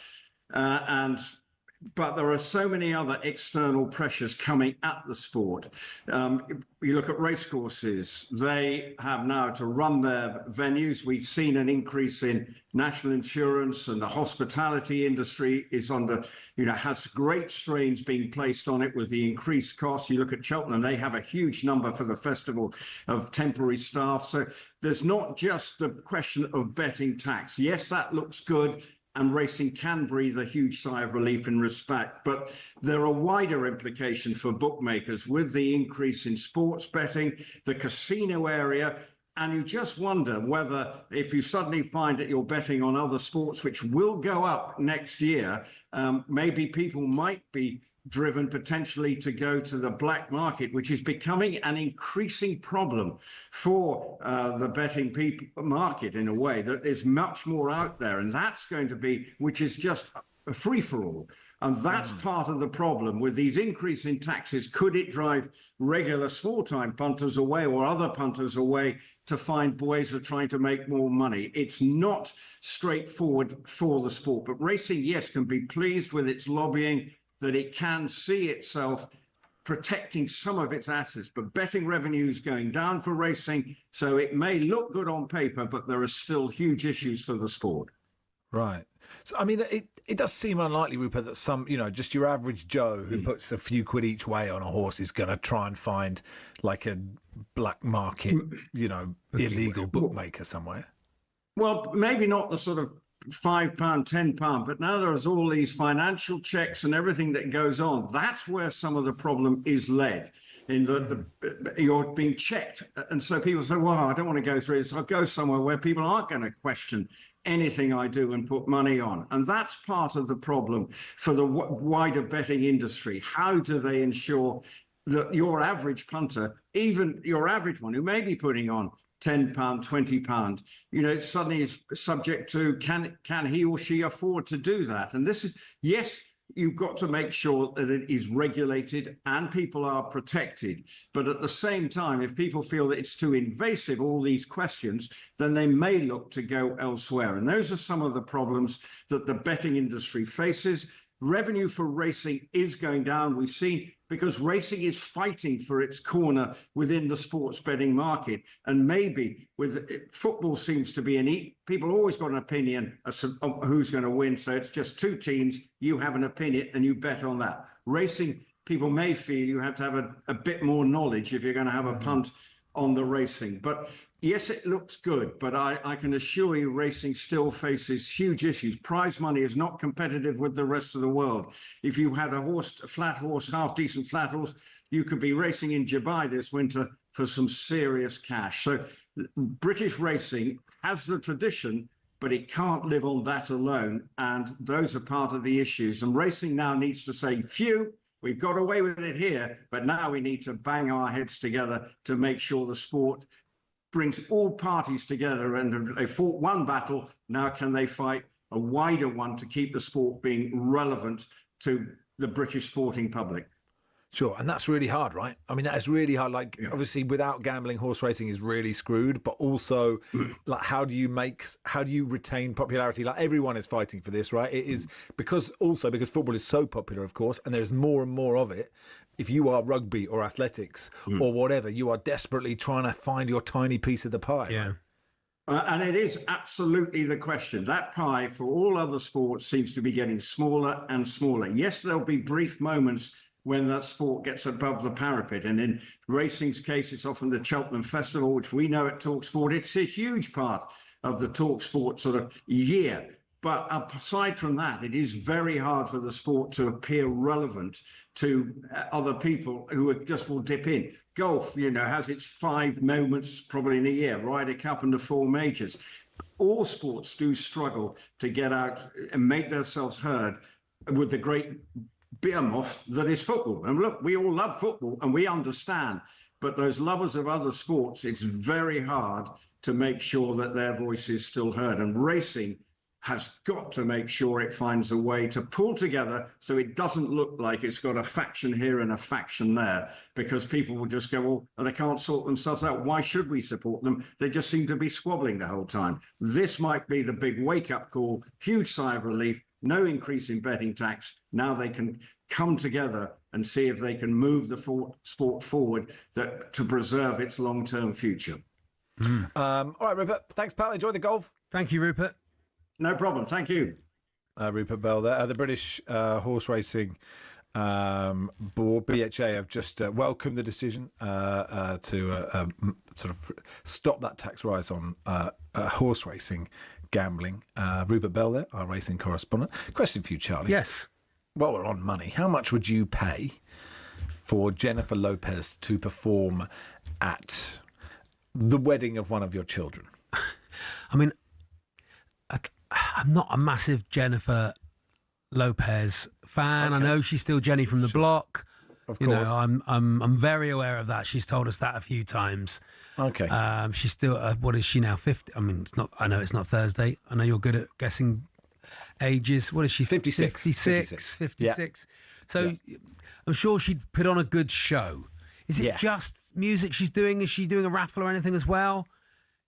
S24: there are so many other external pressures coming at the sport. You look at racecourses, they have now to run their venues. We've seen an increase in national insurance, and the hospitality industry is under, has great strains being placed on it with the increased costs. You look at Cheltenham, they have a huge number for the festival of temporary staff. So there's not just the question of betting tax. Yes, that looks good, and racing can breathe a huge sigh of relief in respect. But there are wider implications for bookmakers with the increase in sports betting, the casino area, and you just wonder whether if you suddenly find that you're betting on other sports, which will go up next year, maybe people might be driven potentially to go to the black market, which is becoming an increasing problem for the betting market in a way. That there's much more out there, and that's going to be, which is just a free-for-all. And that's part of the problem with these increasing taxes. Could it drive regular small-time punters away or other punters away to find ways of trying to make more money? It's not straightforward for the sport. But racing, yes, can be pleased with its lobbying, that it can see itself protecting some of its assets. But betting revenues going down for racing, so it may look good on paper, but there are still huge issues for the sport.
S9: Right. So, I mean, it does seem unlikely, Rupert, that some, just your average Joe who puts a few quid each way on a horse is going to try and find like a black market, illegal bookmaker somewhere.
S24: Well, maybe not the sort of £5, £10, but now there's all these financial checks and everything that goes on. That's where some of the problem is led, in that you're being checked. And so people say, well, I don't want to go through this. I'll go somewhere where people aren't going to question anything I do and put money on. And that's part of the problem for the wider betting industry. How do they ensure that your average punter, even your average one who may be putting on £10, £20, suddenly is subject to can he or she afford to do that? And this is, yes, you've got to make sure that it is regulated and people are protected. But at the same time, if people feel that it's too invasive, all these questions, then they may look to go elsewhere. And those are some of the problems that the betting industry faces. Revenue for racing is going down. We've seen, because racing is fighting for its corner within the sports betting market. And maybe with football seems to be people always got an opinion of who's going to win. So it's just two teams, you have an opinion and you bet on that. Racing, people may feel you have to have a bit more knowledge if you're going to have a punt on the racing. But yes, it looks good, but I can assure you racing still faces huge issues. Prize money is not competitive with the rest of the world. If you had a flat horse, half-decent flat horse, you could be racing in Dubai this winter for some serious cash. So British racing has the tradition, but it can't live on that alone. And those are part of the issues. And racing now needs to say, phew, we've got away with it here, but now we need to bang our heads together to make sure the sport brings all parties together. And they fought one battle, now can they fight a wider one to keep the sport being relevant to the British sporting public?
S9: Sure, and that's really hard, right? I mean, that is really hard. Like, obviously, without gambling, horse racing is really screwed. But also, like, how do you retain popularity? Like, everyone is fighting for this, right? It is because football is so popular, of course, and there's more and more of it. If you are rugby or athletics or whatever, you are desperately trying to find your tiny piece of the pie.
S5: Yeah.
S24: And it is absolutely the question. That pie for all other sports seems to be getting smaller and smaller. Yes, there'll be brief moments when that sport gets above the parapet. And in racing's case, it's often the Cheltenham Festival, which we know at talkSPORT. It's a huge part of the talkSPORT sort of year. But aside from that, it is very hard for the sport to appear relevant to other people who just will dip in. Golf, has its 5 moments probably in a year, Ryder Cup and the 4 majors. All sports do struggle to get out and make themselves heard with the great behemoth that is football. And look, we all love football and we understand, but those lovers of other sports, it's very hard to make sure that their voice is still heard. And racing has got to make sure it finds a way to pull together so it doesn't look like it's got a faction here and a faction there, because people will just go, well, they can't sort themselves out. Why should we support them? They just seem to be squabbling the whole time. This might be the big wake-up call, huge sigh of relief, no increase in betting tax. Now they can come together and see if they can move the sport forward to preserve its long-term future.
S9: All right, Rupert. Thanks, pal. Enjoy the golf.
S5: Thank you, Rupert.
S24: No problem. Thank you.
S9: Rupert Bell there. The British Horse Racing Board, BHA, have just welcomed the decision to sort of stop that tax rise on horse racing gambling. Rupert Bell there, our racing correspondent. Question for you, Charlie.
S5: Yes.
S9: While we're on money, how much would you pay for Jennifer Lopez to perform at the wedding of one of your children?
S5: I mean, I'm not a massive Jennifer Lopez fan.
S9: Okay.
S5: I know she's still Jenny from the block.
S9: Of
S5: You
S9: course.
S5: know, I'm very aware of that. She's told us that a few times.
S9: Okay.
S5: She's still. What is she now? 50. I mean, it's not. I know it's not Thursday. I know you're good at guessing ages. What is she?
S9: 56.
S5: 56.
S9: Yeah.
S5: So I'm sure she'd put on a good show. Is it just music she's doing? Is she doing a raffle or anything as well?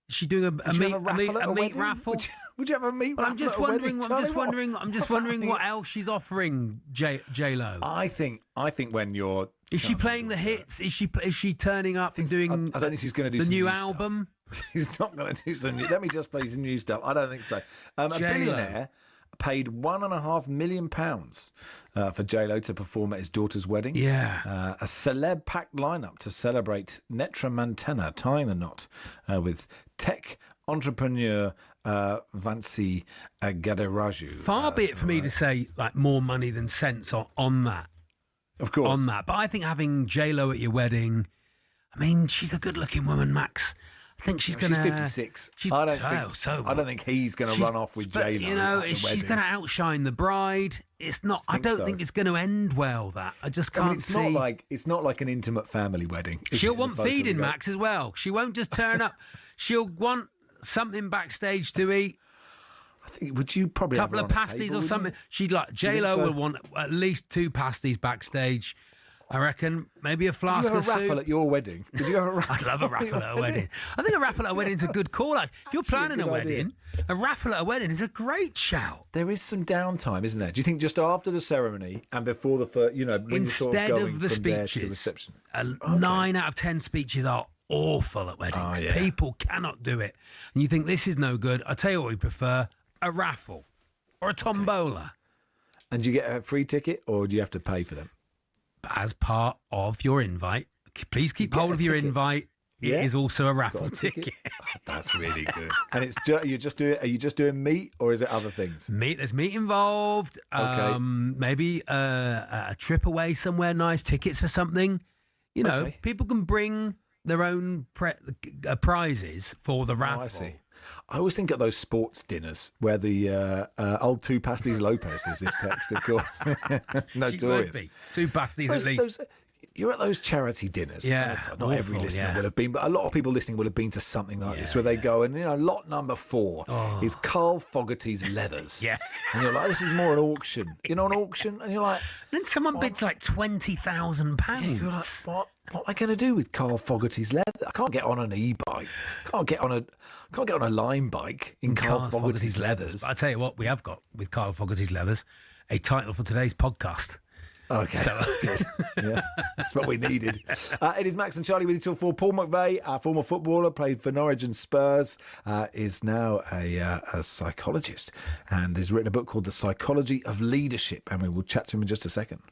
S5: Is she doing a meat raffle?
S9: Would you have a meat raffle?
S5: I'm just wondering. I'm just wondering what else she's offering J Lo.
S9: I think when you're
S5: Is she playing the hits? Is she turning up and doing?
S9: I don't think she's going to do
S5: the
S9: some
S5: new
S9: new
S5: album.
S9: She's not going to do some new. Let me just play some new stuff. I don't think so. A billionaire paid £1.5 million for J-Lo to perform at his daughter's wedding.
S5: Yeah.
S9: A celeb-packed lineup to celebrate Netra Mantena tying the knot with tech entrepreneur Vansi Gaderaju.
S5: Far be it for me to say like more money than sense on that.
S9: Of course.
S5: On that. But I think having J-Lo at your wedding, I mean, she's a good-looking woman, Max. I think she's going to...
S9: She's 56. I don't think he's going to run off with J-Lo.
S5: You know, she's going to outshine the bride. It's not... I don't think it's going to end well, that. I just can't see...
S9: It's not like an intimate family wedding.
S5: She'll want feeding, Max, as well. She won't just turn up. She'll want something backstage to eat.
S9: I think, would you probably
S5: a couple of pasties or something? She'd like... J-Lo will want at least 2 pasties backstage. I reckon maybe a flask of soup.
S9: Did you have a raffle at your wedding? Did you have a raffle?
S5: I'd love a raffle at a wedding. I think a raffle at a wedding is a good call. Like, if you're planning a wedding, a raffle at a wedding is a great shout.
S9: There is some downtime, isn't there? Do you think just after the ceremony and before the first,
S5: instead of the speeches,
S9: reception?
S5: 9 out of 10 speeches are awful at weddings.
S9: Oh, yeah.
S5: People cannot do it. And you think this is no good. I tell you what we prefer, a raffle or a tombola.
S9: And do you get a free ticket or do you have to pay for them?
S5: As part of your invite, please keep hold of your invite. It is also a raffle ticket.
S9: Oh, that's really good. And it's are you just doing meat or is it other things?
S5: Meat. There's meat involved.
S9: Okay.
S5: Maybe a trip away somewhere nice. Tickets for something. You know, people can bring their own prizes for the raffle.
S9: Oh, I see. I always think of those sports dinners where the old 2 pasties Lopez is this text, of course. Notorious.
S5: 2 pasties at least.
S9: You're at those charity dinners.
S5: Yeah.
S9: Not every listener will have been, but a lot of people listening will have been to something like this where they go and, lot number 4 is Carl Fogarty's leathers.
S5: Yeah.
S9: And you're like, this is more an auction. An auction? And you're like...
S5: And then someone bids like £20,000.
S9: Yeah, you're like, what am I going to do with Carl Fogarty's leather? I can't get on an e-bike. Can't get on a Lime bike in Carl Fogarty's leathers.
S5: But I tell you what, we have got with Carl Fogarty's leathers a title for today's podcast.
S9: Okay, so that's good. Yeah, that's what we needed. It is Max and Charlie with you till 4. Paul McVeigh, our former footballer, played for Norwich and Spurs, is now a psychologist and has written a book called The Psychology of Leadership, and we will chat to him in just a second.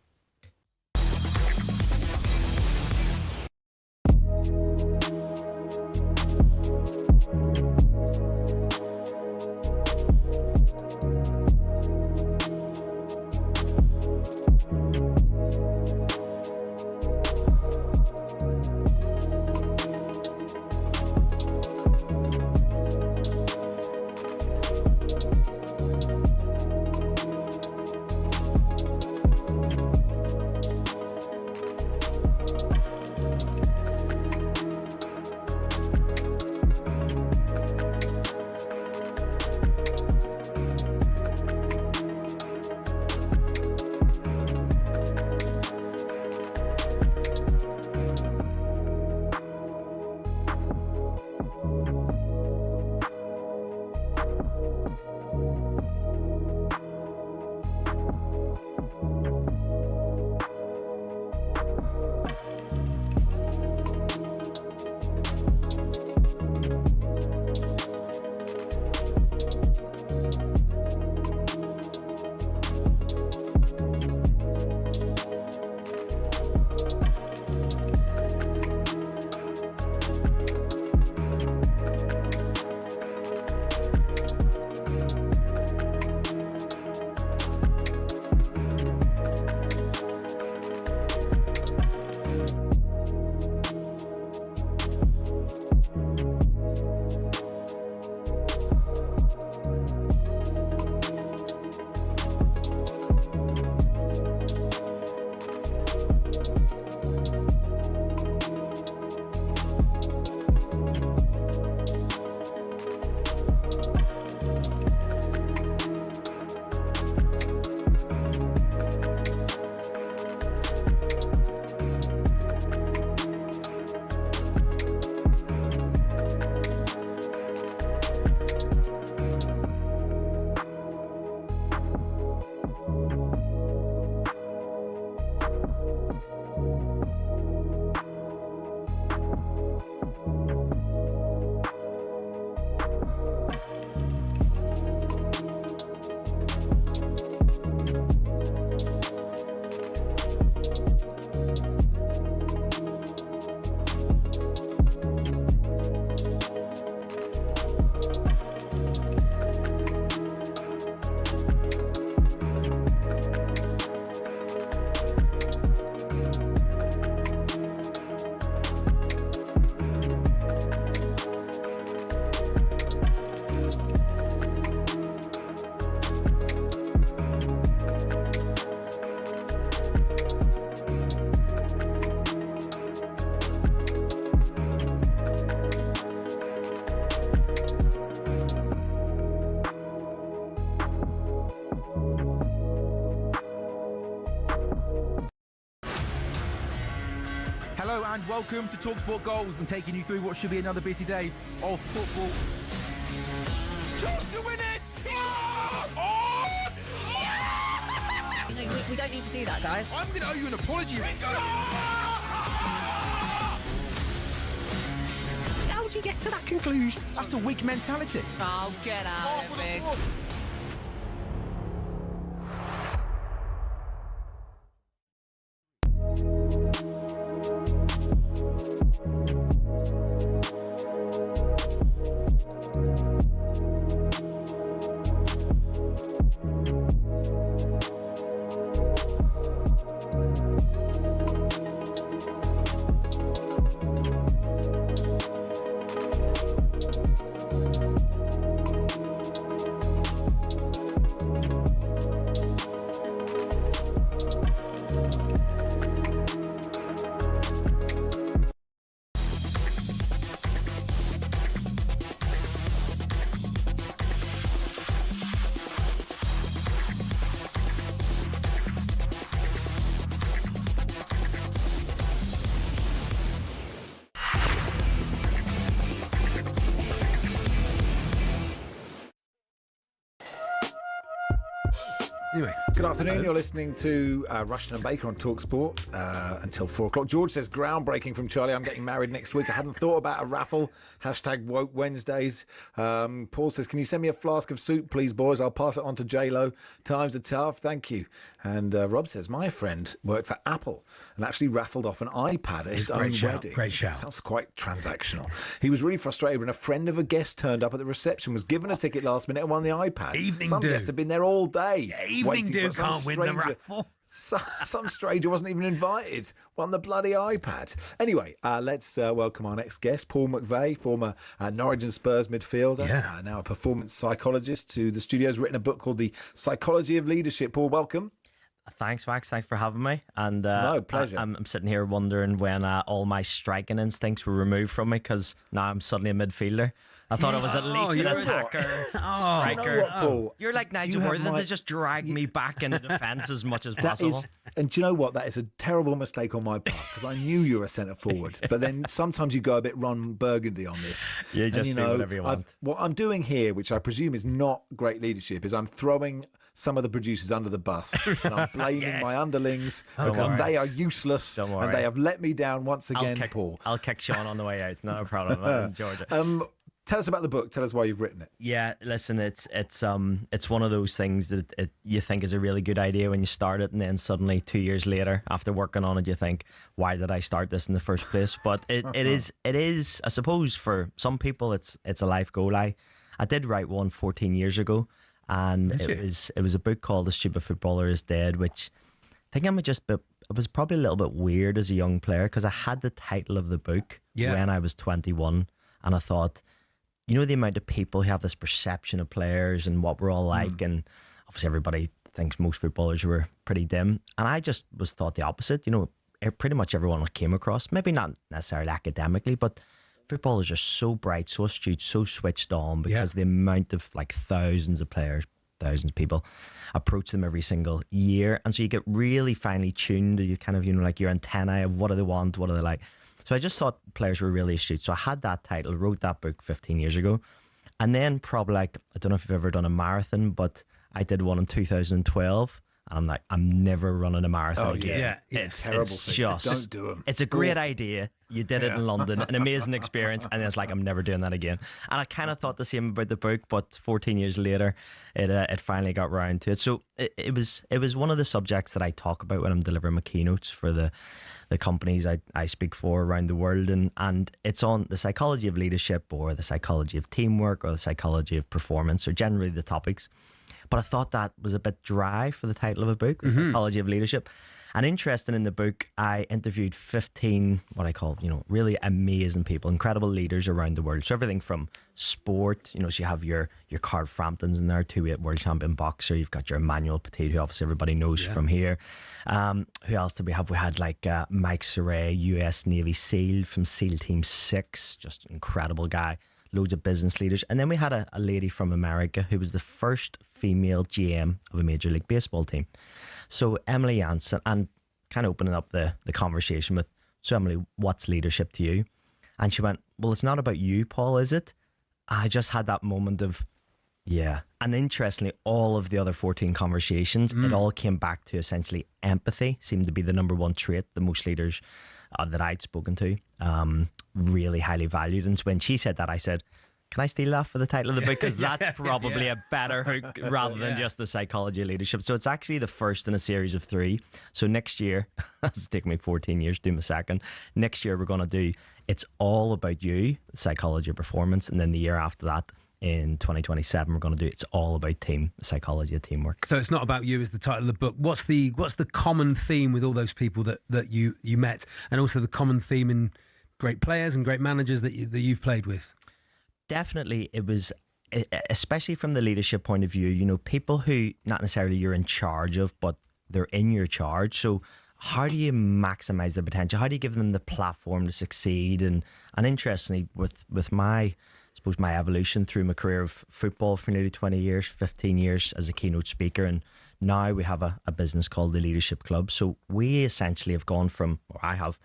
S7: Hello and welcome to talkSPORT Goals. We're taking you through what should be another busy day of football. Chance to win it!
S8: We don't need to do that, guys.
S7: I'm going to owe you an apology.
S6: How would you get to that conclusion?
S7: That's a weak mentality.
S8: Oh, get out of it.
S9: Anyway, good afternoon. You're listening to Rushden Baker on talkSPORT until 4 o'clock. George says, groundbreaking from Charlie. I'm getting married next week. I hadn't thought about a raffle. Hashtag woke Wednesdays. Paul says, can you send me a flask of soup, please, boys? I'll pass it on to J-Lo. Times are tough. Thank you. And Rob says, my friend worked for Apple and actually raffled off an iPad at his own wedding.
S5: Great shout.
S9: Sounds quite transactional. He was really frustrated when a friend of a guest turned up at the reception, was given a ticket last minute and won the iPad. Some guests have been there all day.
S5: Evening do can't win the raffle.
S9: Some stranger wasn't even invited, won the bloody iPad. Anyway, let's welcome our next guest, Paul McVeigh, former Norwich and Spurs midfielder, now a performance psychologist, to the studio. Has written a book called The Psychology of Leadership. Paul, welcome.
S11: Thanks, Max. Thanks for having me. And
S9: no, pleasure.
S11: I'm sitting here wondering when all my striking instincts were removed from me, because now I'm suddenly a midfielder. I thought I was at least an attacker, striker.
S9: Do you know what, Paul?
S11: You're like Nigel Worthington. They just drag me back into defence as much as possible.
S9: And do you know what? That is a terrible mistake on my part, because I knew you were a centre forward. But then sometimes you go a bit Ron Burgundy on this.
S11: You just do whatever you want.
S9: What I'm doing here, which I presume is not great leadership, is I'm throwing some of the producers under the bus, and I'm blaming my underlings because they are useless and they have let me down once again, Paul.
S11: I'll kick Sean on the way out. No problem. I'm in Georgia.
S9: Tell us about the book. Tell us why you've written it.
S11: Yeah, listen, it's one of those things that you think is a really good idea when you start it, and then suddenly 2 years later, after working on it, you think, why did I start this in the first place? But it is, I suppose, for some people, it's a life goal. I did write one 14 years ago, and it was a book called The Stupid Footballer is Dead, which I think it was probably a little bit weird as a young player, because I had the title of the book when I was 21, and I thought, you know, the amount of people who have this perception of players and what we're all like, and obviously everybody thinks most footballers were pretty dim, and I just was thought the opposite. You know, pretty much everyone I came across, maybe not necessarily academically, but footballers are so bright, so astute, so switched on, because the amount of thousands of players, thousands of people approach them every single year, and so you get really finely tuned to you kind of, like your antennae of what do they want, what do they like. So I just thought players were really astute. So I had that title, wrote that book 15 years ago. And then probably I don't know if you've ever done a marathon, but I did one in 2012. And I'm like, I'm never running a marathon again.
S9: It's terrible.
S11: Just
S9: don't do them.
S11: It's a great idea. You did it in London, an amazing experience, and it's like, I'm never doing that again. And I kind of thought the same about the book, but 14 years later, it finally got round to it. So it was one of the subjects that I talk about when I'm delivering my keynotes for the companies I speak for around the world, and it's on the psychology of leadership, or the psychology of teamwork, or the psychology of performance, or generally the topics. But I thought that was a bit dry for the title of a book, The Psychology of Leadership. And interesting, in the book, I interviewed 15, what I call, really amazing people, incredible leaders around the world. So everything from sport, so you have your Carl Framptons in there, 2-weight world champion boxer. You've got your Emmanuel Petit, who obviously everybody knows from here. Who else did we have? We had Mike Saray, US Navy SEAL from SEAL Team 6, just incredible guy. Loads of business leaders. And then we had a lady from America who was the first female GM of a Major League Baseball team. So Emily Janssen, and kind of opening up the conversation with "So Emily, what's leadership to you?" And she went, "Well, it's not about you, Paul, is it?" I just had that moment of, yeah. And interestingly, all of the other 14 conversations, it all came back to essentially empathy seemed to be the number one trait that most leaders that I'd spoken to really highly valued. And so when she said that, I said, can I steal that for the title of the book? Because that's probably a better hook rather than just the psychology of leadership. So it's actually the first in a series of 3. So next year, it's taken me 14 years to do my second. Next year, we're going to do It's All About You, psychology of performance. And then the year after that, in 2027, we're going to do It's All About Team, psychology of teamwork.
S5: So It's Not About You is the title of the book. What's the common theme with all those people that you met, and also the common theme in great players and great managers that you've played with?
S11: Definitely, it was, especially from the leadership point of view, you know, people who not necessarily you're in charge of, but they're in your charge. So how do you maximize their potential? How do you give them the platform to succeed? And interestingly, with my, I suppose, my evolution through my career of football for nearly 20 years, 15 years as a keynote speaker, and now we have a business called the Leadership Club. So we essentially have gone from, or I have,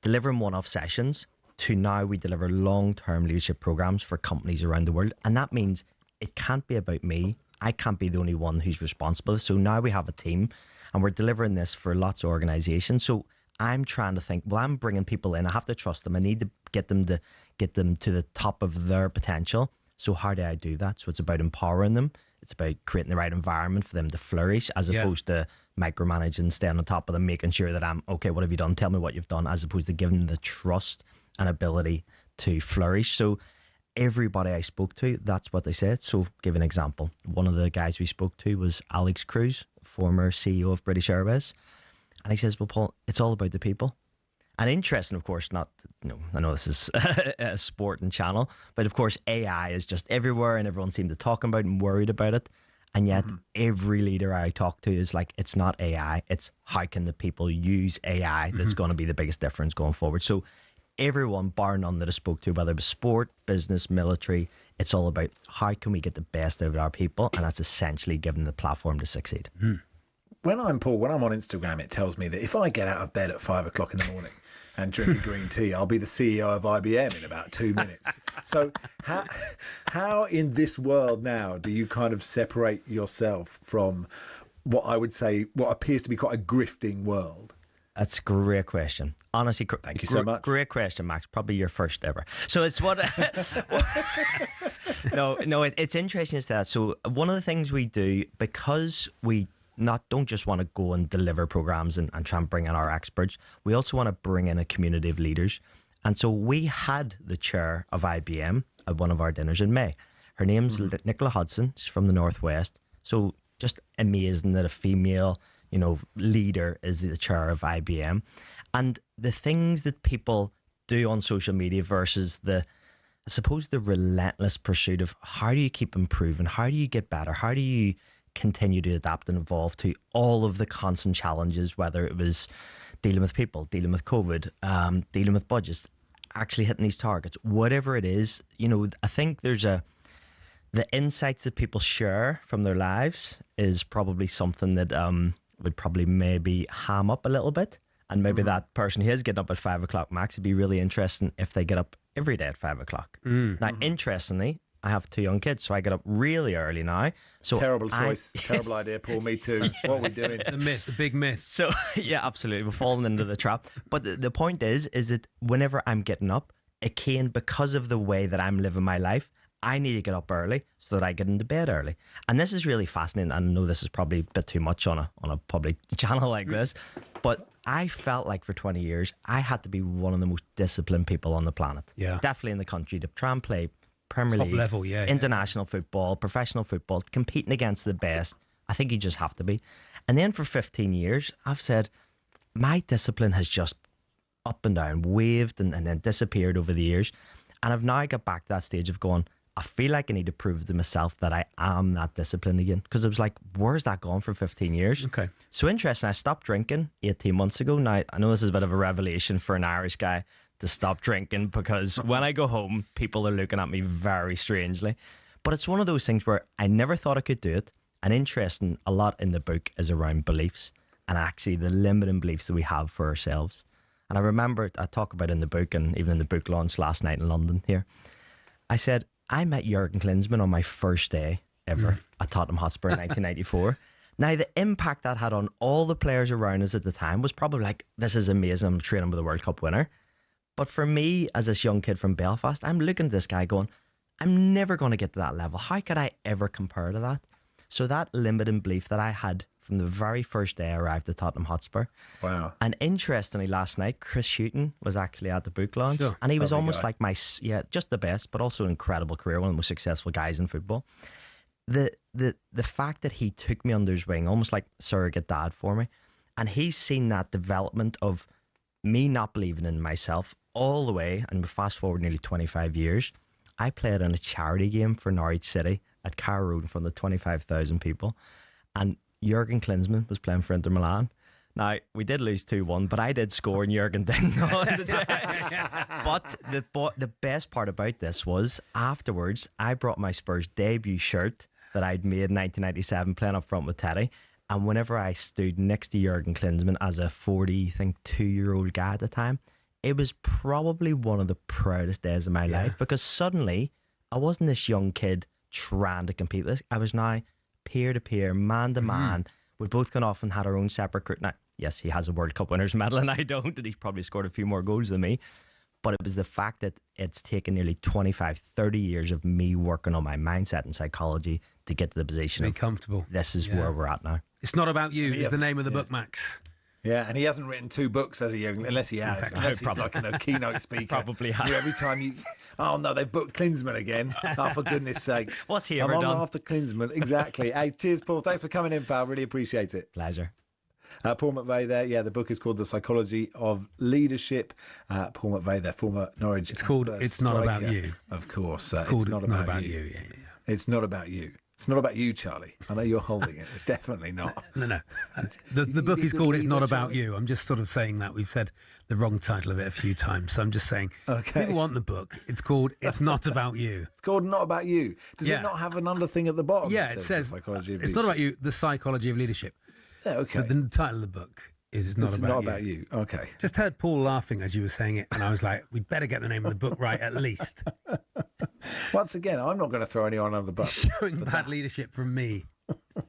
S11: delivering one-off sessions to now we deliver long-term leadership programs for companies around the world. And that means it can't be about me. I can't be the only one who's responsible. So now we have a team and we're delivering this for lots of organizations. So I'm trying to think, well, I'm bringing people in. I have to trust them. I need to get them to the top of their potential. So how do I do that? So it's about empowering them. It's about creating the right environment for them to flourish, as opposed to micromanaging, staying on top of them, making sure that I'm, okay, what have you done? Tell me what you've done, as opposed to giving them the trust and ability to flourish. So everybody I spoke to, that's what they said. So give an example. One of the guys we spoke to was Alex Cruz, former CEO of British Airways. And he says, well, Paul, it's all about the people. And interesting, of course, not, you know, I know this is a sport and channel, but of course AI is just everywhere and everyone seemed to talk about and worried about it. And yet every leader I talk to is like, it's not AI, it's how can the people use AI that's going to be the biggest difference going forward. So everyone, bar none, that I spoke to, whether it was sport, business, military, it's all about how can we get the best out of our people, and that's essentially giving them the platform to succeed.
S9: When I'm on Instagram, it tells me that if I get out of bed at 5 o'clock in the morning and drink a green tea, I'll be the CEO of IBM in about 2 minutes. So how in this world now do you kind of separate yourself from what I would say, what appears to be quite a grifting world?
S11: That's a great question. Honestly,
S9: thank you so much.
S11: Great question, Max. Probably your first ever. So it's what. No, it's interesting is that. So one of the things we do, because we don't just want to go and deliver programs and try and bring in our experts, we also want to bring in a community of leaders. And so we had the chair of IBM at one of our dinners in May. Her name's Nicola Hudson. She's from the Northwest. So just amazing that a female, you know, leader is the chair of IBM. And the things that people do on social media versus I suppose the relentless pursuit of how do you keep improving? How do you get better? How do you continue to adapt and evolve to all of the constant challenges, whether it was dealing with people, dealing with COVID, dealing with budgets, actually hitting these targets, whatever it is, you know, I think there's the insights that people share from their lives is probably something that would probably maybe ham up a little bit. And maybe that person who is getting up at 5 o'clock, Max, it'd be really interesting if they get up every day at 5 o'clock. Now, interestingly, I have 2 young kids, so I get up really early now. So
S9: terrible choice, terrible idea, Paul. Me too. What are we doing?
S5: The myth, the big myth.
S11: So yeah, absolutely, we're falling into the trap. But the point is that whenever I'm getting up, again, because of the way that I'm living my life, I need to get up early so that I get into bed early. And this is really fascinating. I know this is probably a bit too much on a public channel like this, but I felt like for 20 years, I had to be one of the most disciplined people on the planet.
S5: Yeah.
S11: Definitely in the country, to try and play Premier
S5: Top
S11: League,
S5: level,
S11: international football, professional football, competing against the best. I think you just have to be. And then for 15 years, I've said, my discipline has just up and down, waved and then disappeared over the years. And I've now got back to that stage of going, I feel like I need to prove to myself that I am that disciplined again. Because I was like, where's that gone for 15 years?
S5: Okay.
S11: So interesting, I stopped drinking 18 months ago. Now, I know this is a bit of a revelation for an Irish guy to stop drinking, because when I go home, people are looking at me very strangely. But it's one of those things where I never thought I could do it. And interesting, a lot in the book is around beliefs and actually the limiting beliefs that we have for ourselves. And I remember, I talk about it in the book and even in the book launch last night in London here. I said, I met Jurgen Klinsmann on my first day ever at Tottenham Hotspur in 1994. Now, the impact that had on all the players around us at the time was probably like, this is amazing, I'm training with a World Cup winner. But for me, as this young kid from Belfast, I'm looking at this guy going, I'm never going to get to that level. How could I ever compare to that? So that limiting belief that I had from the very first day I arrived at Tottenham Hotspur.
S9: Wow.
S11: And interestingly, last night, Chris Hughton was actually at the book launch.
S9: Sure.
S11: And he was
S9: Lovely
S11: almost
S9: guy.
S11: like just the best, but also an incredible career, one of the most successful guys in football. The fact that he took me under his wing, almost like surrogate dad for me, and he's seen that development of me not believing in myself all the way, and we fast forward nearly 25 years, I played in a charity game for Norwich City at Carrow Road in front of 25,000 people, and Jurgen Klinsmann was playing for Inter Milan. Now, we did lose 2-1, but I did score and Jurgen didn't. But the best part about this was, afterwards, I brought my Spurs debut shirt that I'd made in 1997 playing up front with Teddy. And whenever I stood next to Jurgen Klinsmann as a 42-year-old guy at the time, it was probably one of the proudest days of my life, because suddenly I wasn't this young kid trying to compete with this. I was now peer-to-peer, man-to-man. We'd both gone off and had our own separate career. Now, yes, he has a World Cup winners medal and I don't, and he's probably scored a few more goals than me. But it was the fact that it's taken nearly 25, 30 years of me working on my mindset and psychology to get to the position
S5: Be
S11: of
S5: comfortable.
S11: This is where we're at now.
S5: It's Not About You is the name of the book, Max.
S9: Yeah, and he hasn't written 2 books, has he, Jürgen? Unless he has.
S11: Exactly.
S9: Unless he's
S11: Probably.
S9: like a keynote speaker.
S11: Probably has.
S9: Every time you... Oh, no, they've booked Klinsmann again. Oh, for goodness sake.
S11: What's he
S9: I'm
S11: ever
S9: on
S11: done?
S9: after Klinsmann. Exactly. Hey, cheers, Paul. Thanks for coming in, pal. Really appreciate it.
S11: Pleasure.
S9: Paul McVeigh there. Yeah, the book is called The Psychology of Leadership. Paul McVeigh there, former Norwich.
S5: It's called
S9: Spurs
S5: It's Not About
S9: striker.
S5: You.
S9: Of course.
S5: It's called It's Not About You. Yeah.
S9: It's not about you. It's not about you, Charlie. I know you're holding it. It's definitely not.
S5: No. The book is called It's Not About You. I'm just sort of saying that. We've said the wrong title of it a few times. So I'm just saying, if people want the book, it's called It's Not About You.
S9: It's called Not About You. Does it not have another thing at the bottom?
S5: Yeah,
S9: that
S5: it says,
S9: The Psychology of
S5: It's Not
S9: Leadership?
S5: About You, The Psychology of Leadership.
S9: Yeah, okay.
S5: But the title of the book is It's Not About You.
S9: Okay.
S5: Just heard Paul laughing as you were saying it, and I was like, we'd better get the name of the book right at least.
S9: Once again, I'm not going to throw anyone under the bus.
S5: Showing bad leadership from me.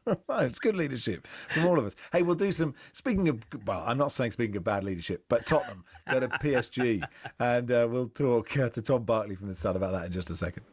S9: No, it's good leadership from all of us. Hey, we'll do some, speaking of, well, I'm not saying speaking of bad leadership, but Tottenham go to PSG, and we'll talk to Tom Barkley from the Sun about that in just a second.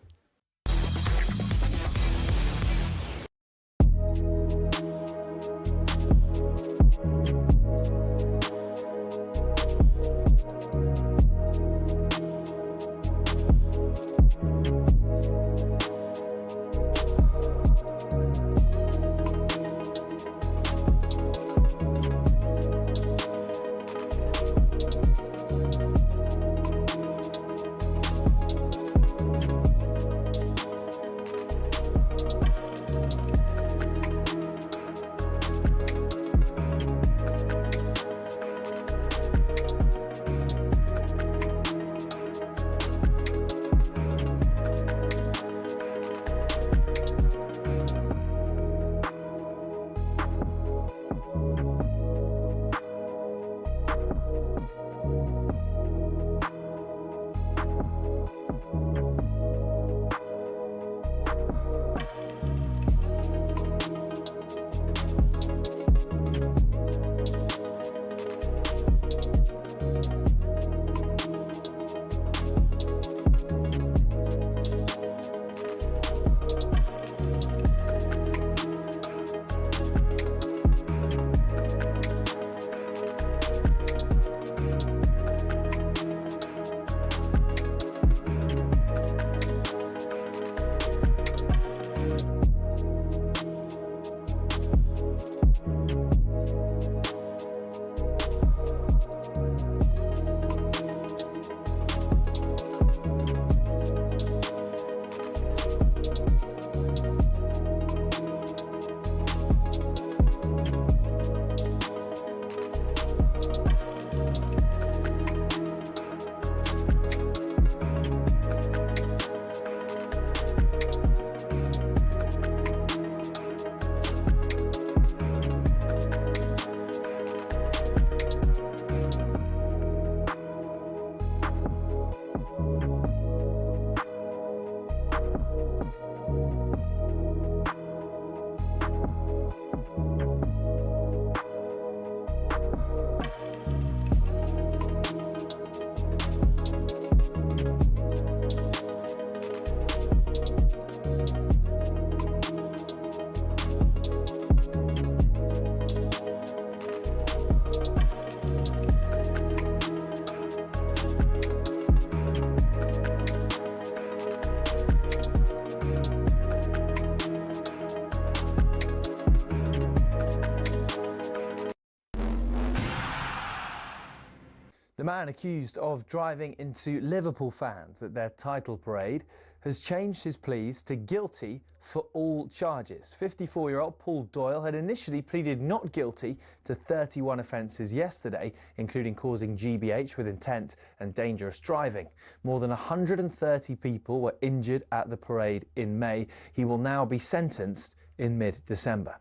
S12: The man accused of driving into Liverpool fans at their title parade has changed his pleas to guilty for all charges. 54-year-old Paul Doyle had initially pleaded not guilty to 31 offences yesterday, including causing GBH with intent and dangerous driving. More than 130 people were injured at the parade in May. He will now be sentenced in mid-December.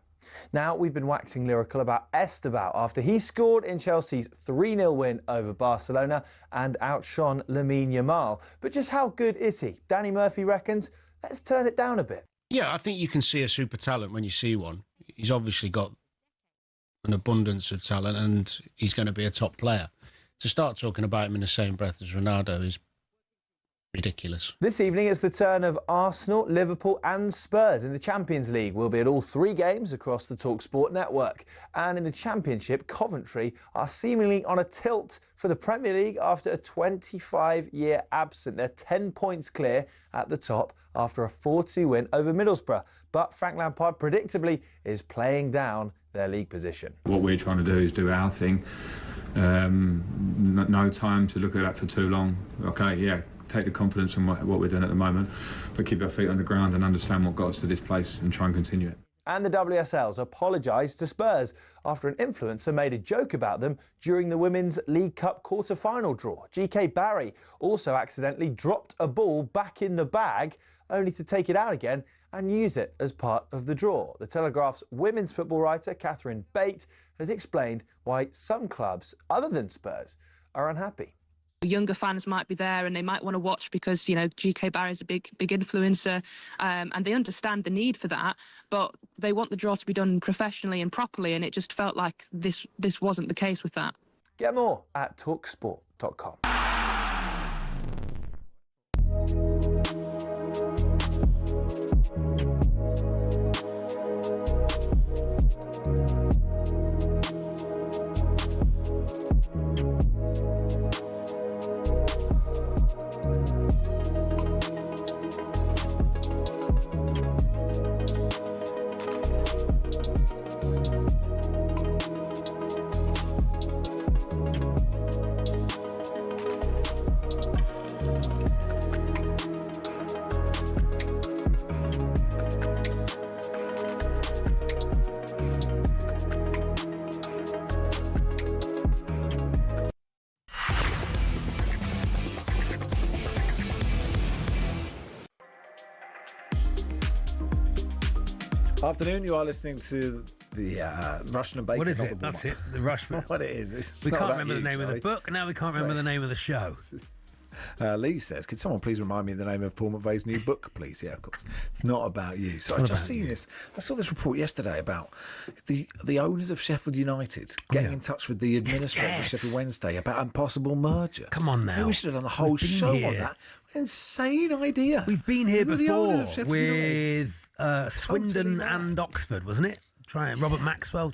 S12: Now, we've been waxing lyrical about Esteban after he scored in Chelsea's 3-0 win over Barcelona and outshone Lamine Yamal. But just how good is he? Danny Murphy reckons, let's turn it down a bit.
S6: Yeah, I think you can see a super talent when you see one. He's obviously got an abundance of talent and he's going to be a top player. To start talking about him in the same breath as Ronaldo is ridiculous.
S12: This evening it's the turn of Arsenal, Liverpool and Spurs in the Champions League. We'll be at all 3 games across the talkSPORT network. And in the Championship, Coventry are seemingly on a tilt for the Premier League after a 25-year absence. They're 10 points clear at the top after a 4-2 win over Middlesbrough. But Frank Lampard predictably is playing down their league position.
S13: What we're trying to do is do our thing. No time to look at that for too long. Okay, yeah, take the confidence from what we're doing at the moment, but keep our feet on the ground and understand what got us to this place and try and continue it.
S12: And the WSL's apologised to Spurs after an influencer made a joke about them during the Women's League Cup quarter-final draw. GK Barry also accidentally dropped a ball back in the bag, only to take it out again and use it as part of the draw. The Telegraph's women's football writer, Catherine Bate, has explained why some clubs, other than Spurs, are unhappy.
S22: Younger fans might be there and they might want to watch because, you know, GK Barry's a big influencer and they understand the need for that, but they want the draw to be done professionally and properly, and it just felt like this wasn't the case with that.
S12: Get more at talksport.com.
S9: Afternoon, you are listening to the Rushden Baker.
S5: What is it? That's it, the Rushden.
S9: What it is.
S5: We can't remember the name of the book, and now we can't remember the name of the show.
S9: Lee says, could someone please remind me of the name of Paul McVeigh's new book, please? Yeah, of course. It's not about you. So I just seen this. I saw this report yesterday about the owners of Sheffield United getting in touch with the administrators of Sheffield Wednesday about a possible merger.
S5: Come on now.
S9: We should have done a whole show on that. Insane idea.
S5: We've been here before with Swindon and Oxford, wasn't it? Robert Maxwell.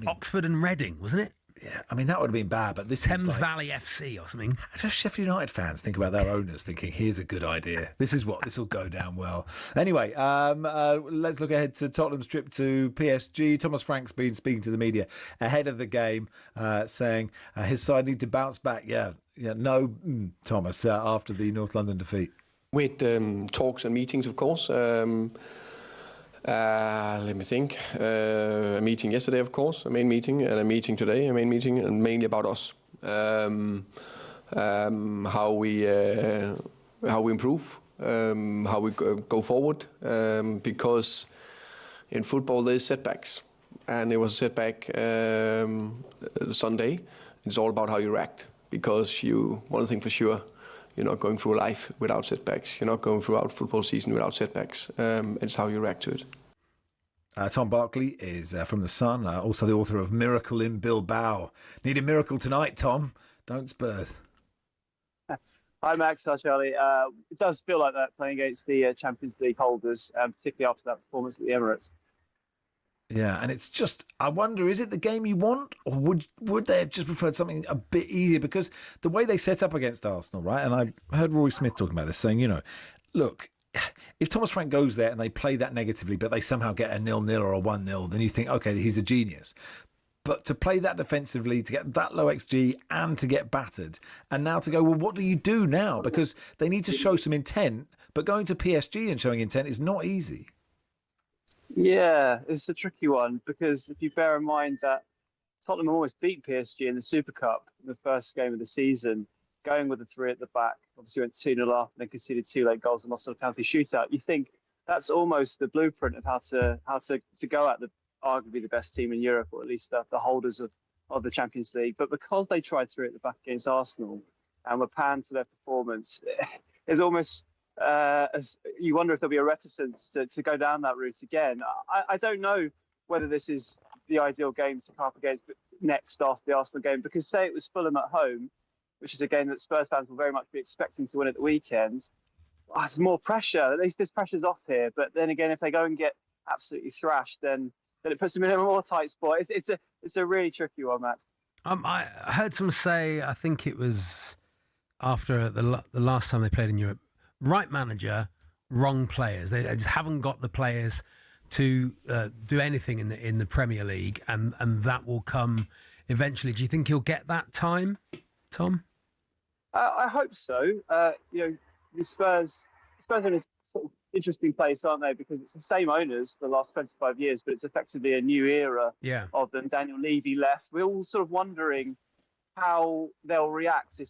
S5: Oxford and Reading, wasn't it?
S9: Yeah, I mean, that would have been bad, but this
S5: Thames
S9: is like,
S5: Valley FC or something.
S9: How does Sheffield United fans think about their owners thinking, here's a good idea? This will go down well. Anyway, let's look ahead to Tottenham's trip to PSG. Thomas Frank's been speaking to the media ahead of the game, saying his side need to bounce back. Thomas, after the North London defeat.
S16: With talks and meetings, of course. Let me think. A meeting yesterday, of course, a main meeting, and a meeting today, a main meeting, and mainly about us. How we improve, how we go forward, because in football there's setbacks, and there was a setback Sunday. It's all about how you react, because one thing for sure, you're not going through life without setbacks. You're not going throughout football season without setbacks. It's how you react to it.
S9: Tom Barkley is from The Sun, also the author of Miracle in Bilbao. Need a miracle tonight, Tom. Don't Spurs.
S19: Hi, Max. Hi, Charlie. It does feel like that playing against the Champions League holders, particularly after that performance at the Emirates.
S9: Yeah, and it's just, I wonder, is it the game you want, or would they have just preferred something a bit easier? Because the way they set up against Arsenal, right, and I heard Rory Smith talking about this, saying, look, if Thomas Frank goes there and they play that negatively, but they somehow get a 0-0 or a 1-0, then you think, OK, he's a genius. But to play that defensively, to get that low XG and to get battered, and now to go, well, what do you do now? Because they need to show some intent, but going to PSG and showing intent is not easy.
S19: Yeah, it's a tricky one because if you bear in mind that Tottenham almost beat PSG in the Super Cup in the first game of the season, going with the three at the back, obviously went 2-0 up and then conceded 2 late goals and lost on a penalty shootout. You think that's almost the blueprint of how to go at the arguably the best team in Europe, or at least the holders of the Champions League. But because they tried three at the back against Arsenal and were panned for their performance, there's almost you wonder if there'll be a reticence to go down that route again. I don't know whether this is the ideal game to come up against next after the Arsenal game, because say it was Fulham at home, which is a game that Spurs fans will very much be expecting to win at the weekend, it's more pressure. At least this pressure's off here. But then again, if they go and get absolutely thrashed, then it puts them in a more tight spot. It's a really tricky one, Matt.
S5: I heard someone say, I think it was after the last time they played in Europe, right manager, wrong players. They just haven't got the players to do anything in the Premier League, and that will come eventually. Do you think he'll get that time, Tom?
S19: I hope so. The Spurs are in a sort of interesting place, aren't they? Because it's the same owners for the last 25 years, but it's effectively a new era of them. Daniel Levy left. We're all sort of wondering how they'll react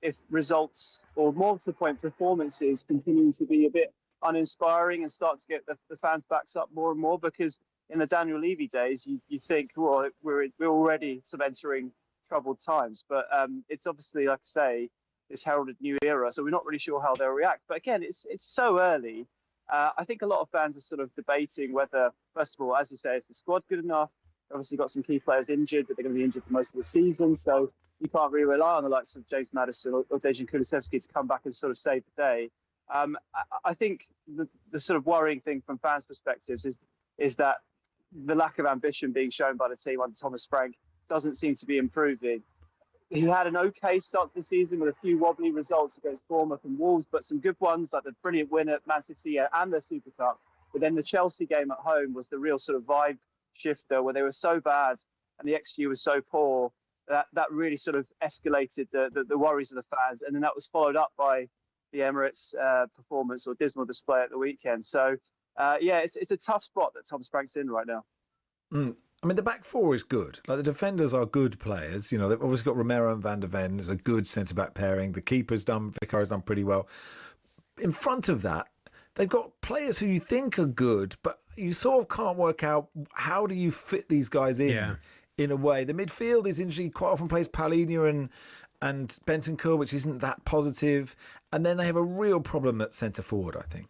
S19: if results, or more to the point, performances continue to be a bit uninspiring and start to get the fans backed up more and more. Because in the Daniel Levy days, you think, well, we're already sort of entering troubled times. But it's obviously, like I say, this heralded new era, so we're not really sure how they'll react. But again, it's so early. I think a lot of fans are sort of debating whether, first of all, as you say, is the squad good enough? Obviously got some key players injured, but they're going to be injured for most of the season, so you can't really rely on the likes of James Maddison or Dejan Kulusevski to come back and sort of save the day. I think the sort of worrying thing from fans' perspectives is that the lack of ambition being shown by the team under Thomas Frank doesn't seem to be improving. He had an okay start to the season with a few wobbly results against Bournemouth and Wolves, but some good ones like the brilliant win at Man City and the Super Cup. But then the Chelsea game at home was the real sort of vibe shifter, where they were so bad and the XG was so poor that really sort of escalated the worries of the fans. And then that was followed up by the Emirates performance or dismal display at the weekend. So, it's a tough spot that Thomas Frank's in right now.
S9: I mean, the back four is good. Like, the defenders are good players. You know, they've obviously got Romero and Van der Ven as a good centre-back pairing. The keeper's done, Vicar's done pretty well. In front of that, they've got players who you think are good, but you sort of can't work out how do you fit these guys in a way. The midfield is interesting. Quite often plays Palhinha and Bentancur, which isn't that positive. And then they have a real problem at centre-forward, I think.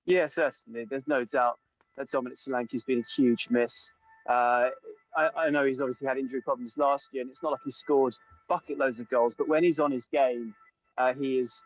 S19: Yeah, certainly. There's no doubt that Dominic Solanke's been a huge miss. I know he's obviously had injury problems last year, and it's not like he scored bucket loads of goals, but when he's on his game, he's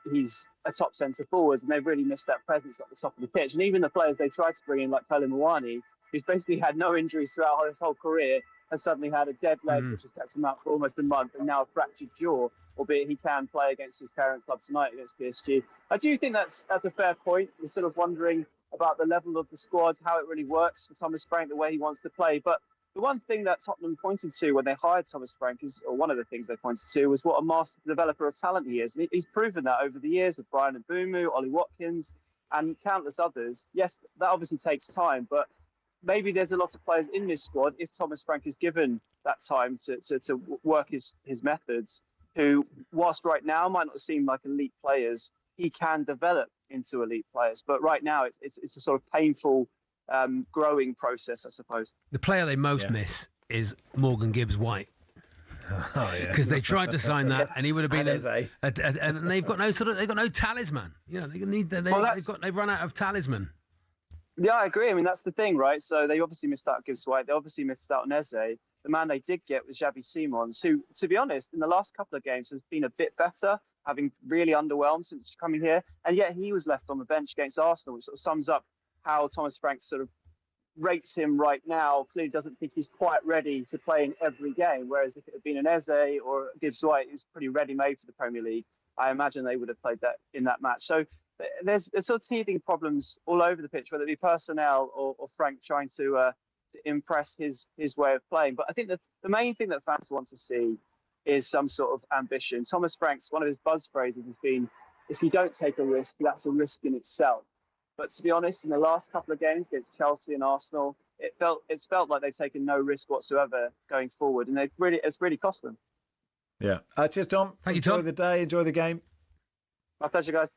S19: a top centre forward, and they've really missed that presence at the top of the pitch. And even the players they tried to bring in, like Colin Mawani, who's basically had no injuries throughout his whole career, has suddenly had a dead leg, which has kept him out for almost a month, and now a fractured jaw, albeit he can play against his parent club tonight against PSG. I do think that's a fair point. We're sort of wondering about the level of the squad, how it really works for Thomas Frank, the way he wants to play. But the one thing that Tottenham pointed to when they hired Thomas Frank or one of the things they pointed to, was what a master developer of talent he is. And he's proven that over the years with Brian Mbeumo, Ollie Watkins, and countless others. Yes, that obviously takes time, but maybe there's a lot of players in this squad, if Thomas Frank is given that time to work his methods, who, whilst right now might not seem like elite players, he can develop into elite players. But right now, it's a sort of painful growing process, I suppose.
S5: The player they most miss is Morgan Gibbs-White. Because they tried to sign that, and he would have been and they've got no talisman. You know, they've run out of talisman.
S19: Yeah, I agree. I mean, that's the thing, right? So they obviously missed out on Gibbs-White. They obviously missed out on Eze. The man they did get was Xavi Simons, who, to be honest, in the last couple of games has been a bit better, having really underwhelmed since coming here. And yet he was left on the bench against Arsenal, which sort of sums up how Thomas Frank sort of rates him right now. Clearly doesn't think he's quite ready to play in every game, whereas if it had been an Eze or Gibbs-White, who's pretty ready-made for the Premier League, I imagine they would have played that in that match. So there's sort of teething problems all over the pitch, whether it be personnel or Frank trying to impress his way of playing. But I think that the main thing that fans want to see is some sort of ambition. Thomas Frank's, one of his buzz phrases has been, if you don't take a risk, that's a risk in itself. But to be honest, in the last couple of games against Chelsea and Arsenal, it's felt like they've taken no risk whatsoever going forward, and it's really cost them.
S9: Yeah. Cheers, Tom.
S5: Thank you,
S9: enjoy
S5: Tom.
S9: the day. Enjoy the game.
S19: My pleasure, guys.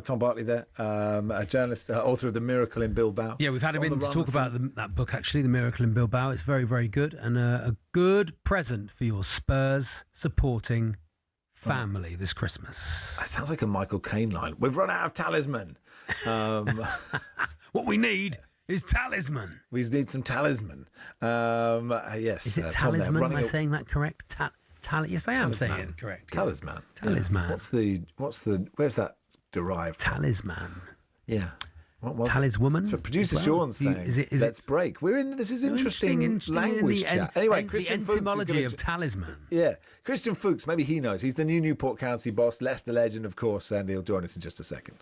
S9: Tom Bartley there, a journalist, author of The Miracle in Bilbao.
S5: Yeah, we've had him in to talk about that book, actually, The Miracle in Bilbao. It's very, very good, and a good present for your Spurs supporting family this Christmas.
S9: That sounds like a Michael Caine line. We've run out of talisman.
S5: What we need is talisman.
S9: We need some talisman. Yes.
S5: Is it talisman? Am I saying that correct? Yes, I am saying it correct.
S9: Talisman.
S5: Yeah. Talisman.
S9: Where's that derived from?
S5: Talisman.
S9: Yeah. What was
S5: Taliswoman?
S9: So producer Sean's saying, let's break. This is interesting language chat. Anyway, Christian
S5: the etymology of talisman.
S9: Yeah. Christian Fuchs, maybe he knows. He's the new Newport County boss, Leicester legend, of course, and he'll join us in just a second.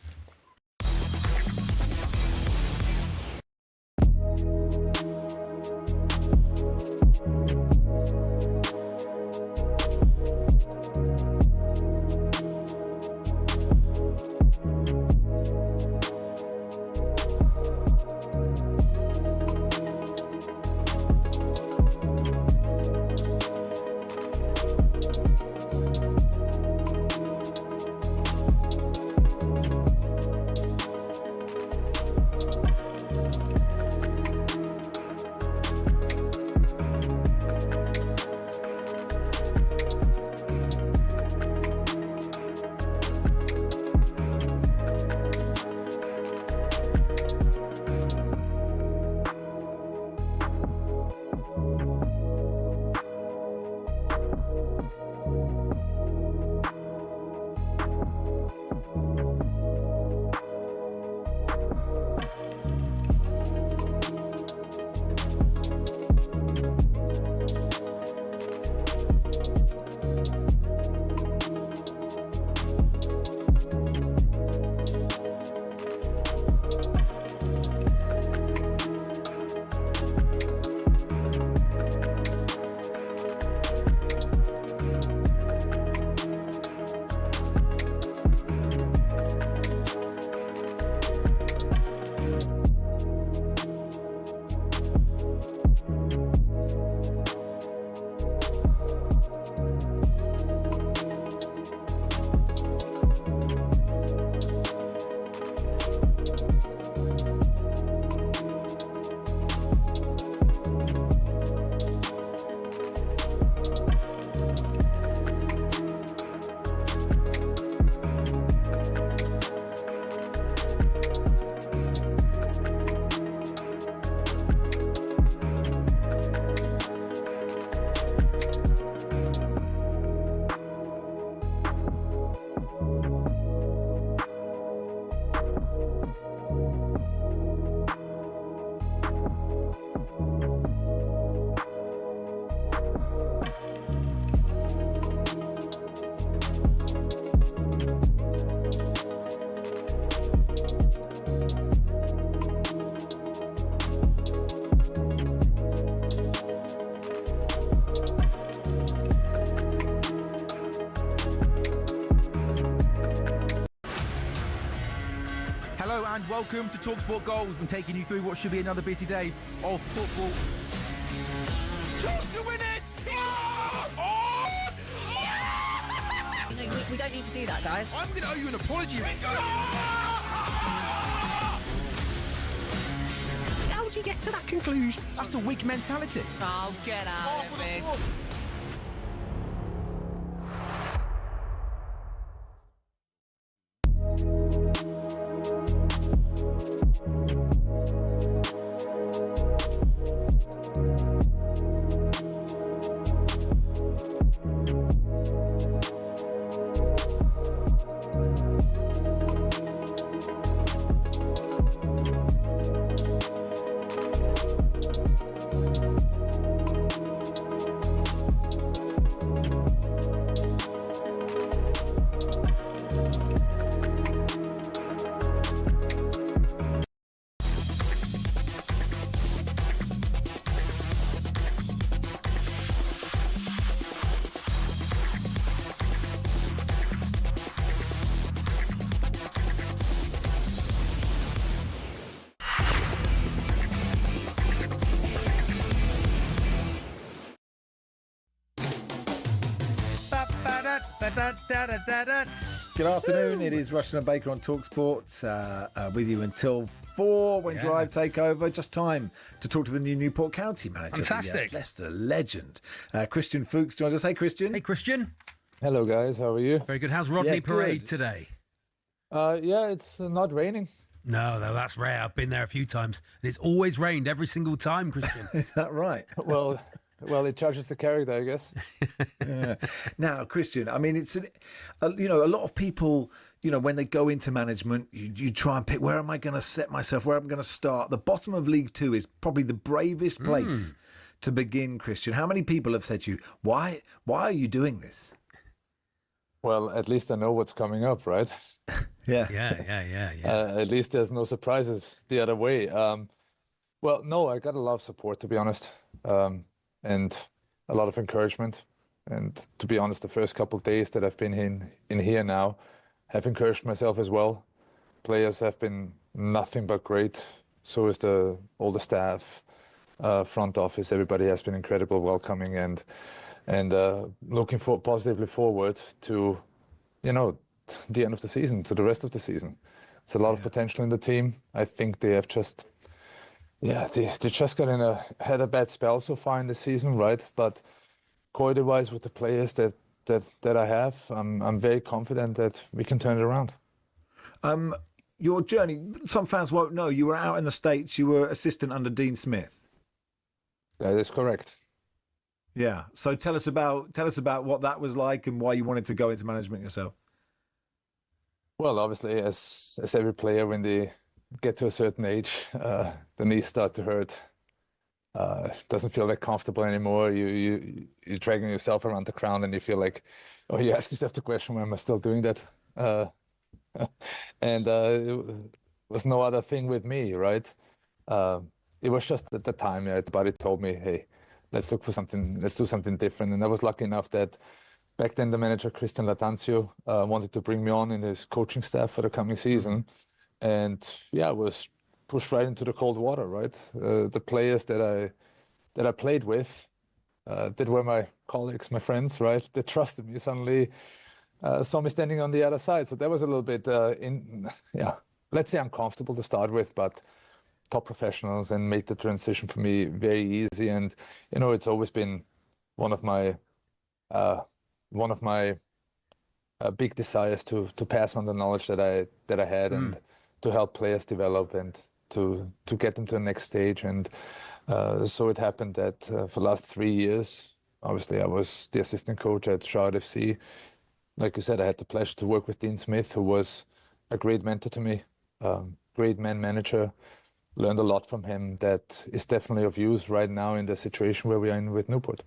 S7: Hello and welcome to talkSPORT Goals. We've been taking you through what should be another busy day of football. Chance to win it!
S8: We don't need to do that, guys.
S7: I'm going to owe you an apology. How would you get to that conclusion? That's a weak mentality.
S8: Oh, get out of it.
S9: Good afternoon. It is Rushden Baker on talkSPORT with you until 4 when Drive take over. Just time to talk to the new Newport County manager.
S5: Fantastic.
S9: The, Leicester legend. Christian Fuchs joins us. Hey, Christian.
S5: Hey, Christian.
S1: Hello, guys. How are you?
S5: Very good. How's Rodney Parade today?
S1: It's not raining.
S5: No, that's rare. I've been there a few times, and it's always rained every single time, Christian.
S9: Is that right?
S1: Well, it charges the character, I guess.
S9: Now, Christian, I mean, it's a lot of people, when they go into management, you try and pick, where am I going to set myself, where I'm going to start. The bottom of League Two is probably the bravest place to begin, Christian. How many people have said to you, why are you doing this?
S1: Well, at least I know what's coming up, right?
S9: Yeah.
S1: At least there's no surprises the other way. Well, no, I got a lot of support, to be honest, and a lot of encouragement. And to be honest, the first couple of days that I've been in here now have encouraged myself as well. Players have been nothing but great. So is all the staff, front office. Everybody has been incredible, welcoming, and looking positively forward to, the end of the season, to the rest of the season. There's a lot of potential in the team. I think they have just, they just had a bad spell so far in the season, right? But quality-wise, with the players that I have, I'm very confident that we can turn it around.
S9: Your journey, some fans won't know, you were out in the States, you were assistant under Dean Smith.
S1: That is correct.
S9: Yeah. So tell us about what that was like and why you wanted to go into management yourself.
S1: Well, obviously, as every player, when they get to a certain age, the knees start to hurt. Doesn't feel that comfortable anymore. You're dragging yourself around the ground, and you feel like, you ask yourself the question, why am I still doing that? And it was no other thing with me, right? It was just at the time, the body told me, hey, let's look for something, let's do something different. And I was lucky enough that back then the manager, Christian Latanzio, wanted to bring me on in his coaching staff for the coming season. And I was pushed right into the cold water, right? The players that I played with, that were my colleagues, my friends, right? They trusted me, suddenly saw me standing on the other side. So that was a little bit, let's say uncomfortable to start with, but top professionals, and made the transition for me very easy. And it's always been one of my big desires to pass on the knowledge that I had and to help players develop and to get them to the next stage. And so it happened that for the last 3 years, obviously I was the assistant coach at Charlotte FC. Like you said, I had the pleasure to work with Dean Smith, who was a great mentor to me, great man manager. Learned a lot from him that is definitely of use right now in the situation where we are in with Newport.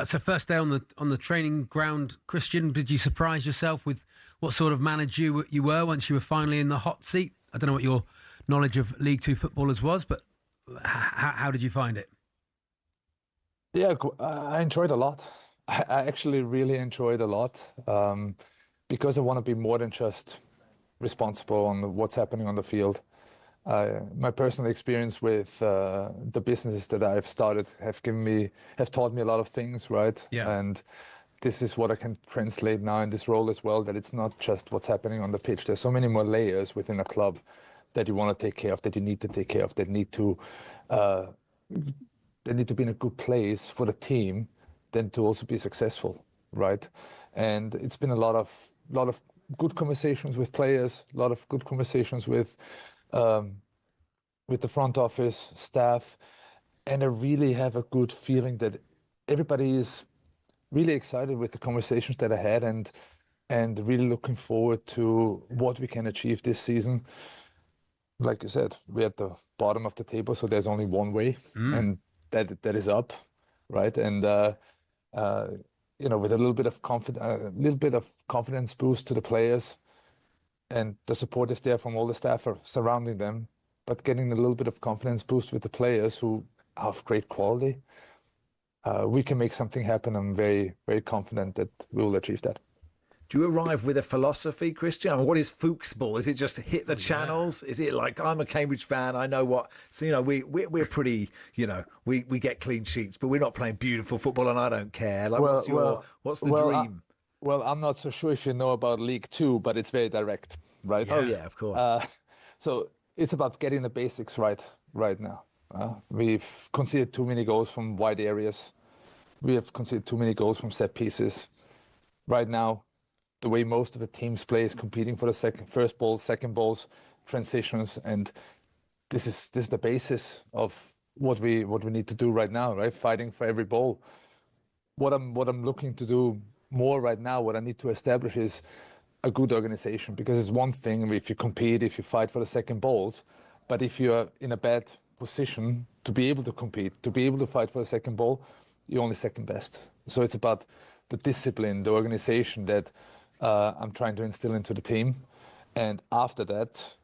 S5: So first day on the training ground, Christian, did you surprise yourself with what sort of manager you were once you were finally in the hot seat? I don't know what your knowledge of League Two footballers was, but how did you find it?
S1: Yeah, I enjoyed a lot. I actually really enjoyed a lot because I want to be more than just responsible on what's happening on the field. My personal experience with the businesses that I've started have taught me a lot of things, right? Yeah. And this is what I can translate now in this role as well, that it's not just what's happening on the pitch. There's so many more layers within a club that you want to take care of, that you need to take care of, that need to be in a good place for the team, then to also be successful, right? And it's been a lot of good conversations with players, a lot of good conversations with the front office staff, and I really have a good feeling that everybody is really excited with the conversations that I had, and really looking forward to what we can achieve this season. Like you said, we're at the bottom of the table, so there's only one way, and that is up, right? And with a little bit of confidence boost to the players. And the support is there from all the staff surrounding them, but getting a little bit of confidence boost with the players who are of great quality, we can make something happen. I'm very, very confident that we will achieve that.
S9: Do you arrive with a philosophy, Christian? I mean, what is Fuchsball? Is it just to hit the channels? Is it like, I'm a Cambridge fan, I know what... So, we're pretty, we get clean sheets, but we're not playing beautiful football and I don't care. Like, what's the dream?
S1: Well, I'm not so sure if you know about League Two, but it's very direct, right?
S9: Oh yeah, of course.
S1: So it's about getting the basics right now. We've conceded too many goals from wide areas. We have conceded too many goals from set pieces. Right now, the way most of the teams play is competing for the first balls, second balls, transitions, and this is the basis of what we need to do right now, right? Fighting for every ball. What I'm looking to do more right now, what I need to establish is a good organization, because it's one thing if you compete, if you fight for the second balls, but if you're in a bad position to be able to compete, to be able to fight for the second ball, you're only second best. So it's about the discipline, the organization that I'm trying to instill into the team. And after that,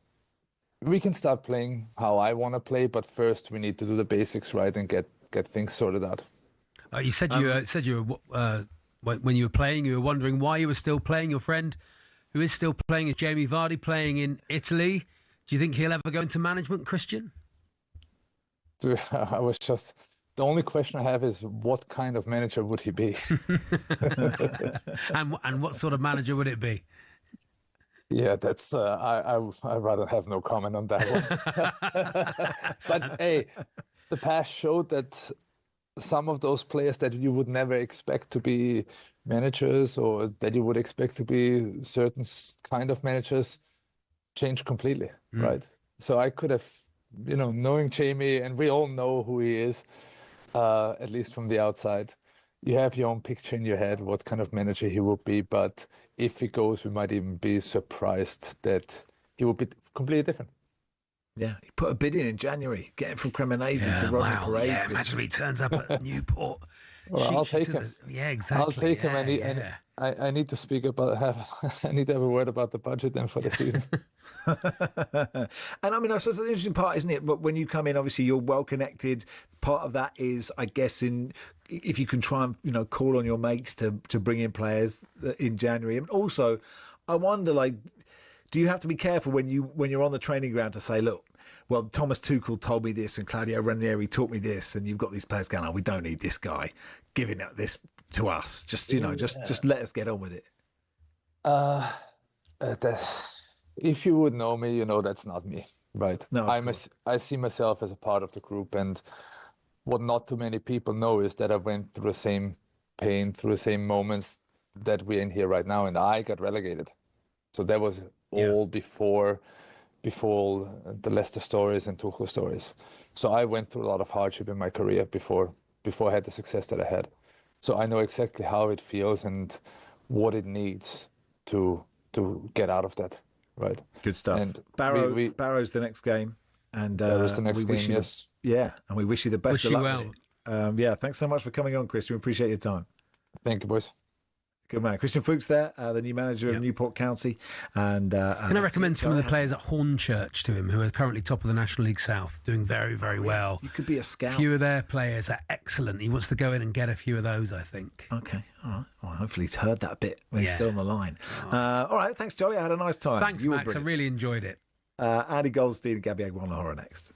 S1: we can start playing how I want to play, but first we need to do the basics right and get things sorted out.
S5: You said you were when you were playing, you were wondering why you were still playing. Your friend, who is still playing, is Jamie Vardy, playing in Italy. Do you think he'll ever go into management, Christian?
S1: I was just... The only question I have is what kind of manager would he be?
S5: and what sort of manager would it be?
S1: Yeah, that's... I'd rather have no comment on that one. But hey, the past showed that some of those players that you would never expect to be managers, or that you would expect to be certain kind of managers, change completely, right? So I could have, knowing Jamie, and we all know who he is, at least from the outside, you have your own picture in your head what kind of manager he would be. But if he goes, we might even be surprised that he would be completely different.
S9: Yeah, he put a bid in January, getting from Cremonese to Rodney Parade.
S5: Yeah, imagine he turns up at Newport.
S1: Well, I'll take him.
S5: Yeah, exactly.
S1: I'll take him. I need to speak about I need to have a word about the budget then for the season.
S9: And I mean, I suppose the interesting part, isn't it? But when you come in, obviously you're well connected. Part of that is, I guess, if you can try and call on your mates to bring in players in January. And also, I wonder, do you have to be careful when you're on the training ground to say, look, well, Thomas Tuchel told me this and Claudio Ranieri taught me this, and you've got these players going, we don't need this guy giving up this to us. Just let us get on with it.
S1: If you would know me, that's not me, right?
S9: No,
S1: I see myself as a part of the group, and what not too many people know is that I went through the same pain, through the same moments that we're in here right now, and I got relegated. So that was all before the Leicester stories and Tuchel stories. So I went through a lot of hardship in my career before I had the success that I had. So I know exactly how it feels and what it needs to get out of that, right?
S9: Good stuff. And Barrow's the next game. And
S1: Barrow's the next game, yes.
S9: And we wish you the best of luck.
S5: Wish you
S9: well. Thanks so much for coming on, Christian. We appreciate your time.
S1: Thank you, boys.
S9: Good man. Christian Fuchs there, the new manager of Newport County. And
S5: can I recommend some of the players at Hornchurch to him, who are currently top of the National League South, doing very, very well.
S9: You could be a scout.
S5: A few of their players are excellent. He wants to go in and get a few of those, I think.
S9: Okay, all right. Well, hopefully he's heard that bit when he's still on the line. All right, thanks, Jolly. I had a nice time.
S5: Thanks, Max. I really enjoyed it.
S9: Andy Goldstein and Gabby Agwon-Lahore next.